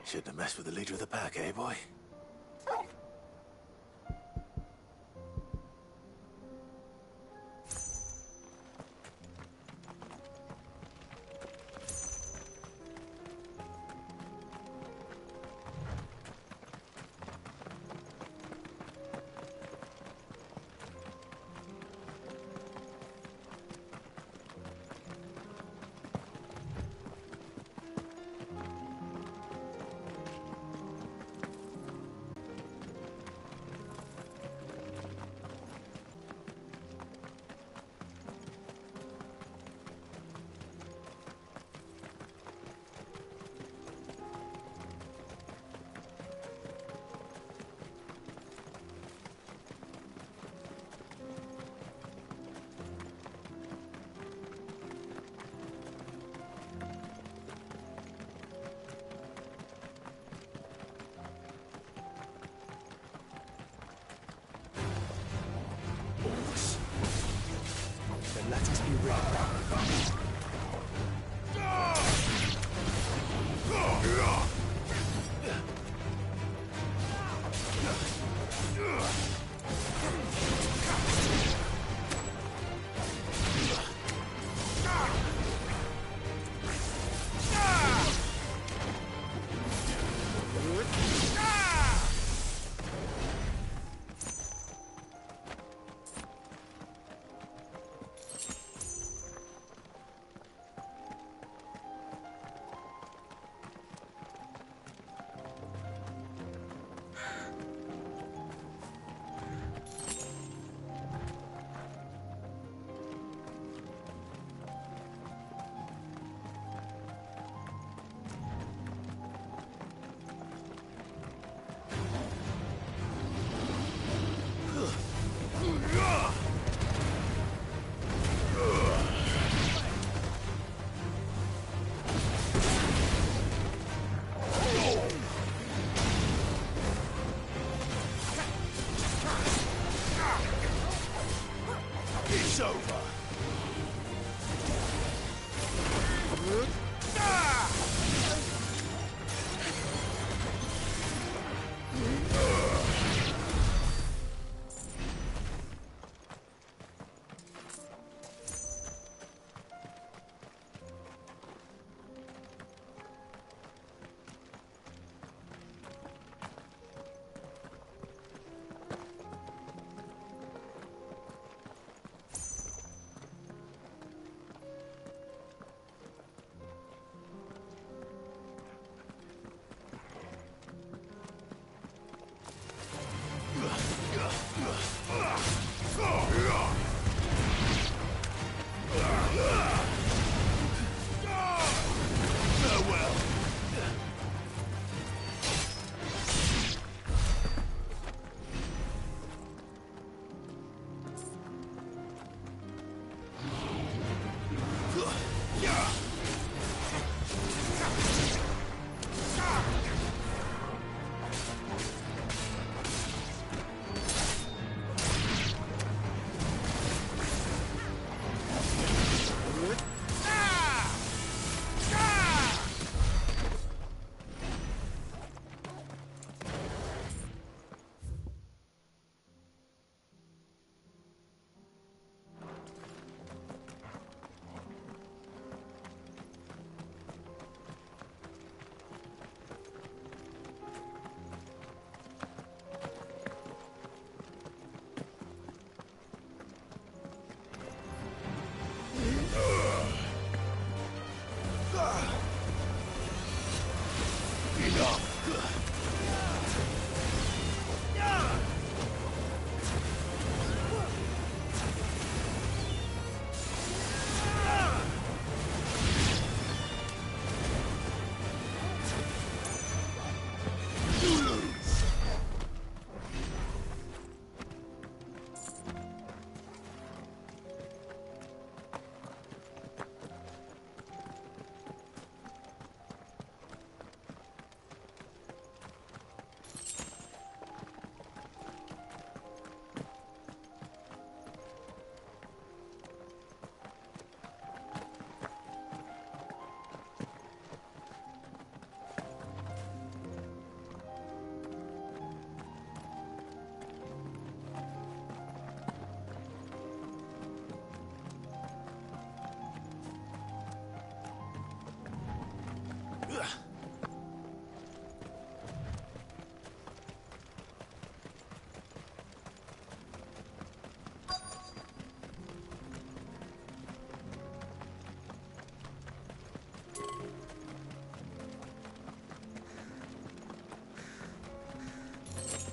Shouldn't have messed with the leader of the pack, eh, boy? Then let us be rid. It's over.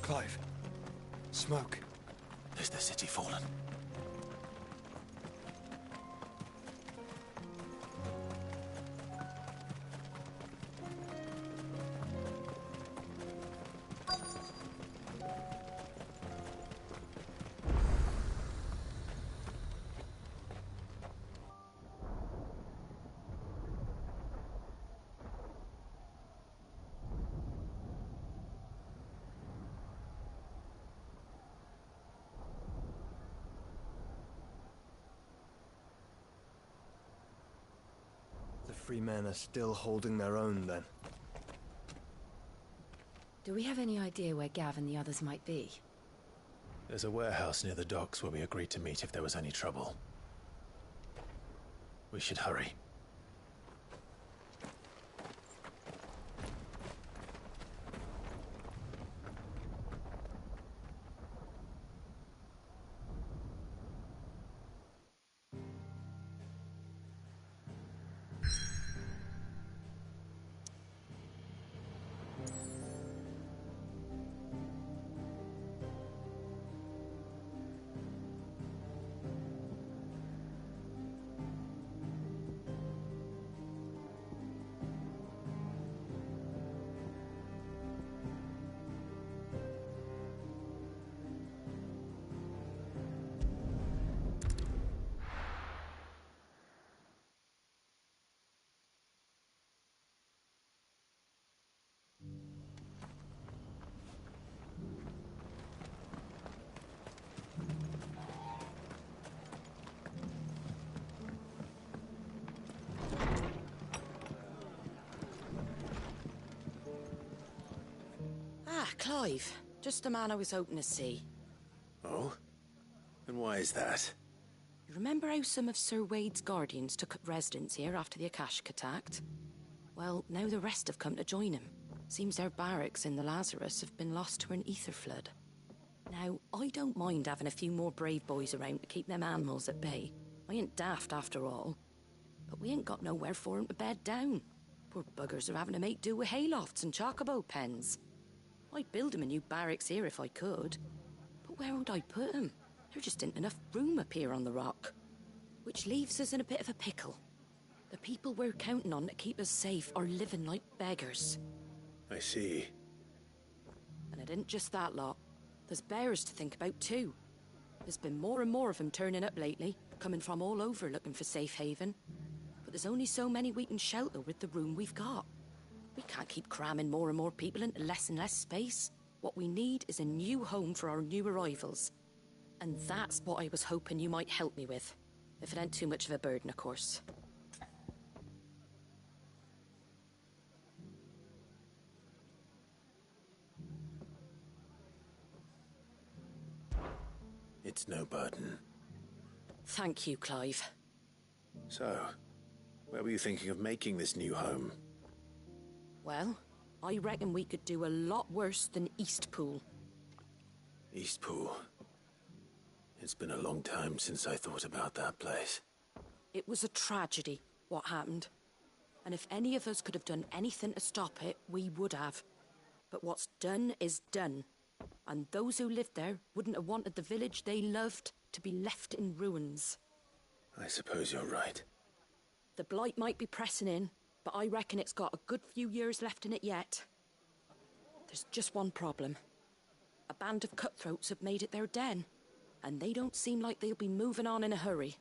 Clive. Smoke. Is the city fallen? The free men are still holding their own, then. Do we have any idea where Gav and the others might be? There's a warehouse near the docks where we agreed to meet if there was any trouble. We should hurry. Ah, Clive. Just the man I was hoping to see. Oh? And why is that? You remember how some of Sir Wade's guardians took up residence here after the Akashic attacked? Well, now the rest have come to join him. Seems their barracks in the Lazarus have been lost to an ether flood. Now, I don't mind having a few more brave boys around to keep them animals at bay. I ain't daft after all. But we ain't got nowhere for 'em to bed down. Poor buggers are having to make do with haylofts and chocobo pens. I'd build 'em a new barracks here if I could. But where would I put 'em? There just ain't enough room up here on the rock. Which leaves us in a bit of a pickle. The people we're counting on to keep us safe are living like beggars. I see. And it ain't just that lot. There's bears to think about too. There's been more and more of them turning up lately, coming from all over looking for safe haven. But there's only so many we can shelter with the room we've got. We can't keep cramming more and more people into less and less space. What we need is a new home for our new arrivals. And that's what I was hoping you might help me with. If it ain't too much of a burden, of course. It's no burden. Thank you, Clive. So, where were you thinking of making this new home? Well, I reckon we could do a lot worse than Eastpool. Eastpool. It's been a long time since I thought about that place. It was a tragedy, what happened. And if any of us could have done anything to stop it, we would have. But what's done is done. And those who lived there wouldn't have wanted the village they loved to be left in ruins. I suppose you're right. The blight might be pressing in, but I reckon it's got a good few years left in it yet. There's just one problem. A band of cutthroats have made it their den, and they don't seem like they'll be moving on in a hurry.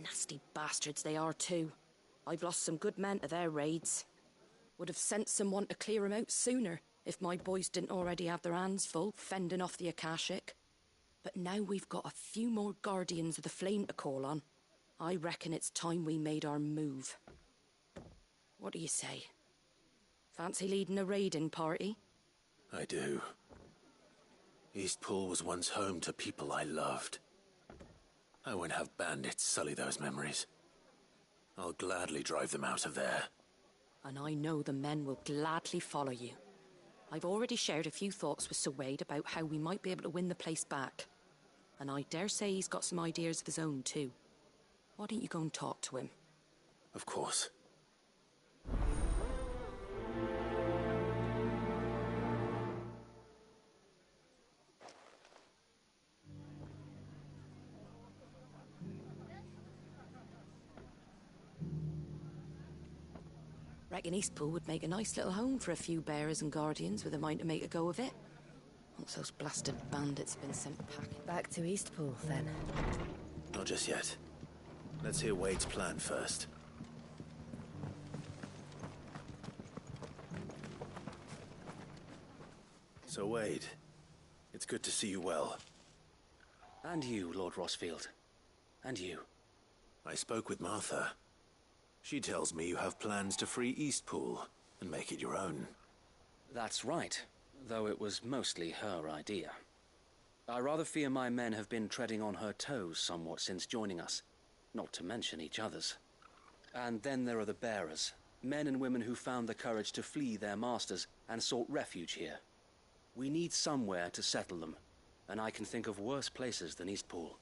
Nasty bastards they are too. I've lost some good men to their raids. Would have sent someone to clear 'em out sooner, if my boys didn't already have their hands full fending off the Akashic. But now we've got a few more guardians of the flame to call on. I reckon it's time we made our move. What do you say? Fancy leading a raiding party? I do. Eastpool was once home to people I loved. I won't have bandits sully those memories. I'll gladly drive them out of there. And I know the men will gladly follow you. I've already shared a few thoughts with Sir Wade about how we might be able to win the place back. And I dare say he's got some ideas of his own too. Why don't you go and talk to him? Of course. Reckon Eastpool would make a nice little home for a few bearers and guardians with a mind to make a go of it. Once those blasted bandits have been sent packing. Back to Eastpool, then. Not just yet. Let's hear Wade's plan first. So, Wade, it's good to see you well. And you, Lord Rosfield. And you. I spoke with Martha. She tells me you have plans to free Eastpool and make it your own. That's right, though it was mostly her idea. I rather fear my men have been treading on her toes somewhat since joining us, not to mention each other's. And then there are the bearers, men and women who found the courage to flee their masters and sought refuge here. We need somewhere to settle them, and I can think of worse places than Eastpool.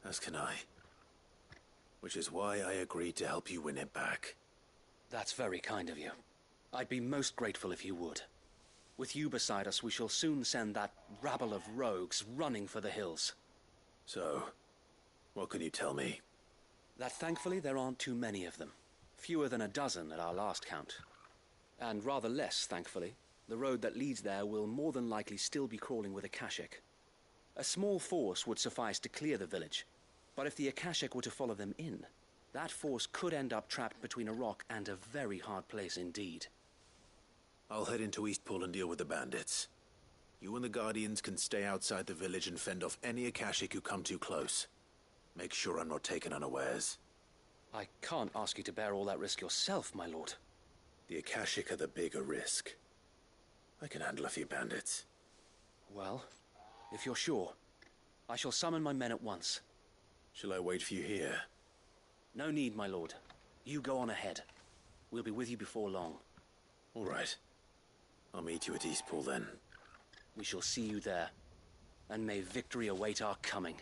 As can I. Which is why I agreed to help you win it back. That's very kind of you. I'd be most grateful if you would. With you beside us, we shall soon send that rabble of rogues running for the hills. So, what can you tell me? That thankfully there aren't too many of them. Fewer than a dozen at our last count. And rather less, thankfully, the road that leads there will more than likely still be crawling with Akashic. A small force would suffice to clear the village, but if the Akashic were to follow them in, that force could end up trapped between a rock and a very hard place indeed. I'll head into Eastpool and deal with the bandits. You and the Guardians can stay outside the village and fend off any Akashic who come too close. Make sure I'm not taken unawares. I can't ask you to bear all that risk yourself, my lord. The Akashic are the bigger risk. I can handle a few bandits. Well, if you're sure, I shall summon my men at once. Shall I wait for you here? No need, my lord. You go on ahead. We'll be with you before long. All right. I'll meet you at Eastpool then. We shall see you there. And may victory await our coming.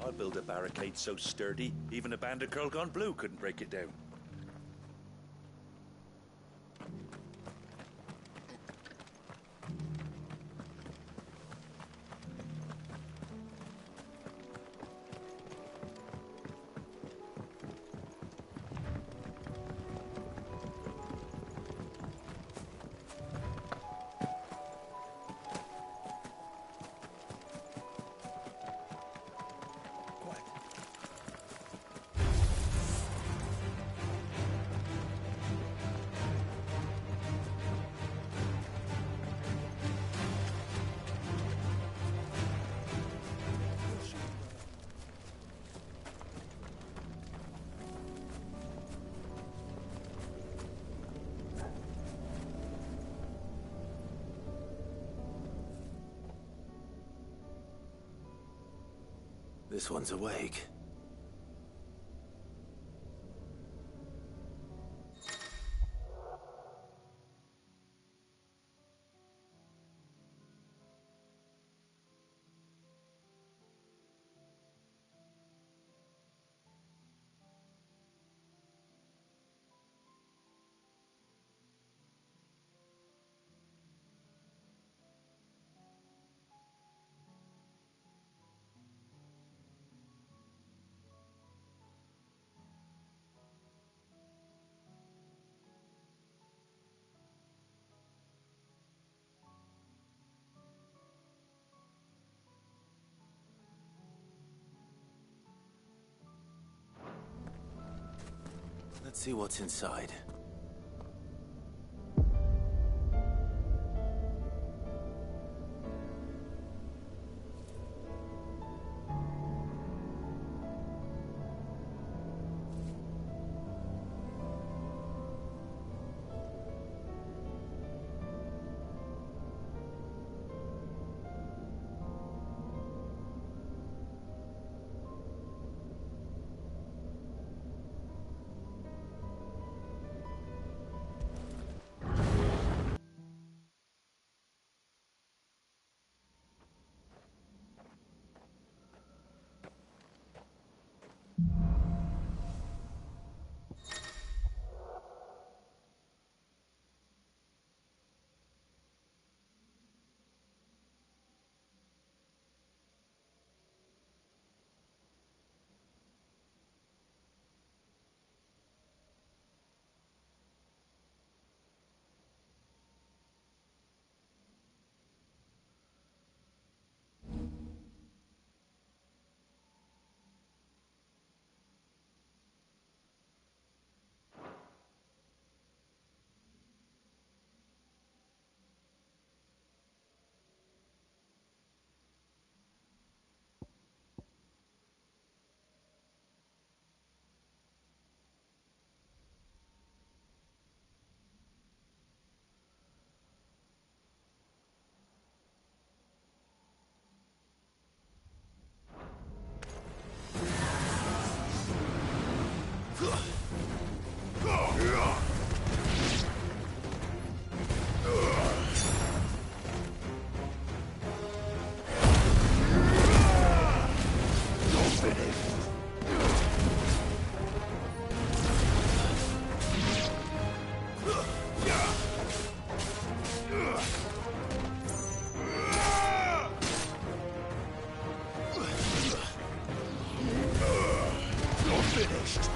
I'd build a barricade so sturdy, even a band of Curl Gone Blue couldn't break it down. This one's awake. Let's see what's inside. finished.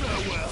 Farewell.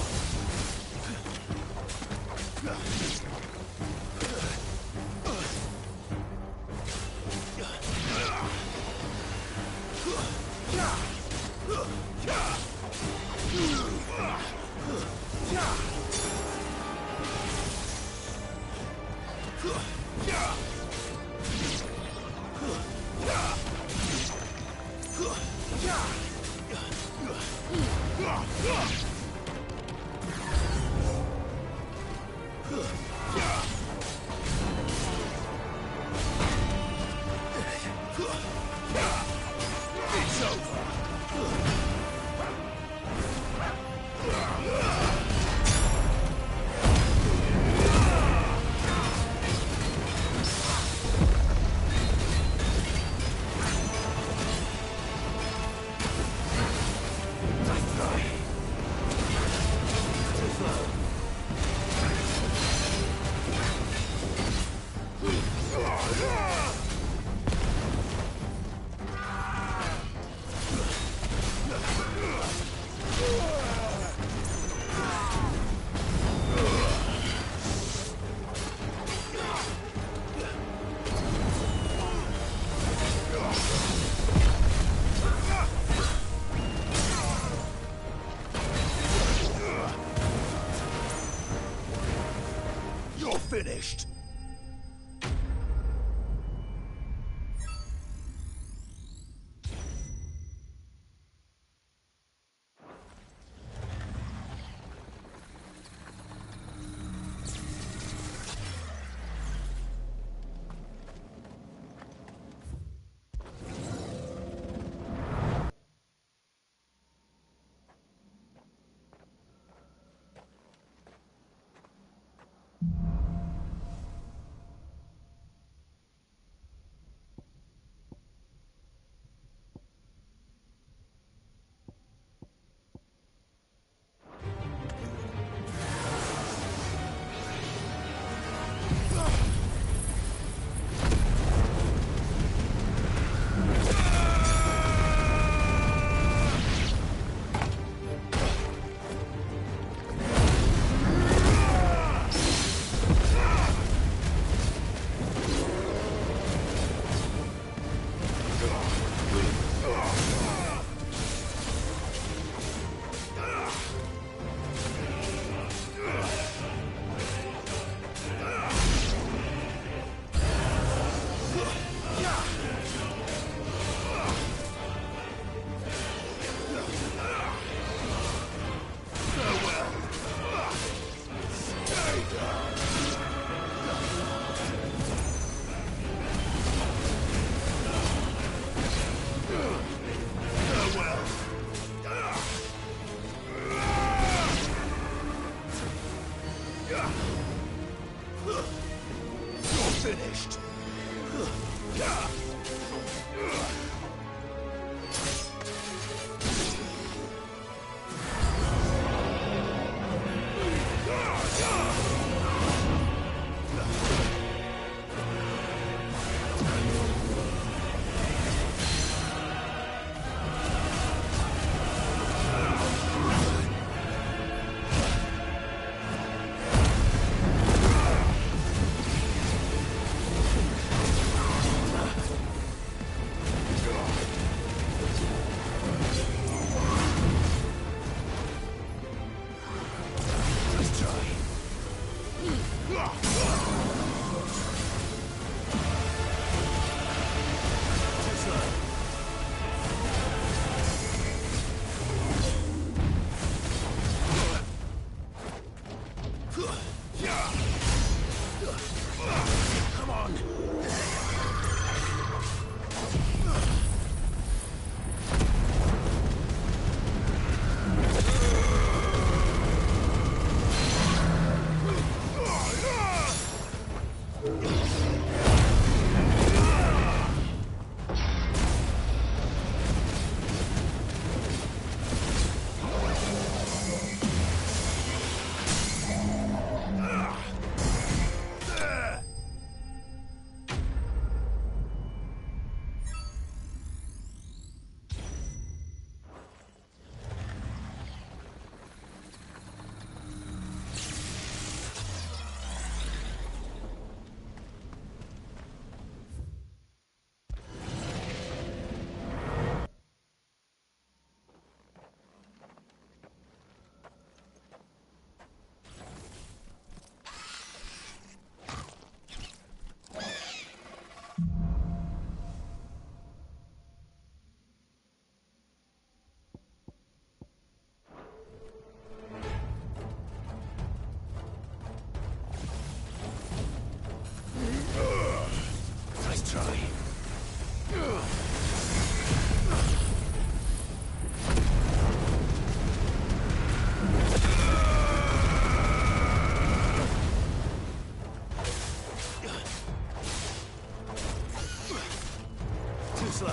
Too slow.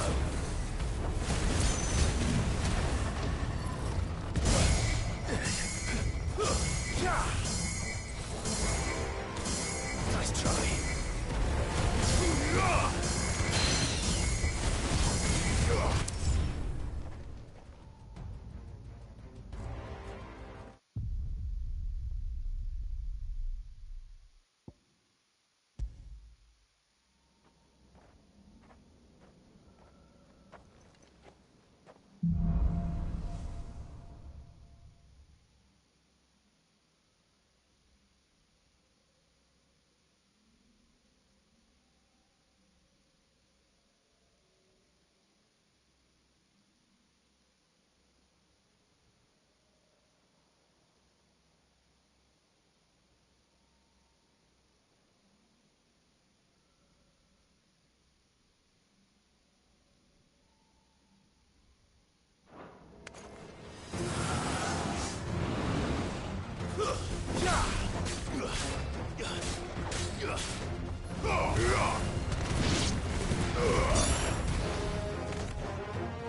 Nice try.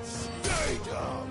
Stay down.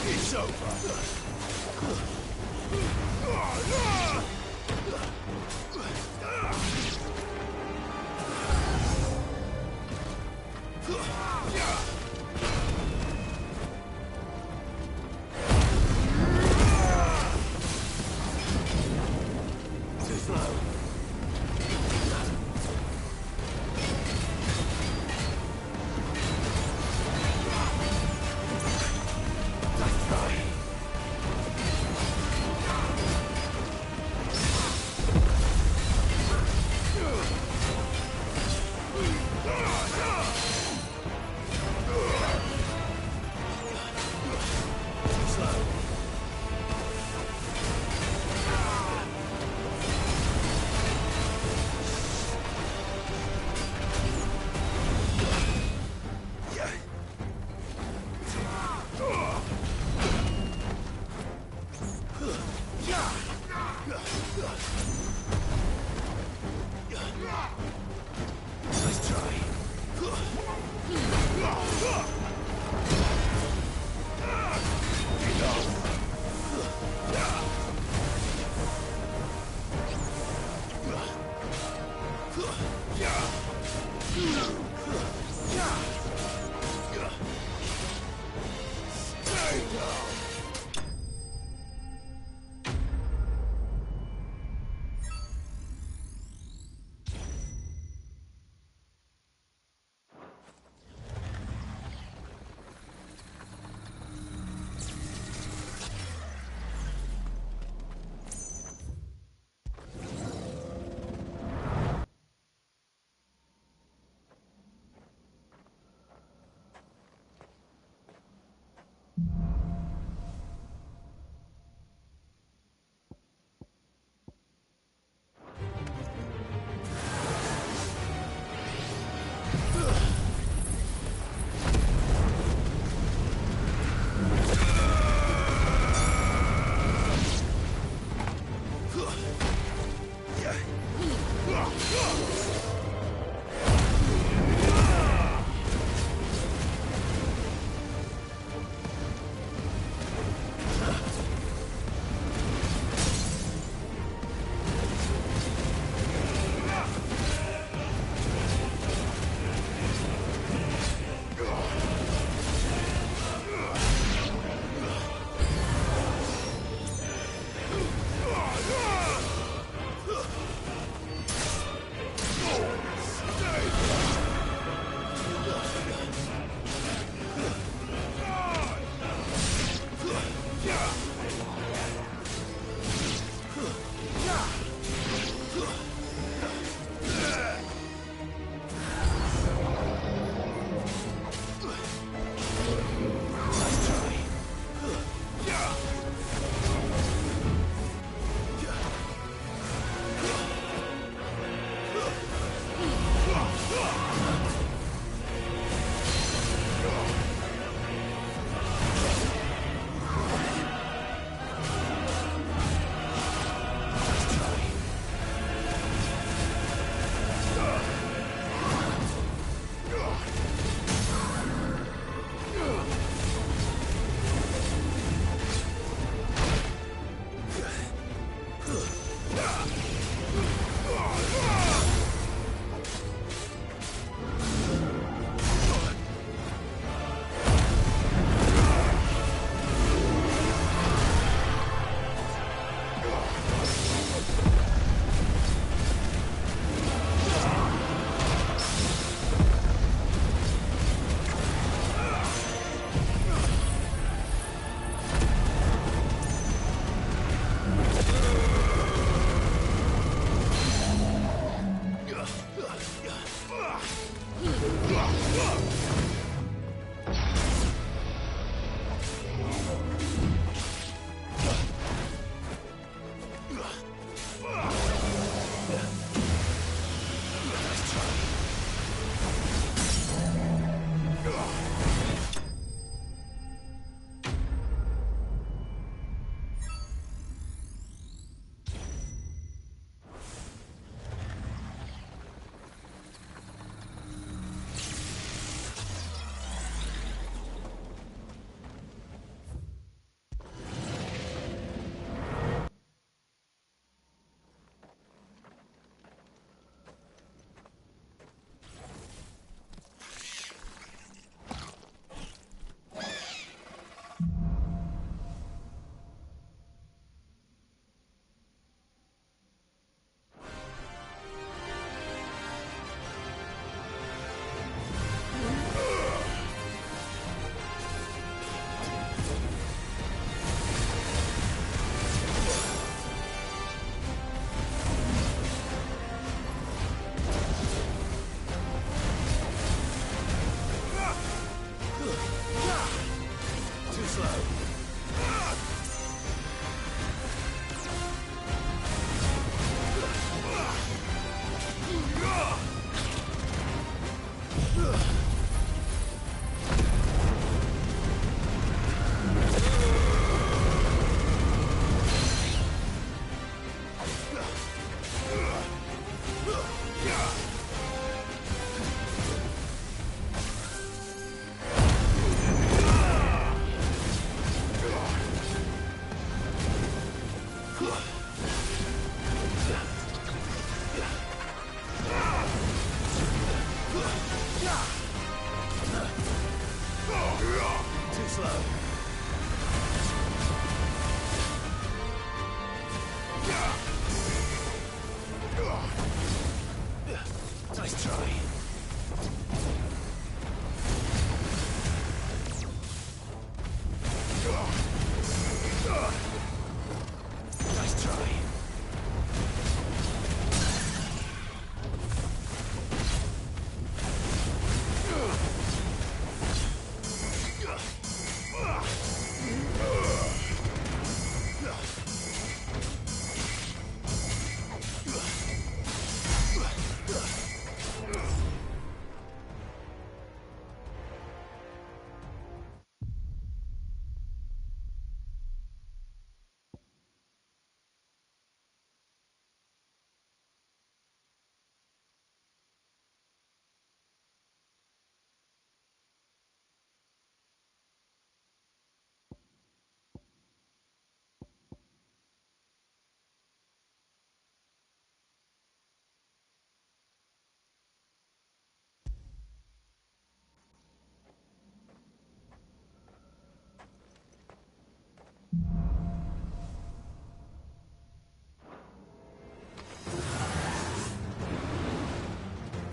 It's over.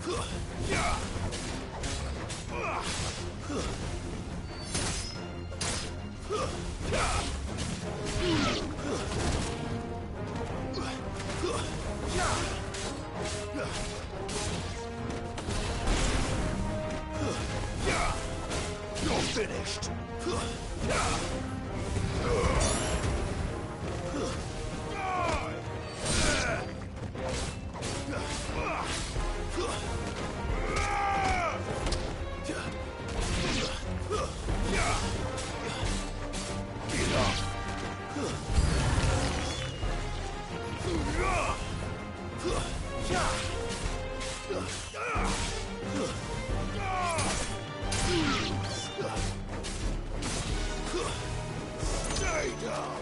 You're finished. Stay down.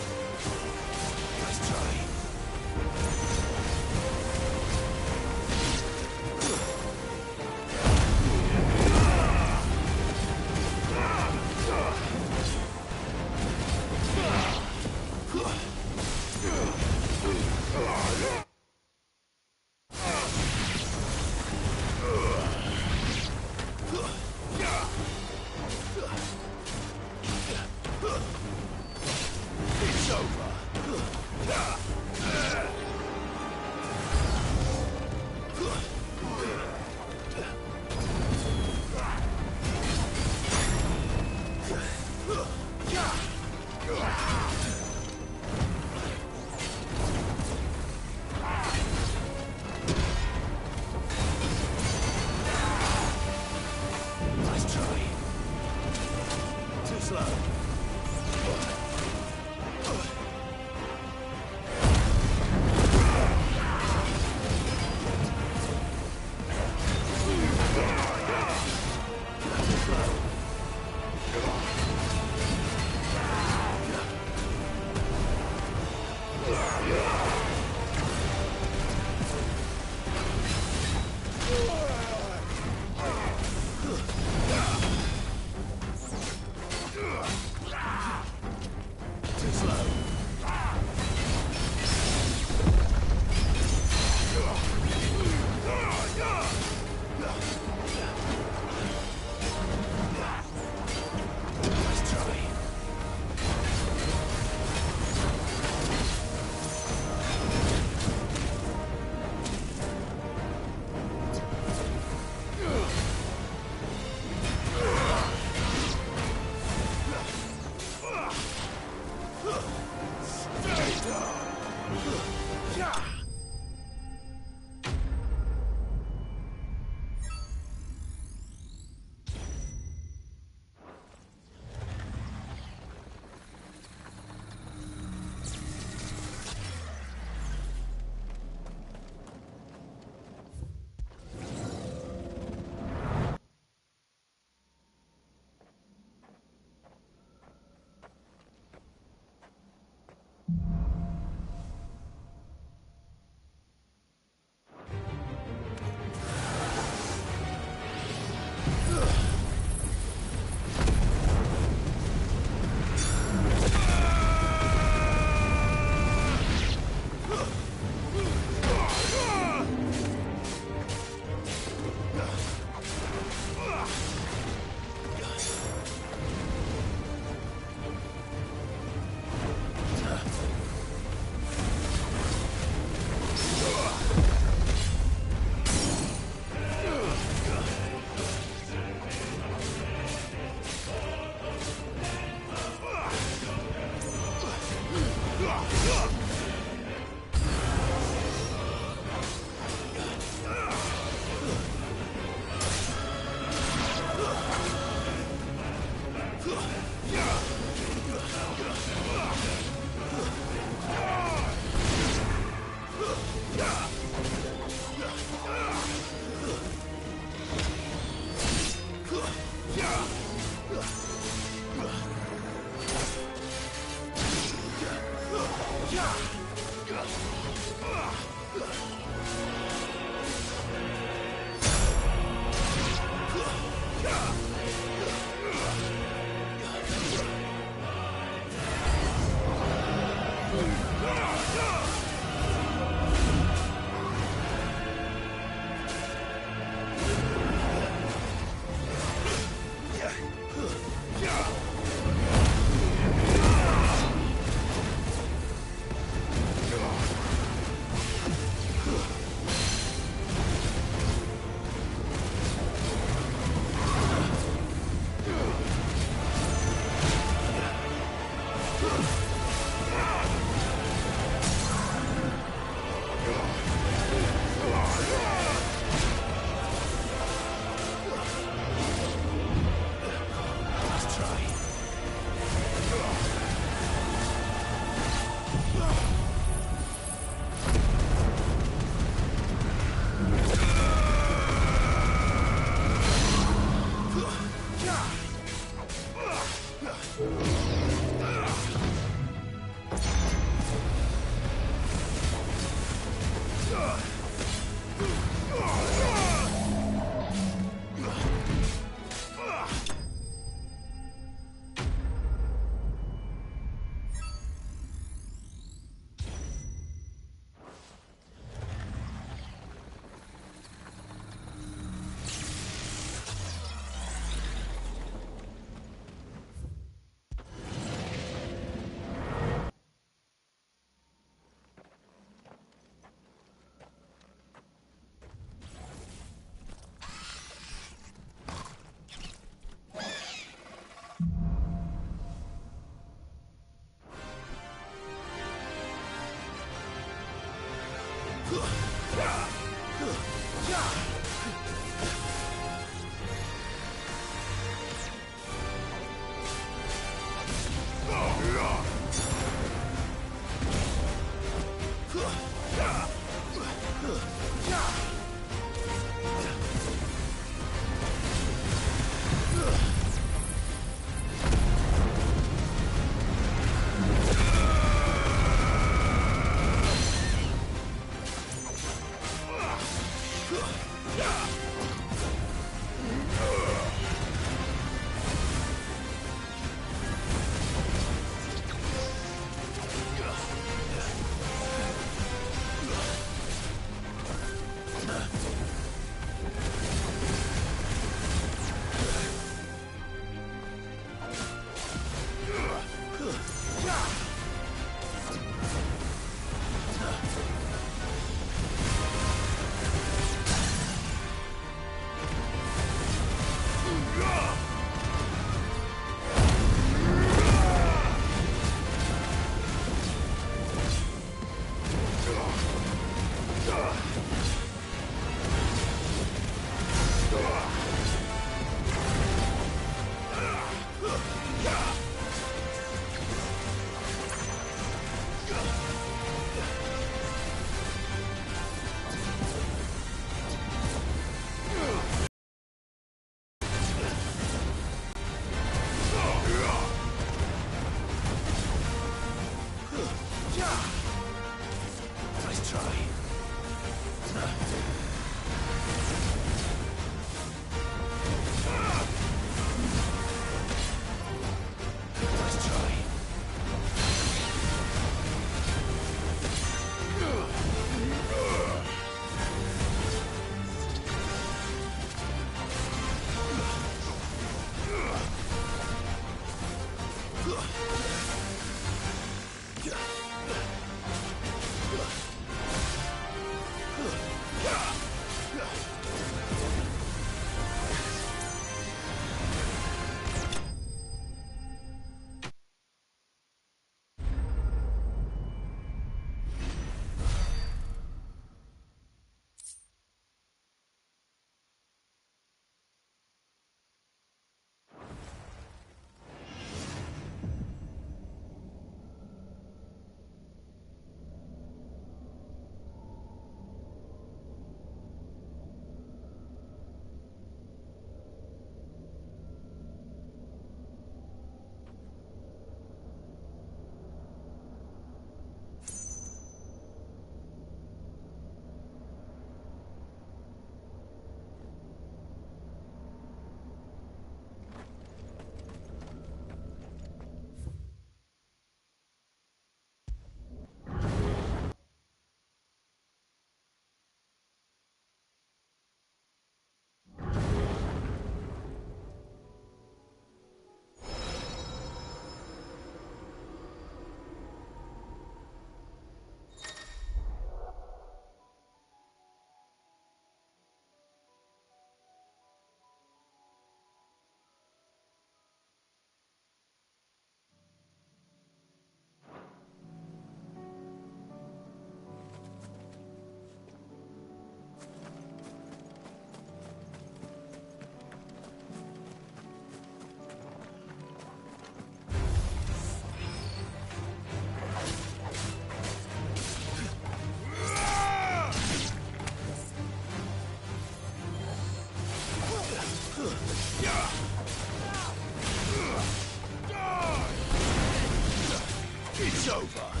It's over.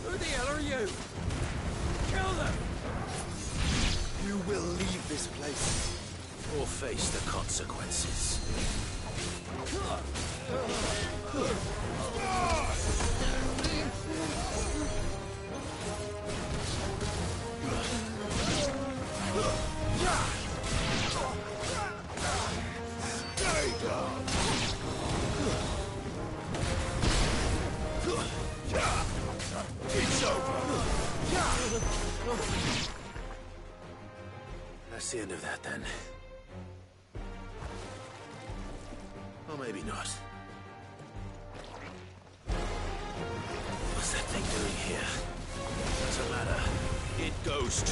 Who the hell are you? Kill them! You will leave this place. Or face the consequences. It's over. That's the end of that, then. Or maybe not. What's that thing doing here? Doesn't matter. It goes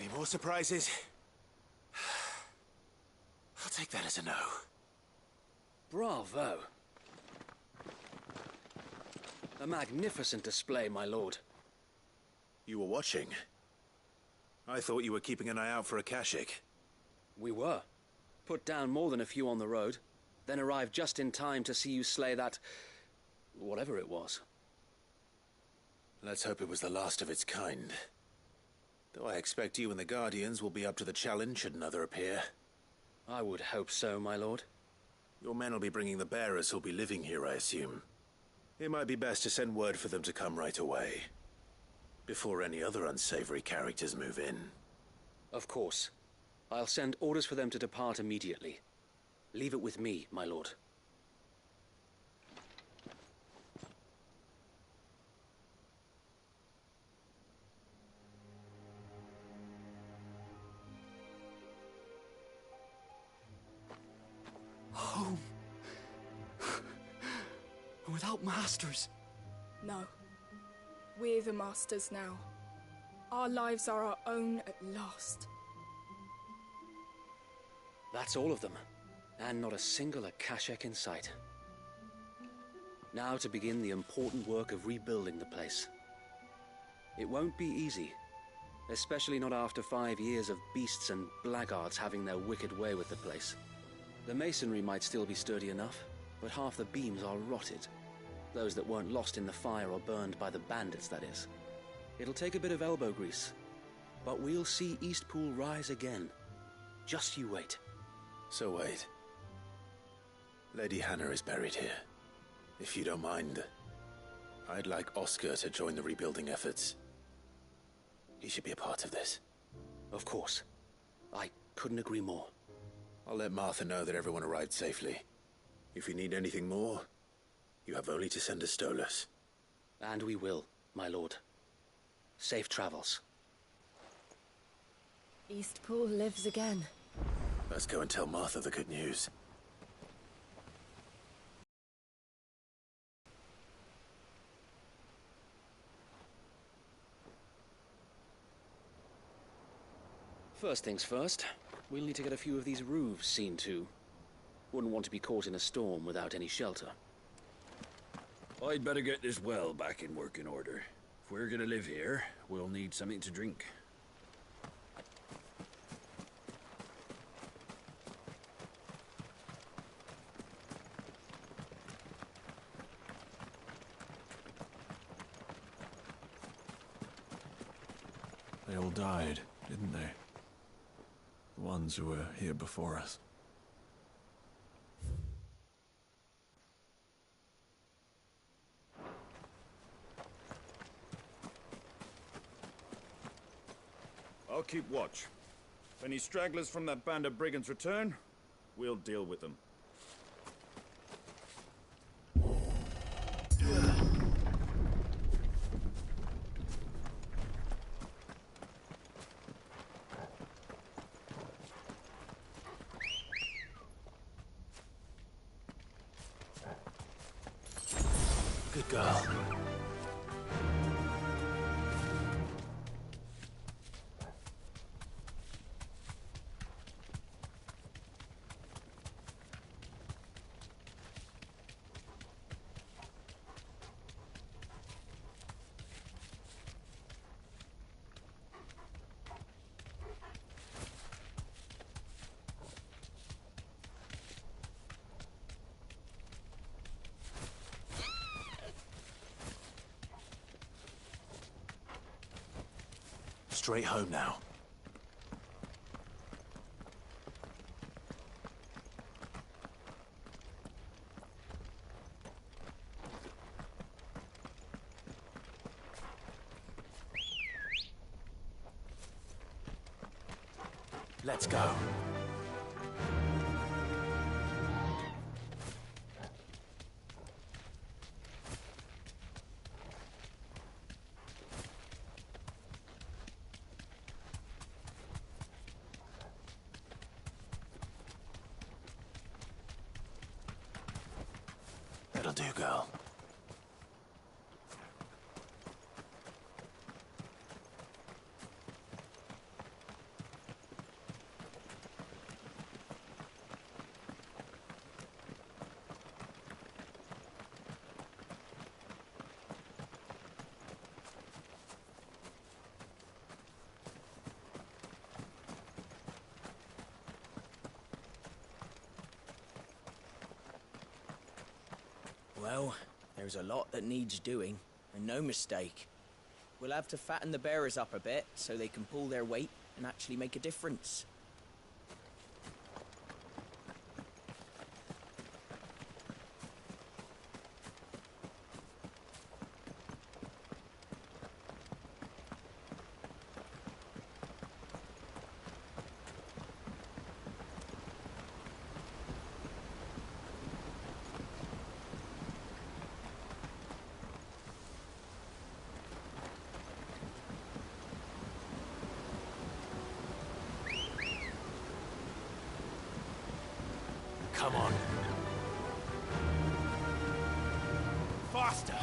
Any more surprises? I'll take that as a no. Bravo. A magnificent display, my lord. You were watching? I thought you were keeping an eye out for a Kashik. We were. Put down more than a few on the road, then arrived just in time to see you slay that... whatever it was. Let's hope it was the last of its kind. Though I expect you and the Guardians will be up to the challenge should another appear. I would hope so, my lord. Your men will be bringing the bearers who'll be living here, I assume. It might be best to send word for them to come right away, before any other unsavory characters move in. Of course. I'll send orders for them to depart immediately. Leave it with me, my lord. without masters. No. We're the masters now. Our lives are our own at last. That's all of them, and not a single Akashek in sight. Now to begin the important work of rebuilding the place. It won't be easy, especially not after 5 years of beasts and blackguards having their wicked way with the place. The masonry might still be sturdy enough, but half the beams are rotted. Those that weren't lost in the fire or burned by the bandits, that is. It'll take a bit of elbow grease, but we'll see Eastpool rise again. Just you wait. So wait. Lady Hannah is buried here. If you don't mind, I'd like Oscar to join the rebuilding efforts. He should be a part of this. Of course. I couldn't agree more. I'll let Martha know that everyone arrived safely. If you need anything more, you have only to send a Stolas. And we will, my lord. Safe travels. Eastpool lives again. Let's go and tell Martha the good news. First things first, we'll need to get a few of these roofs seen to. Wouldn't want to be caught in a storm without any shelter. I'd better get this well back in working order. If we're gonna live here, we'll need something to drink. They all died, didn't they? The ones who were here before us. I'll keep watch. If any stragglers from that band of brigands return, we'll deal with them. Good girl. Straight home now. Let's go. That'll do, girl. Well, there's a lot that needs doing, and no mistake. We'll have to fatten the bearers up a bit so they can pull their weight and actually make a difference. Come on. faster!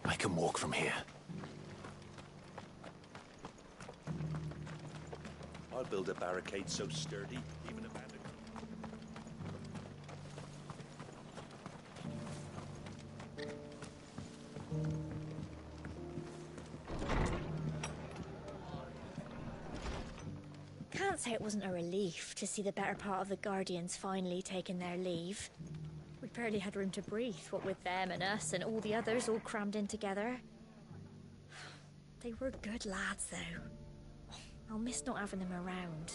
I can walk from here. I'll build a barricade so sturdy, even a bandit. Can't say it wasn't a relief to see the better part of the Guardians finally taking their leave. We barely had room to breathe, what with them and us and all the others all crammed in together. They were good lads, though. I'll miss not having them around.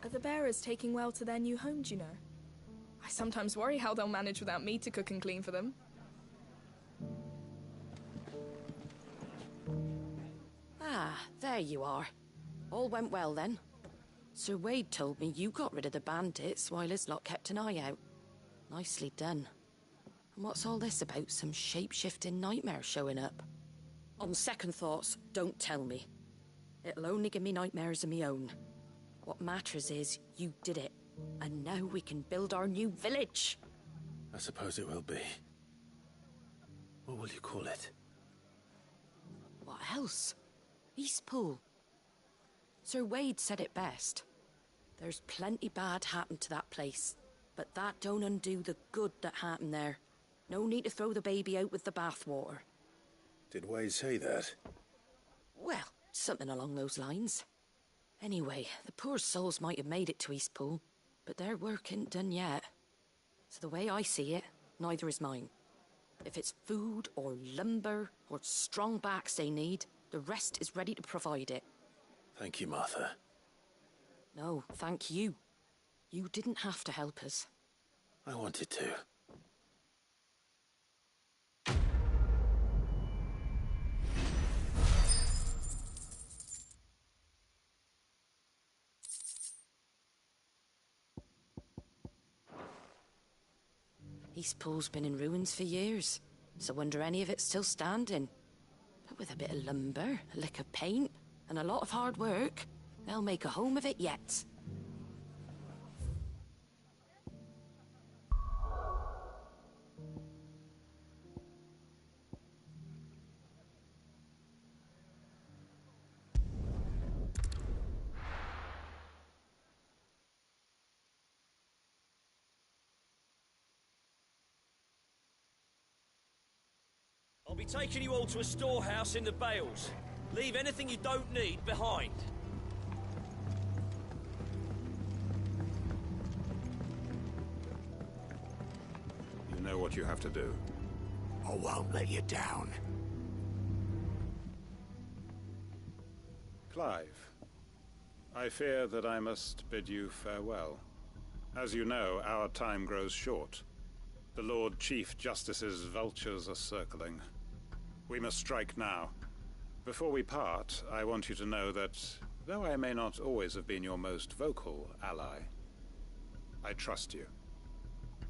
Are the bearers taking well to their new home, do you know? I sometimes worry how they'll manage without me to cook and clean for them. Ah, there you are. All went well then. Sir Wade told me you got rid of the bandits while his lot kept an eye out. Nicely done. And what's all this about some shape-shifting nightmare showing up? On second thoughts, don't tell me. It'll only give me nightmares of me own. What matters is you did it. And now we can build our new village. I suppose it will be. What will you call it? What else? Eastpool. Sir Wade said it best. There's plenty bad happened to that place, but that don't undo the good that happened there. No need to throw the baby out with the bathwater. Did Wade say that? Well, something along those lines. Anyway, the poor souls might have made it to Eastpool, but their work ain't done yet. So the way I see it, neither is mine. If it's food or lumber or strong backs they need, the rest is ready to provide it. Thank you, Martha. No, thank you. You didn't have to help us. I wanted to. Eastpool's been in ruins for years, so wonder any of it's still standing. But with a bit of lumber, a lick of paint, and a lot of hard work, they'll make a home of it yet. I'll be taking you all to a storehouse in the Bales. Leave anything you don't need behind. You know what you have to do. I won't let you down. Clive, I fear that I must bid you farewell. As you know, our time grows short. The Lord Chief Justice's vultures are circling. We must strike now. Before we part, I want you to know that, though I may not always have been your most vocal ally, I trust you,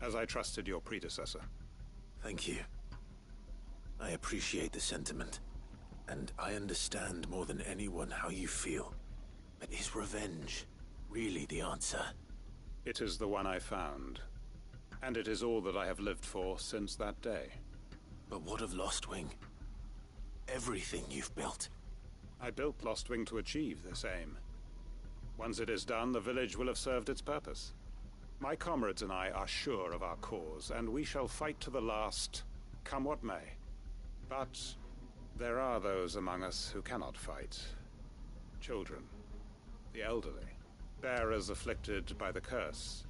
as I trusted your predecessor. Thank you. I appreciate the sentiment, and I understand more than anyone how you feel. But is revenge really the answer? It is the one I found. And it is all that I have lived for since that day. But what of Lostwing? Everything you've built. I built Lostwing to achieve this aim. Once it is done, the village will have served its purpose. My comrades and I are sure of our cause, and we shall fight to the last, come what may. But there are those among us who cannot fight. Children, the elderly, bearers afflicted by the curse.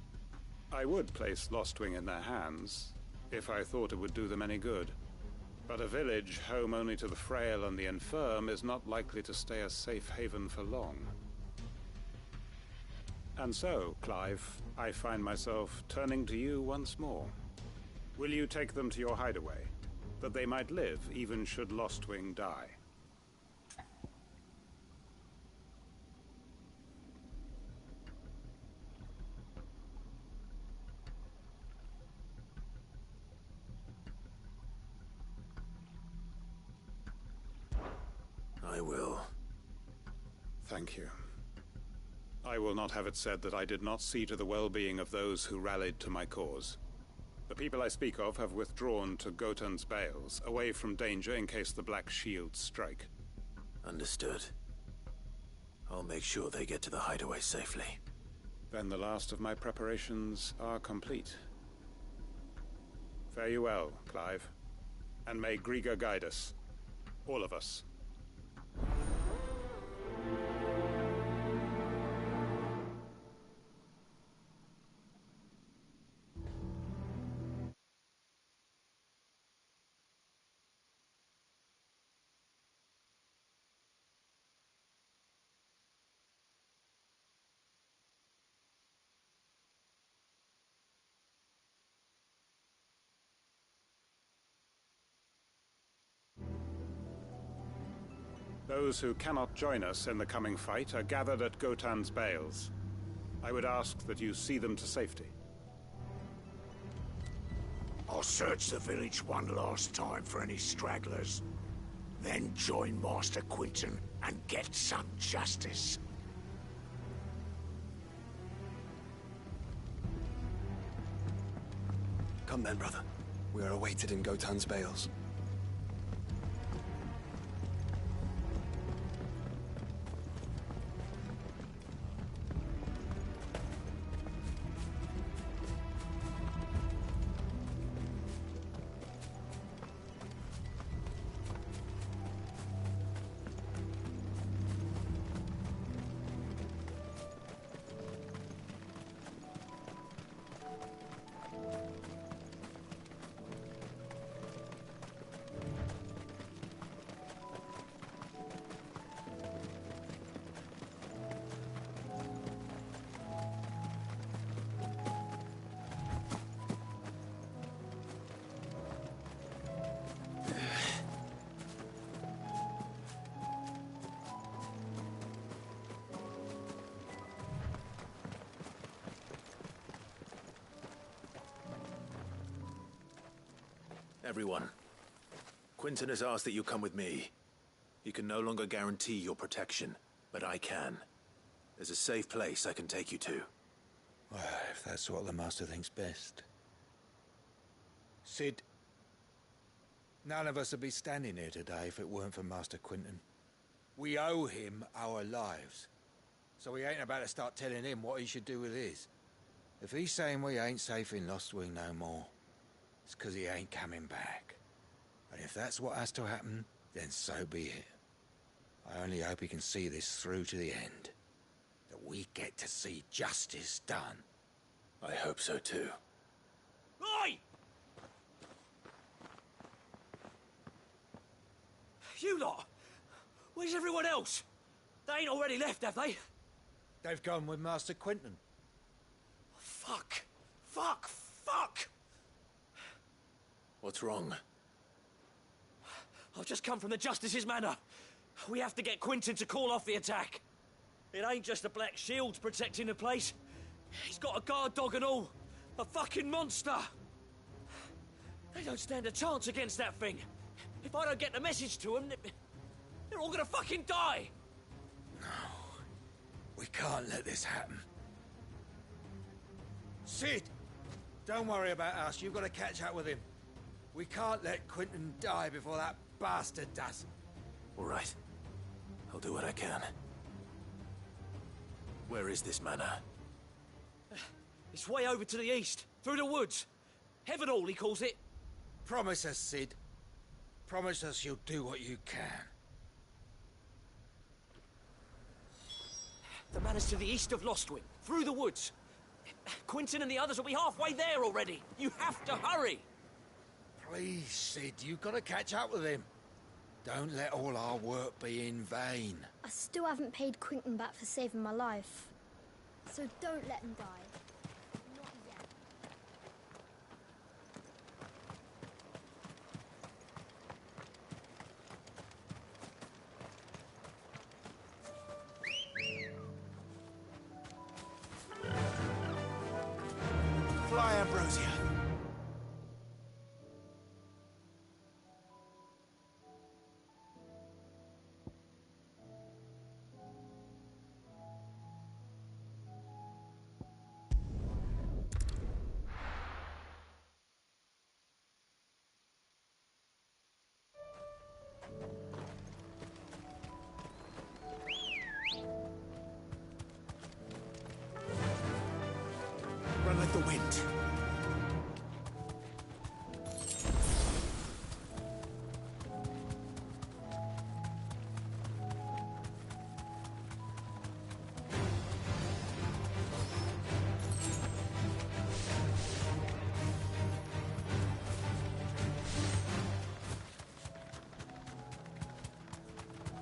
I would place Lostwing in their hands, if I thought it would do them any good. But a village home only to the frail and the infirm is not likely to stay a safe haven for long. And so, Clive, I find myself turning to you once more. Will you take them to your hideaway, that they might live even should Lostwing die? I will. Thank you. I will not have it said that I did not see to the well-being of those who rallied to my cause. The people I speak of have withdrawn to Gotan's Bales, away from danger in case the Black Shields strike. Understood. I'll make sure they get to the hideaway safely. Then the last of my preparations are complete. Fare you well, Clive. And may Griga guide us. All of us. Those who cannot join us in the coming fight are gathered at Gotan's Bales. I would ask that you see them to safety. I'll search the village one last time for any stragglers. Then join Master Quinton and get some justice. Come then, brother. We are awaited in Gotan's Bales. Everyone, Quinton has asked that you come with me. He can no longer guarantee your protection, but I can. There's a safe place I can take you to. Well, if that's what the Master thinks best. Sid, none of us would be standing here today if it weren't for Master Quinton. We owe him our lives, so we ain't about to start telling him what he should do with his. If he's saying we ain't safe in Lostwing no more, it's 'cause he ain't coming back. And if that's what has to happen, then so be it. I only hope he can see this through to the end. That we get to see justice done. I hope so too. Oi! You lot! Where's everyone else? They ain't already left, have they? They've gone with Master Quinton. Fuck! Fuck! Fuck! What's wrong? I've just come from the Justice's manor. We have to get Quinton to call off the attack. It ain't just the Black Shields protecting the place. He's got a guard dog and all. A fucking monster. They don't stand a chance against that thing. If I don't get the message to them, they're all gonna fucking die. No. We can't let this happen. Sid! Don't worry about us. You've got to catch up with him. We can't let Quentin die before that bastard does. All right. I'll do what I can. Where is this manor? It's way over to the east, through the woods. Heaven Hall, he calls it. Promise us, Sid. Promise us you'll do what you can. The manor's to the east of Lostwing, through the woods. Quentin and the others will be halfway there already. You have to hurry. Please, Sid, you've got to catch up with him. Don't let all our work be in vain. I still haven't paid Quentin back for saving my life. So don't let him die. Not yet. Fly, Ambrosia. Run like the wind.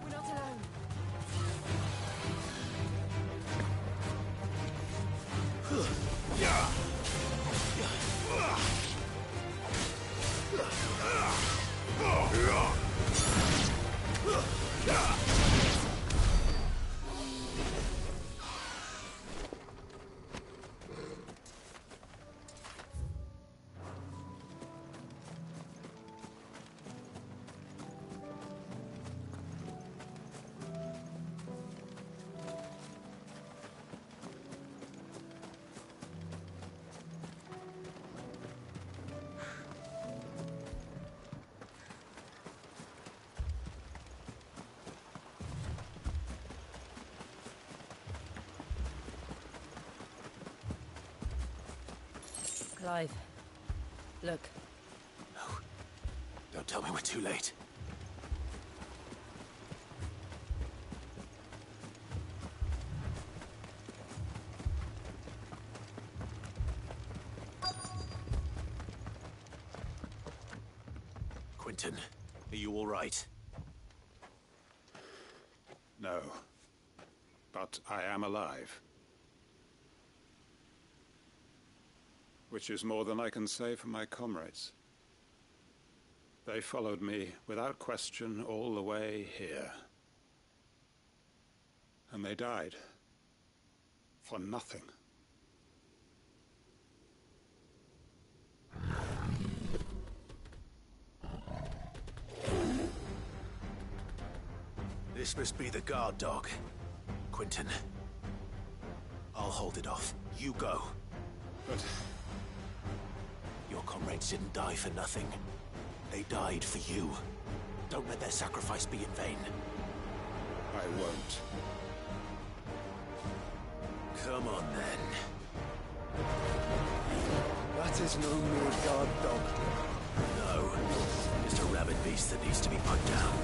We're not alone. Clive, look. No. Don't tell me we're too late. Quentin, are you all right? No. But I am alive. Which is more than I can say for my comrades. They followed me without question all the way here. And they died. For nothing. This must be the guard dog. Quentin. I'll hold it off. You go. But... your comrades didn't die for nothing. They died for you. Don't let their sacrifice be in vain. I won't. Come on, then. That is no mere guard dog. No. Just a rabid beast that needs to be put down.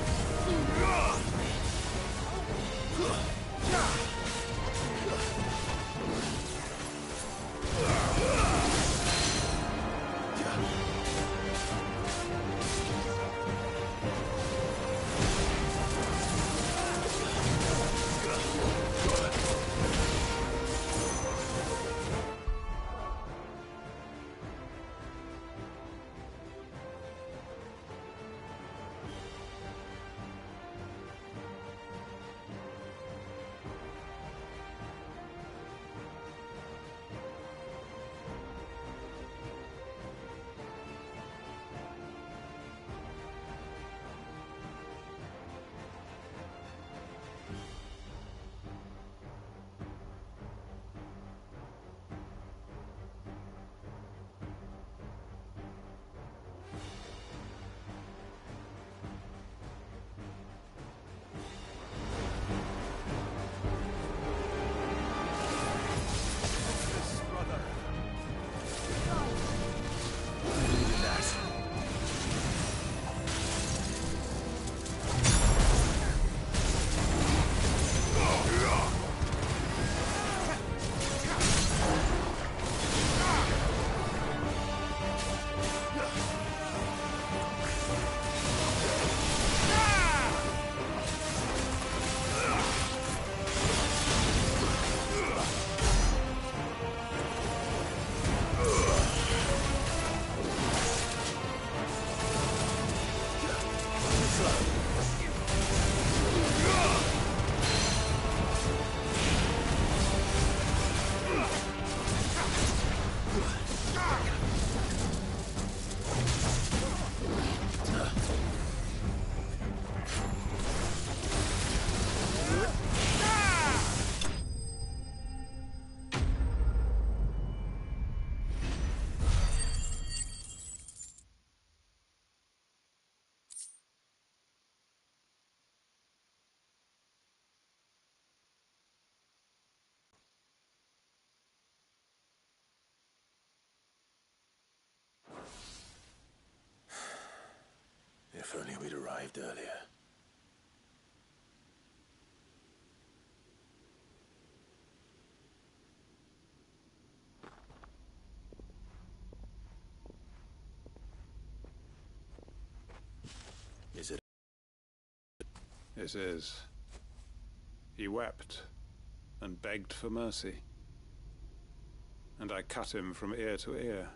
If only we'd arrived earlier. Is it? It is. He wept and begged for mercy. And I cut him from ear to ear,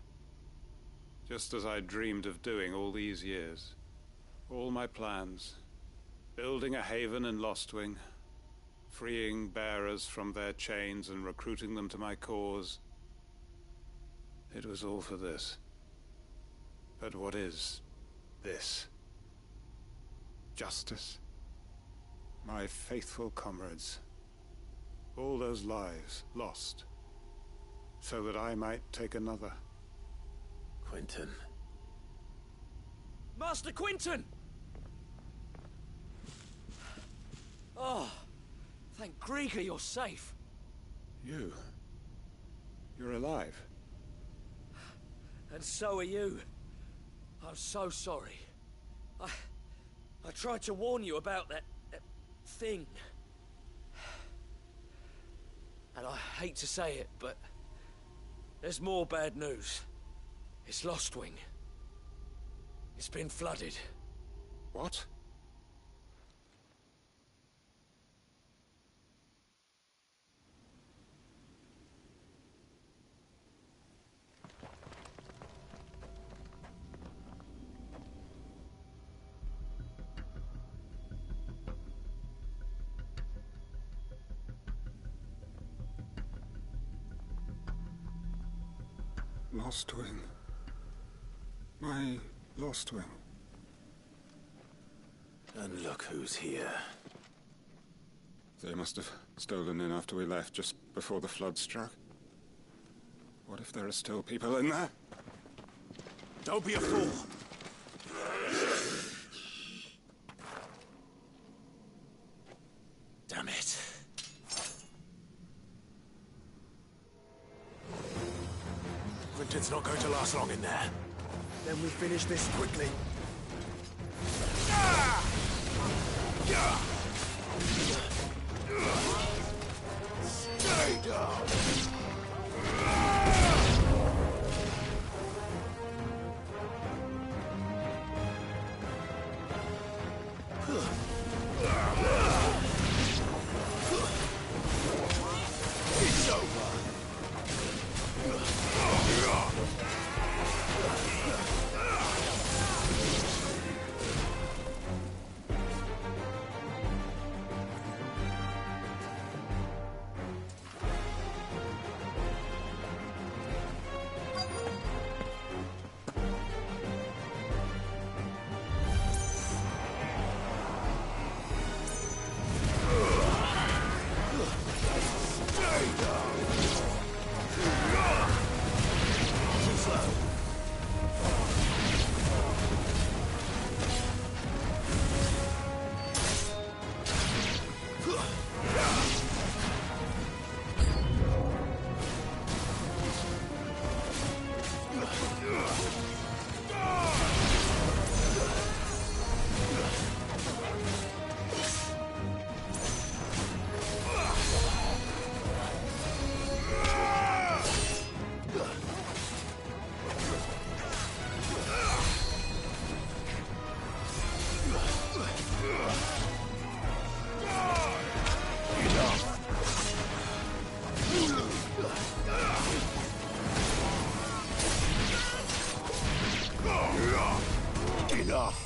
just as I dreamed of doing all these years. All my plans, building a haven in Lostwing, freeing bearers from their chains and recruiting them to my cause. It was all for this. But what is this? Justice? My faithful comrades. All those lives lost, so that I might take another. Quentin. Master Quentin! Oh, thank Grieger you're safe. You're alive. And so are you. I'm so sorry. I tried to warn you about that thing. And I hate to say it, but there's more bad news. It's Lostwing. It's been flooded. What? Lostwing. My Lostwing. And look who's here. They must have stolen in after we left, just before the flood struck. What if there are still people in there? Don't be a fool! Damn it. Quentin's not going to last long in there. Then we finish this quickly. Stay down! It's over! Enough!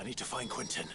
I need to find Quentin.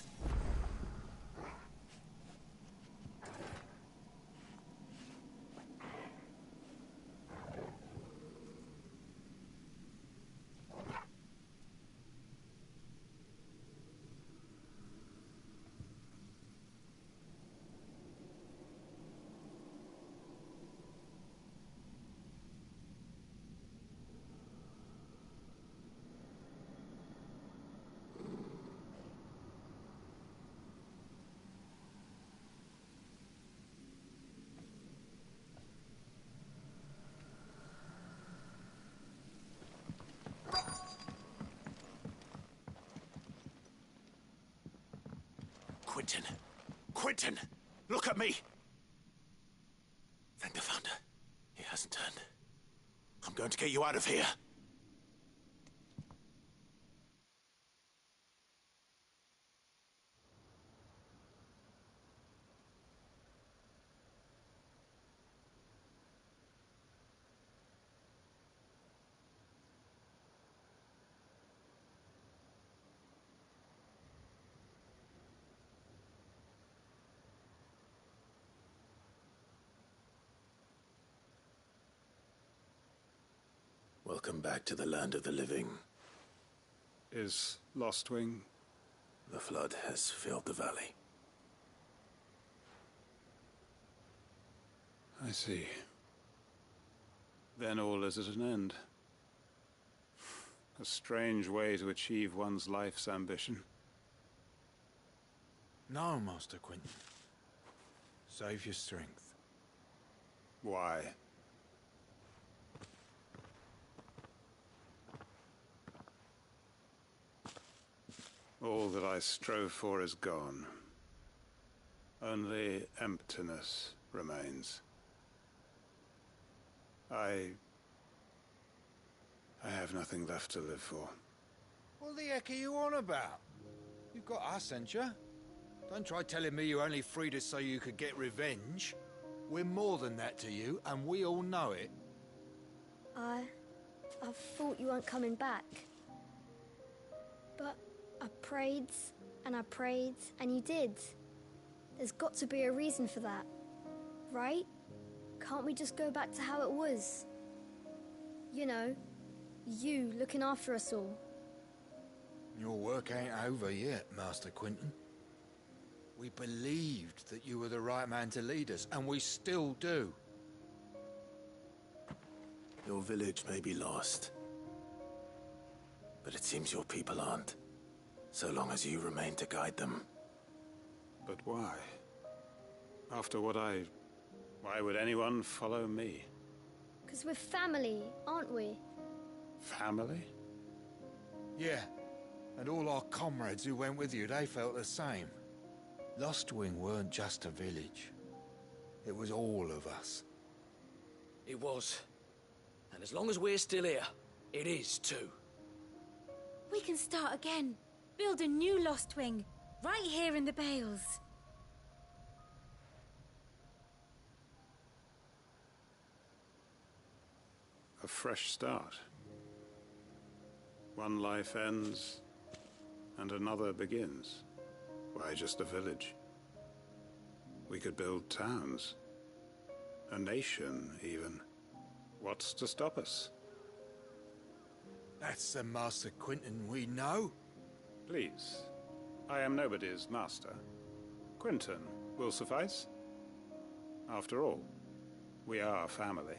Quentin! Quentin! Look at me! Thank the Thunder. He hasn't turned. I'm going to get you out of here. Welcome back to the land of the living. Is Lostwing? The flood has filled the valley. I see. Then all is at an end. A strange way to achieve one's life's ambition. No, Master Quentin. Save your strength. Why? All that I strove for is gone. Only emptiness remains. I have nothing left to live for. What the heck are you on about? You've got us, ain't you? Don't try telling me you only freed us so you could get revenge. We're more than that to you, and we all know it. I thought you weren't coming back. But I prayed, and you did. There's got to be a reason for that, right? Can't we just go back to how it was? You know, you looking after us all. Your work ain't over yet, Master Quentin. We believed that you were the right man to lead us, and we still do. Your village may be lost, but it seems your people aren't, so long as you remain to guide them. But why? After what why would anyone follow me? 'Cause we're family, aren't we? Family? Yeah, and all our comrades who went with you, they felt the same. Lostwing weren't just a village. It was all of us. It was. And as long as we're still here, it is too. We can start again. Build a new Lostwing, right here in the Bales. A fresh start. One life ends, and another begins. Why just a village? We could build towns. A nation, even. What's to stop us? That's the Master Quentin we know. Please. I am nobody's master. Quentin will suffice. After all, we are family.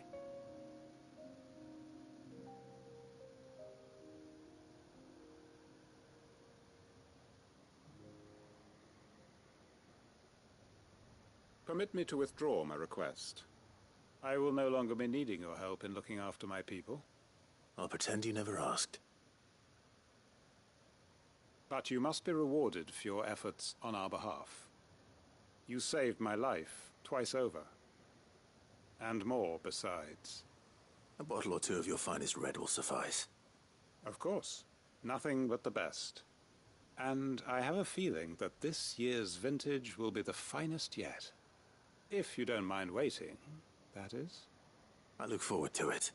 Permit me to withdraw my request. I will no longer be needing your help in looking after my people. I'll pretend you never asked. But you must be rewarded for your efforts on our behalf. You saved my life twice over. And more besides. A bottle or two of your finest red will suffice. Of course. Nothing but the best. And I have a feeling that this year's vintage will be the finest yet. If you don't mind waiting, that is. I look forward to it.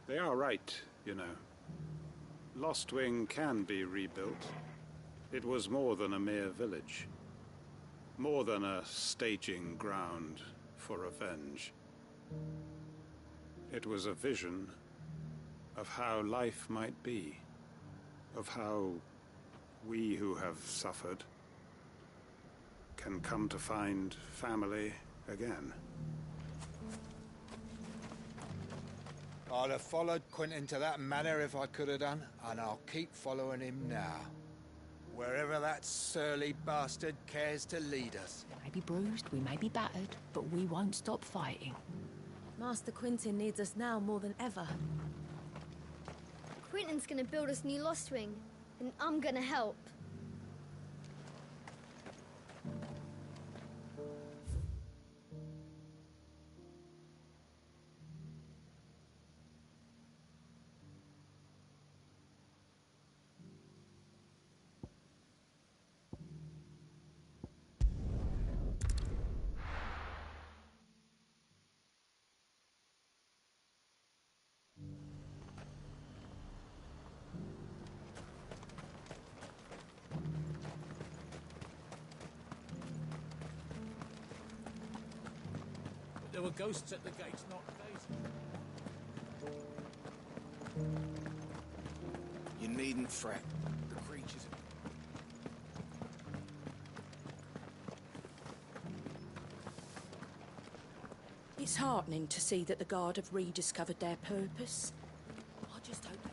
They are right, you know. Lostwing can be rebuilt. It was more than a mere village. More than a staging ground for revenge. It was a vision of how life might be. Of how we who have suffered can come to find family again. I'd have followed Quentin to that manor if I could have done, and I'll keep following him now. Wherever that surly bastard cares to lead us. We may be bruised, we may be battered, but we won't stop fighting. Master Quentin needs us now more than ever. Quentin's gonna build us new Lostwing, and I'm gonna help. There were ghosts at the gates, not they. You needn't fret. The creatures... It's heartening to see that the Guard have rediscovered their purpose. I just hope they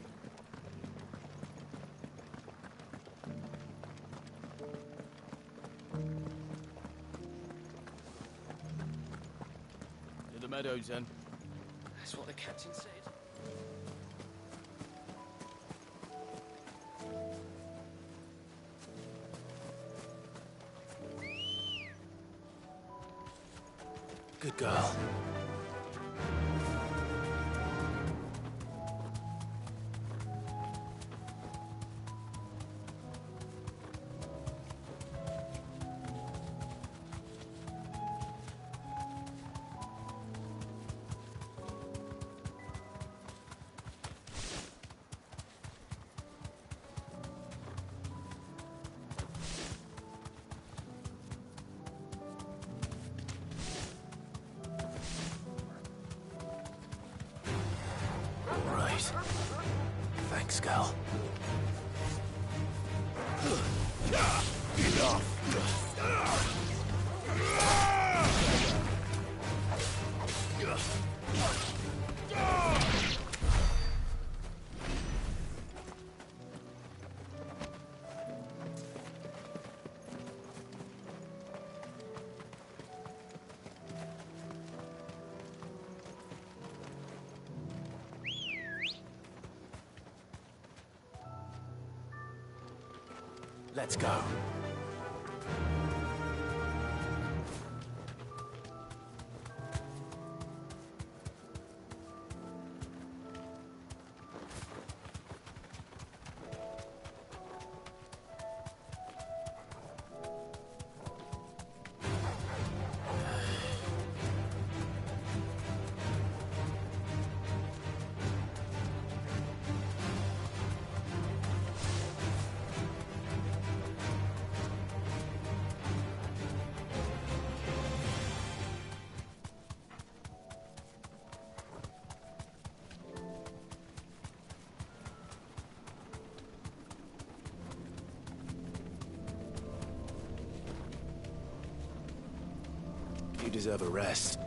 To the meadows, then. That's what the captain said. Good girl. Thanks, girl. Let's go. You deserve a rest.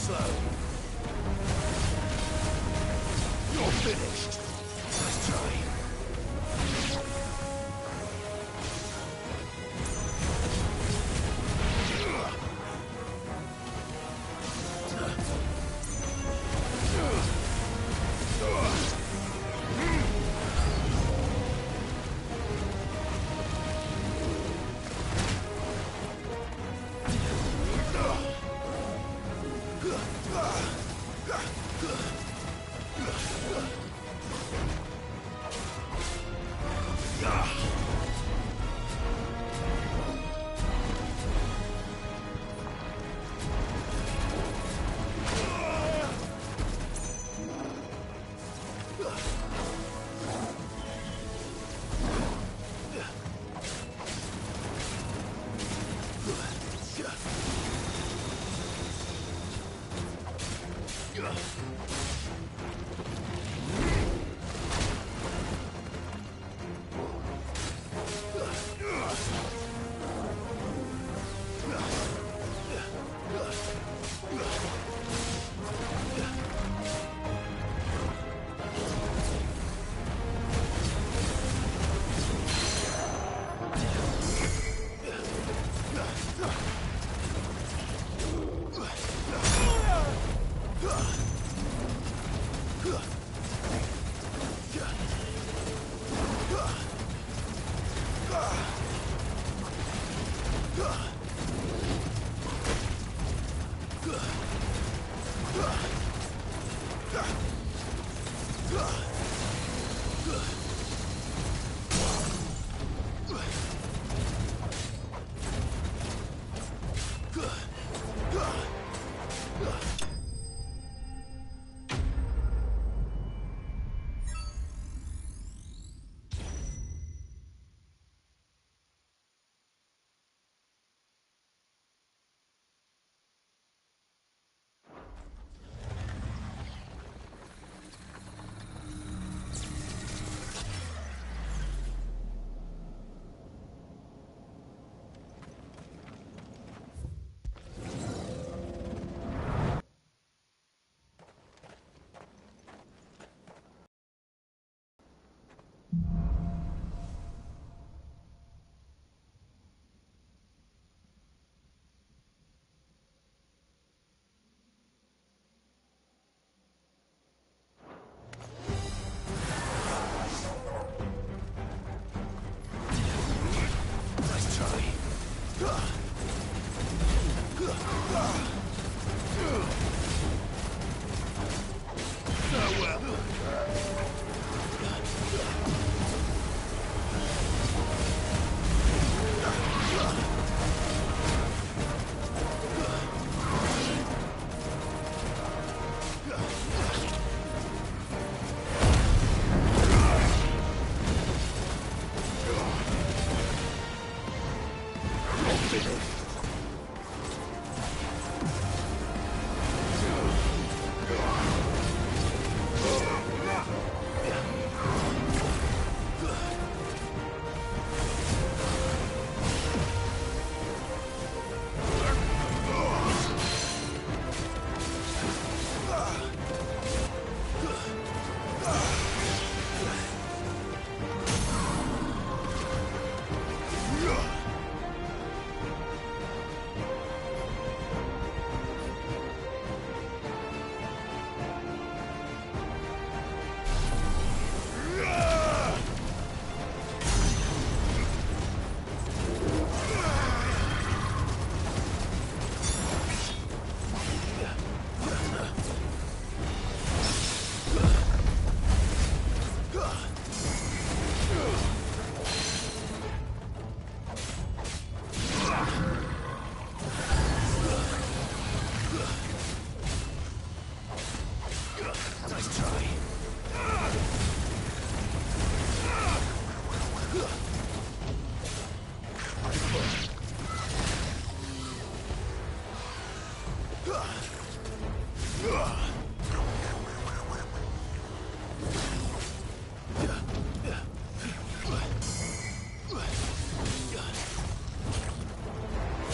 slow. You're finished. Let's try.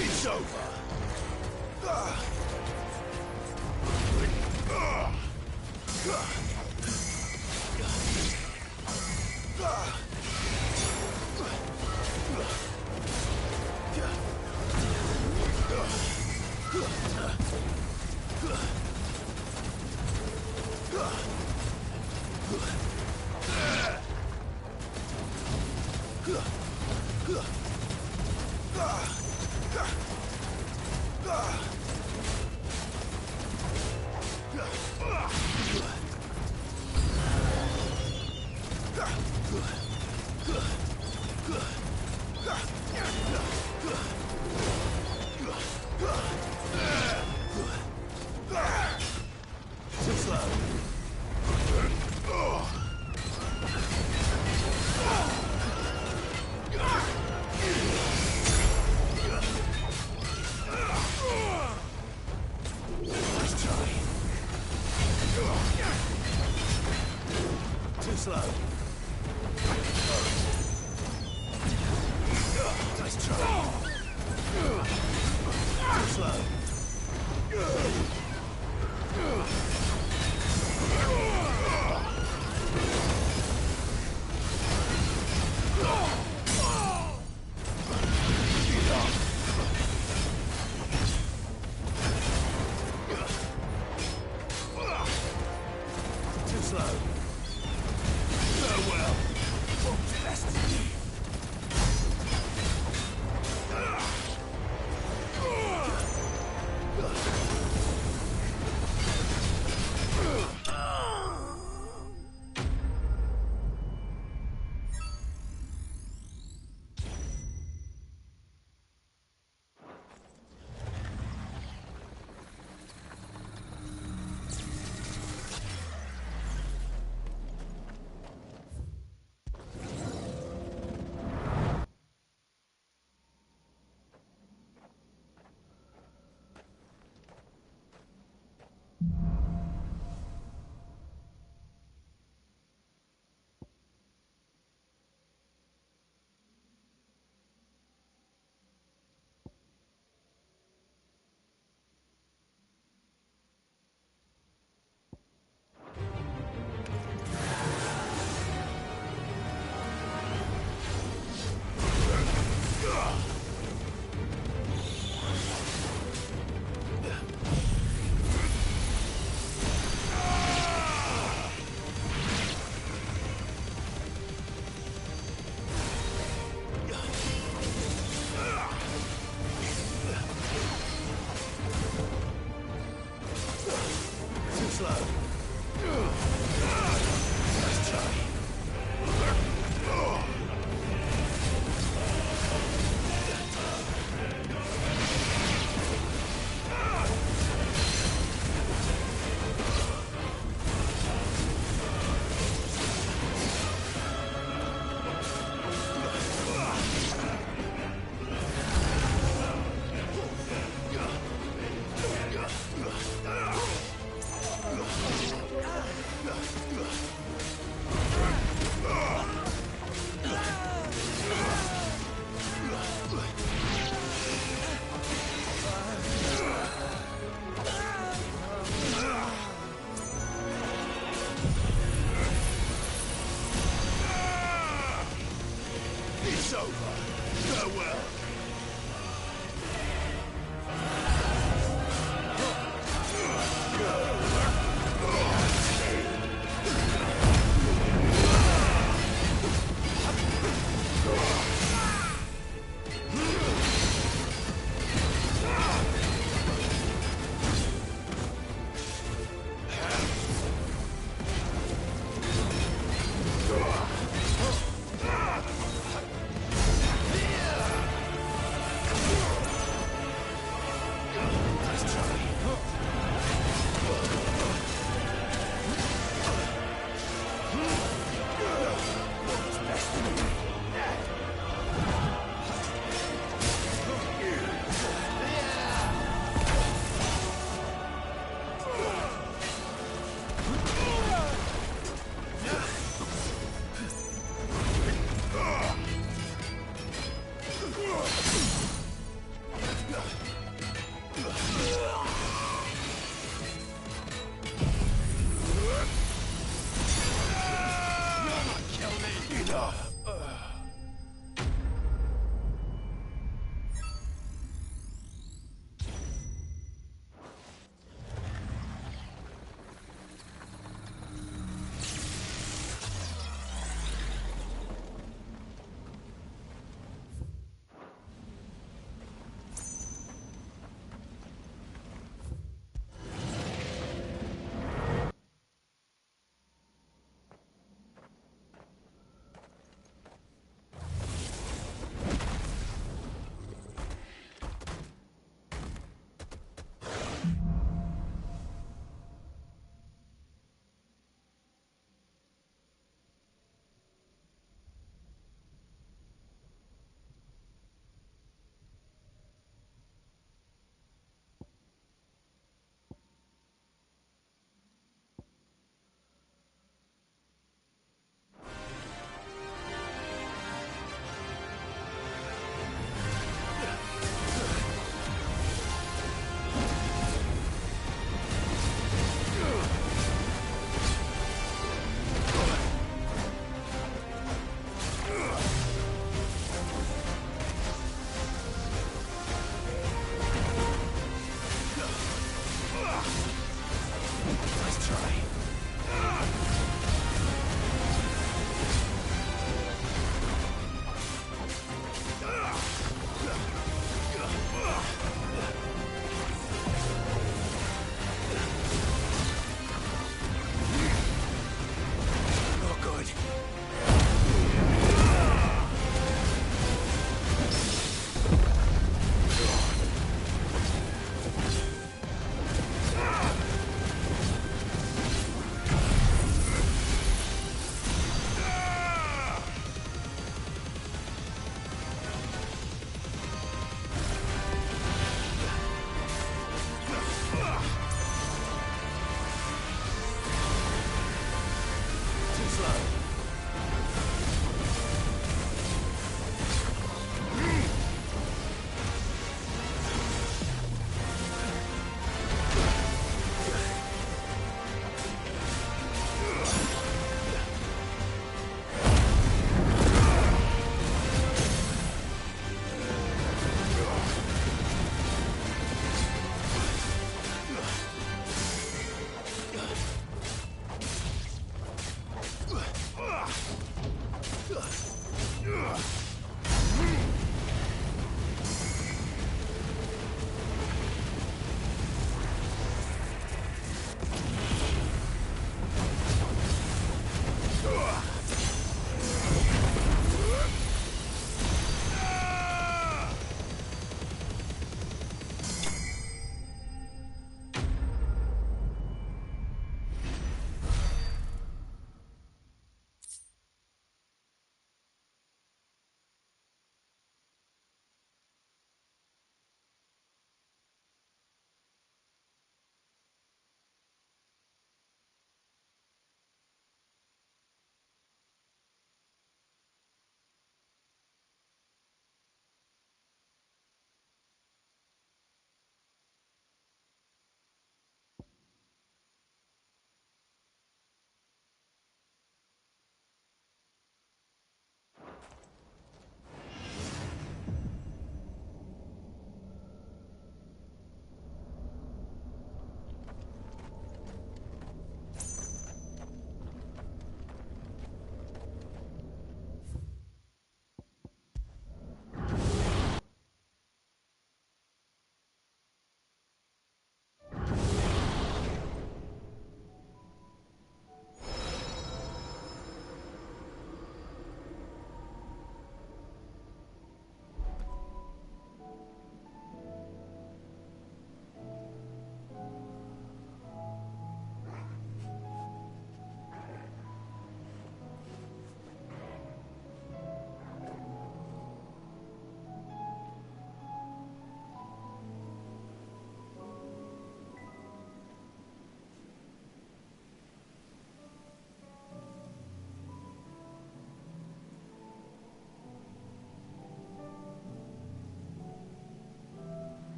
It's over.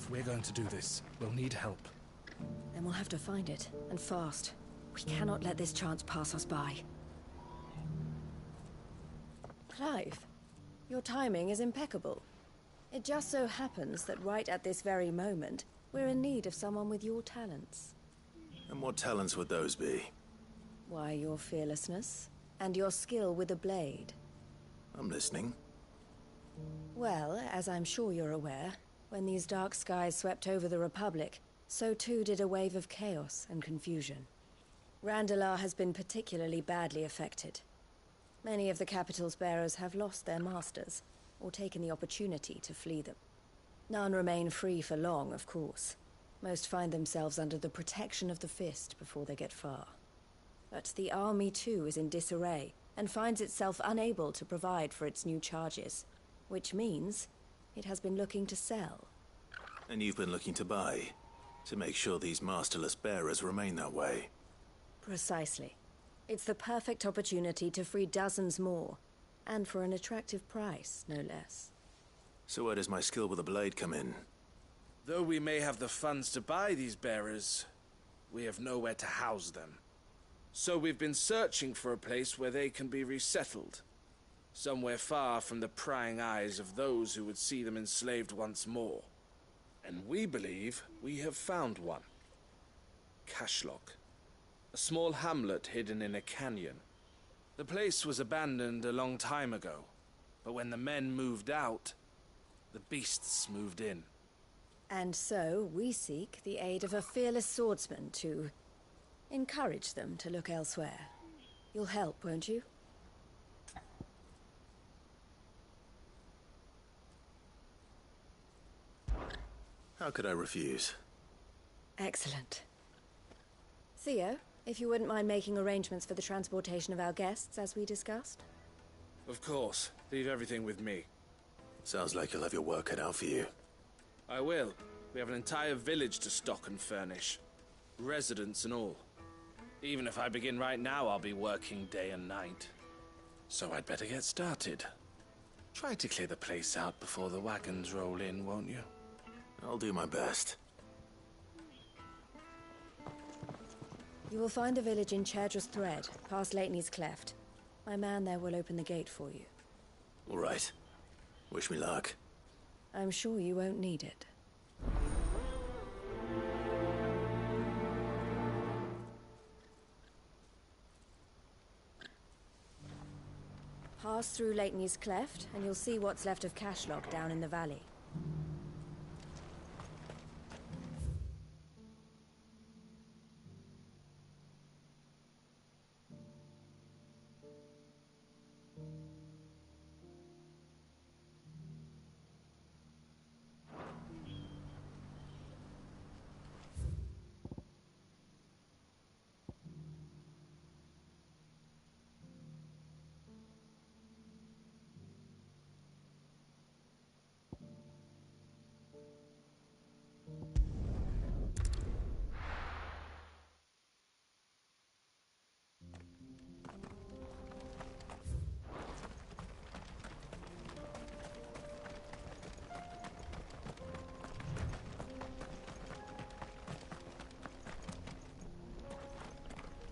If we're going to do this, we'll need help. Then we'll have to find it, and fast. We cannot let this chance pass us by. Clive, your timing is impeccable. It just so happens that right at this very moment, we're in need of someone with your talents. And what talents would those be? Why, your fearlessness, and your skill with a blade. I'm listening. Well, as I'm sure you're aware, when these dark skies swept over the Republic, so too did a wave of chaos and confusion. Randalar has been particularly badly affected. Many of the capital's bearers have lost their masters, or taken the opportunity to flee them. None remain free for long, of course. Most find themselves under the protection of the Fist before they get far. But the army too is in disarray, and finds itself unable to provide for its new charges, which means it has been looking to sell. And you've been looking to buy, to make sure these masterless bearers remain that way. Precisely. It's the perfect opportunity to free dozens more, and for an attractive price, no less. So where does my skill with a blade come in? Though we may have the funds to buy these bearers, we have nowhere to house them. So we've been searching for a place where they can be resettled. Somewhere far from the prying eyes of those who would see them enslaved once more. And we believe we have found one. Cashlock. A small hamlet hidden in a canyon. The place was abandoned a long time ago, but when the men moved out, the beasts moved in. And so we seek the aid of a fearless swordsman to encourage them to look elsewhere. You'll help, won't you? How could I refuse? Excellent. Theo, if you wouldn't mind making arrangements for the transportation of our guests, as we discussed. Of course. Leave everything with me. Sounds like you'll have your work cut out for you. I will. We have an entire village to stock and furnish. Residents and all. Even if I begin right now, I'll be working day and night. So I'd better get started. Try to clear the place out before the wagons roll in, won't you? I'll do my best. You will find a village in Chadra's Thread, past Leitney's Cleft. My man there will open the gate for you. All right. Wish me luck. I'm sure you won't need it. Pass through Leitney's Cleft, and you'll see what's left of Cashlock down in the valley.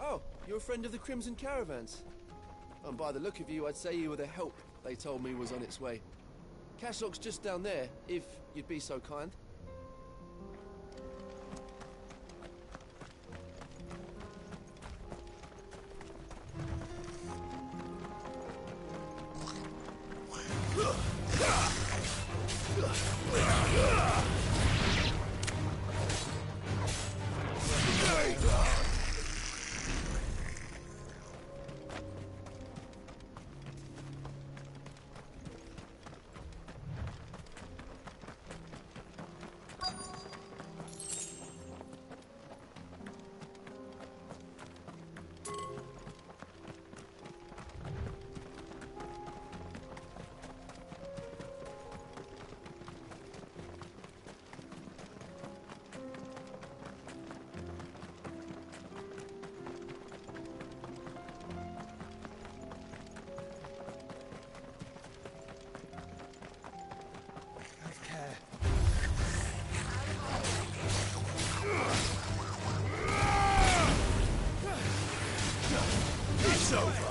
Oh, you're a friend of the Crimson Caravans. And by the look of you, I'd say you were the help they told me was on its way. Cashlock's just down there, if you'd be so kind. It's over.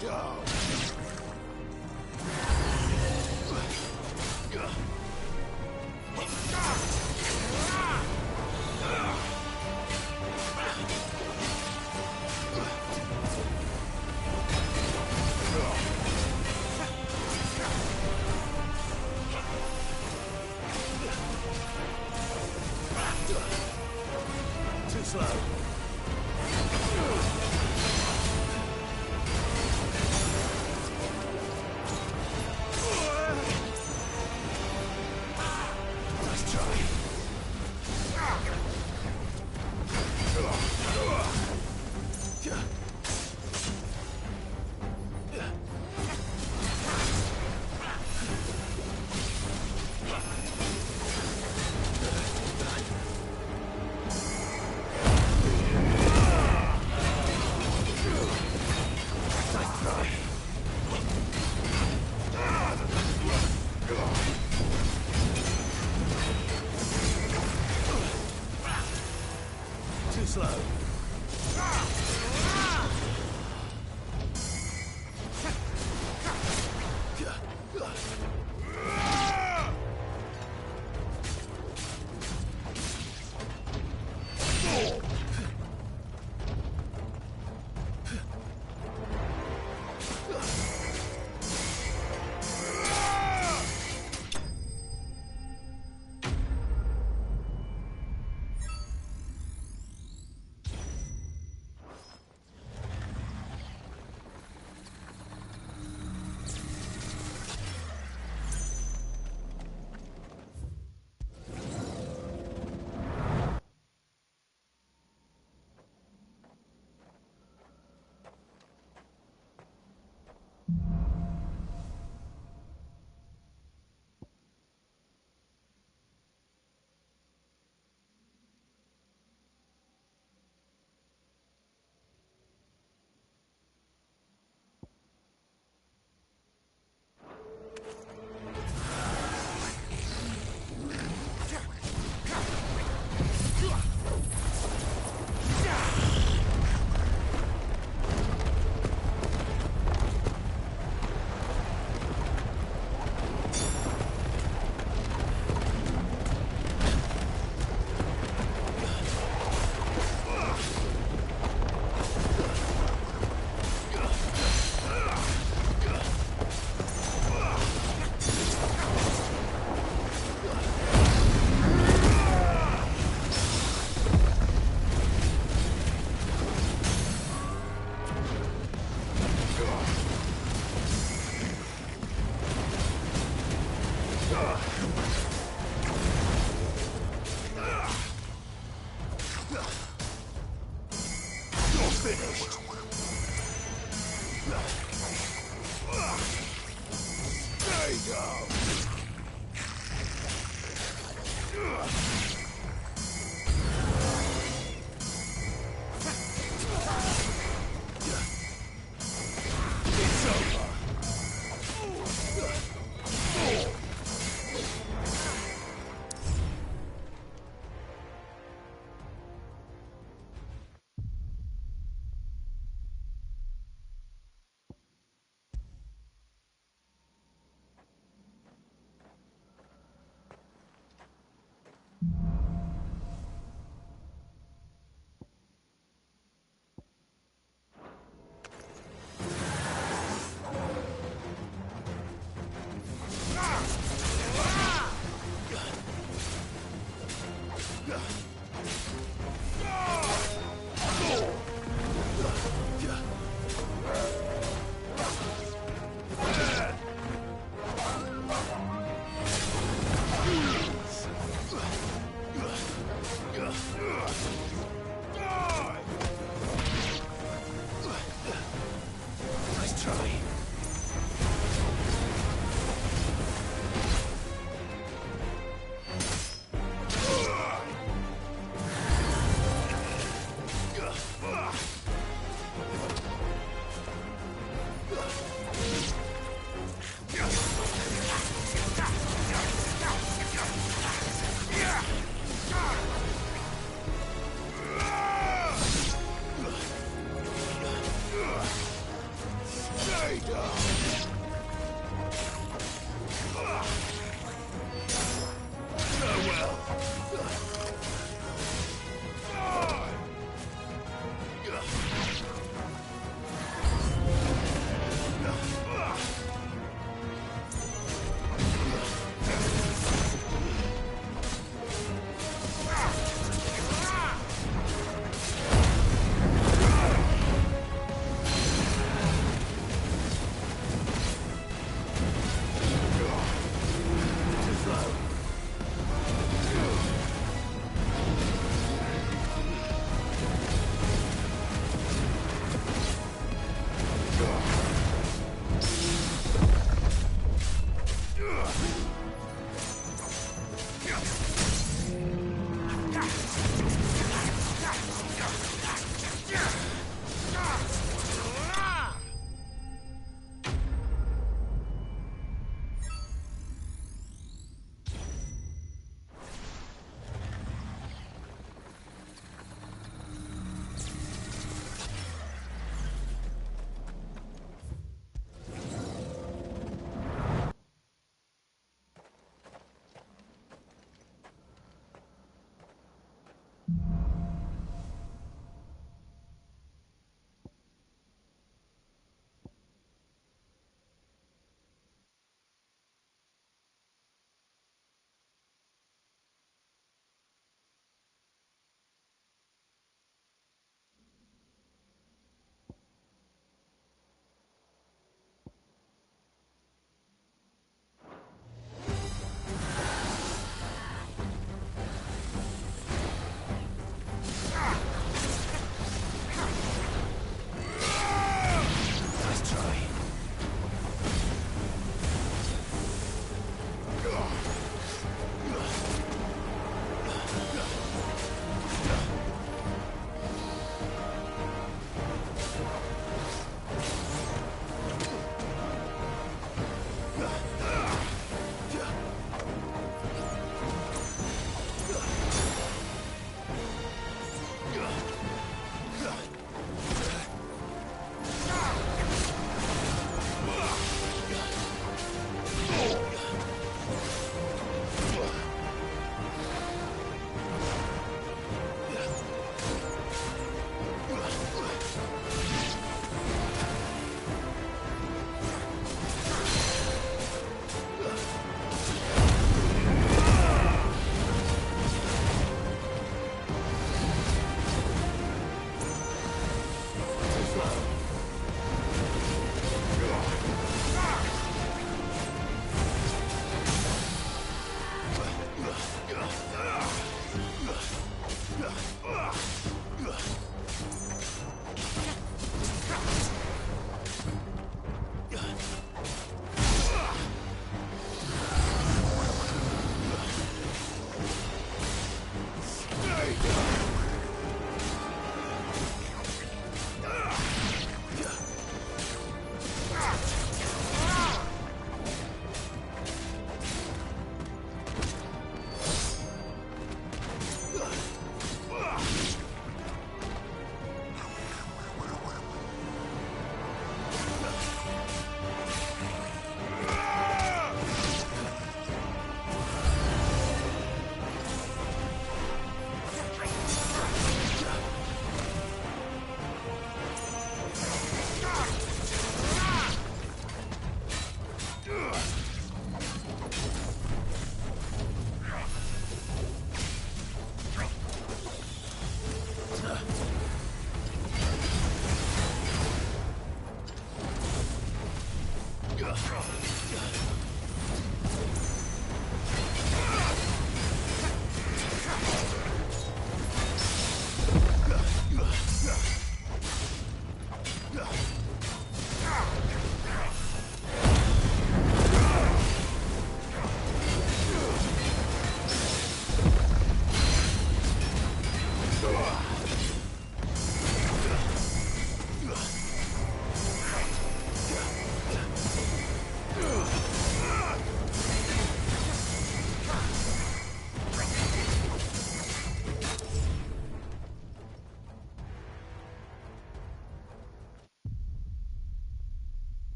Too slow. Nice try. Too slow. Finished. There you go. It's over. Nice try.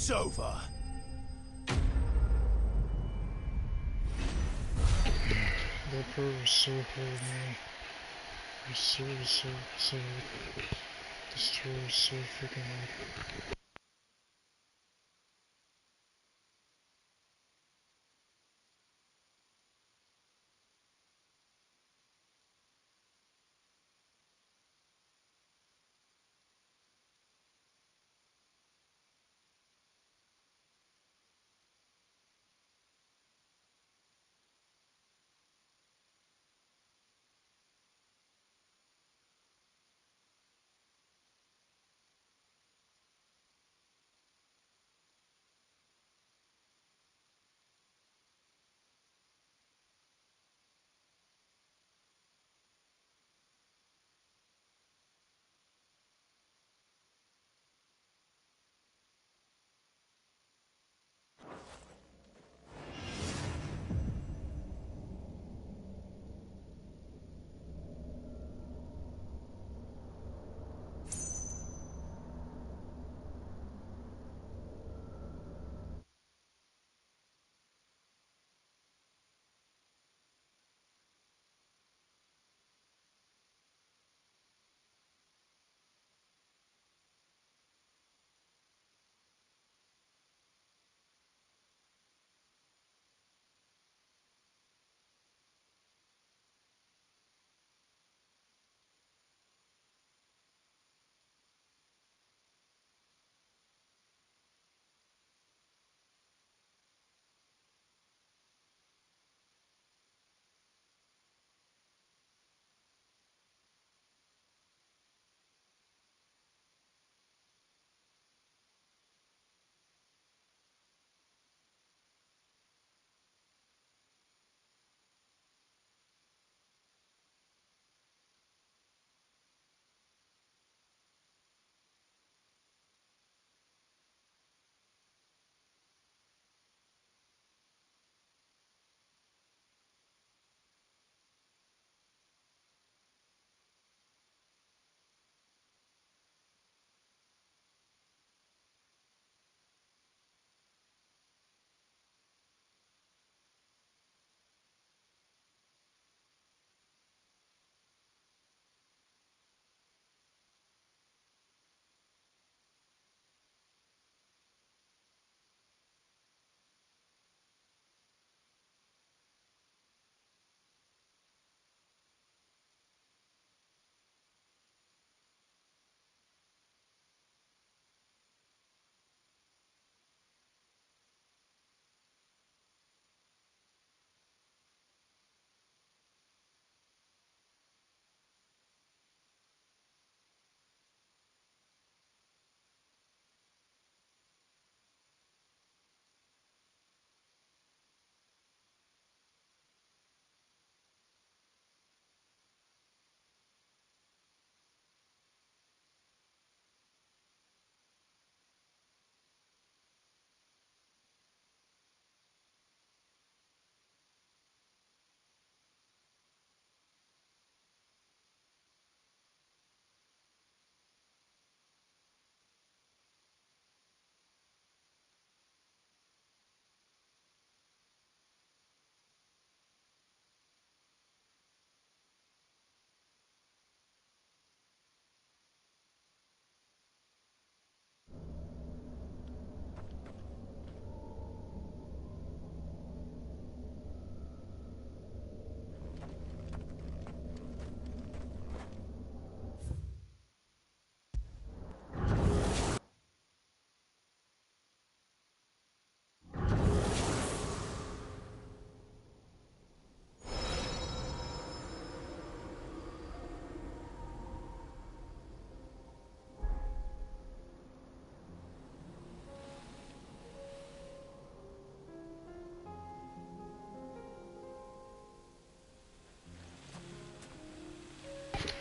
It's over. That part was so hard, man. It was so this tour was so freaking hard.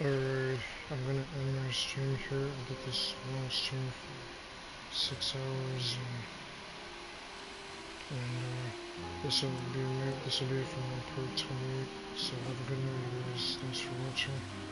Alright, I'm gonna end my stream here. I did this long stream for 6 hours, and this will be it for my part 28. So have a good night, guys. Thanks for watching.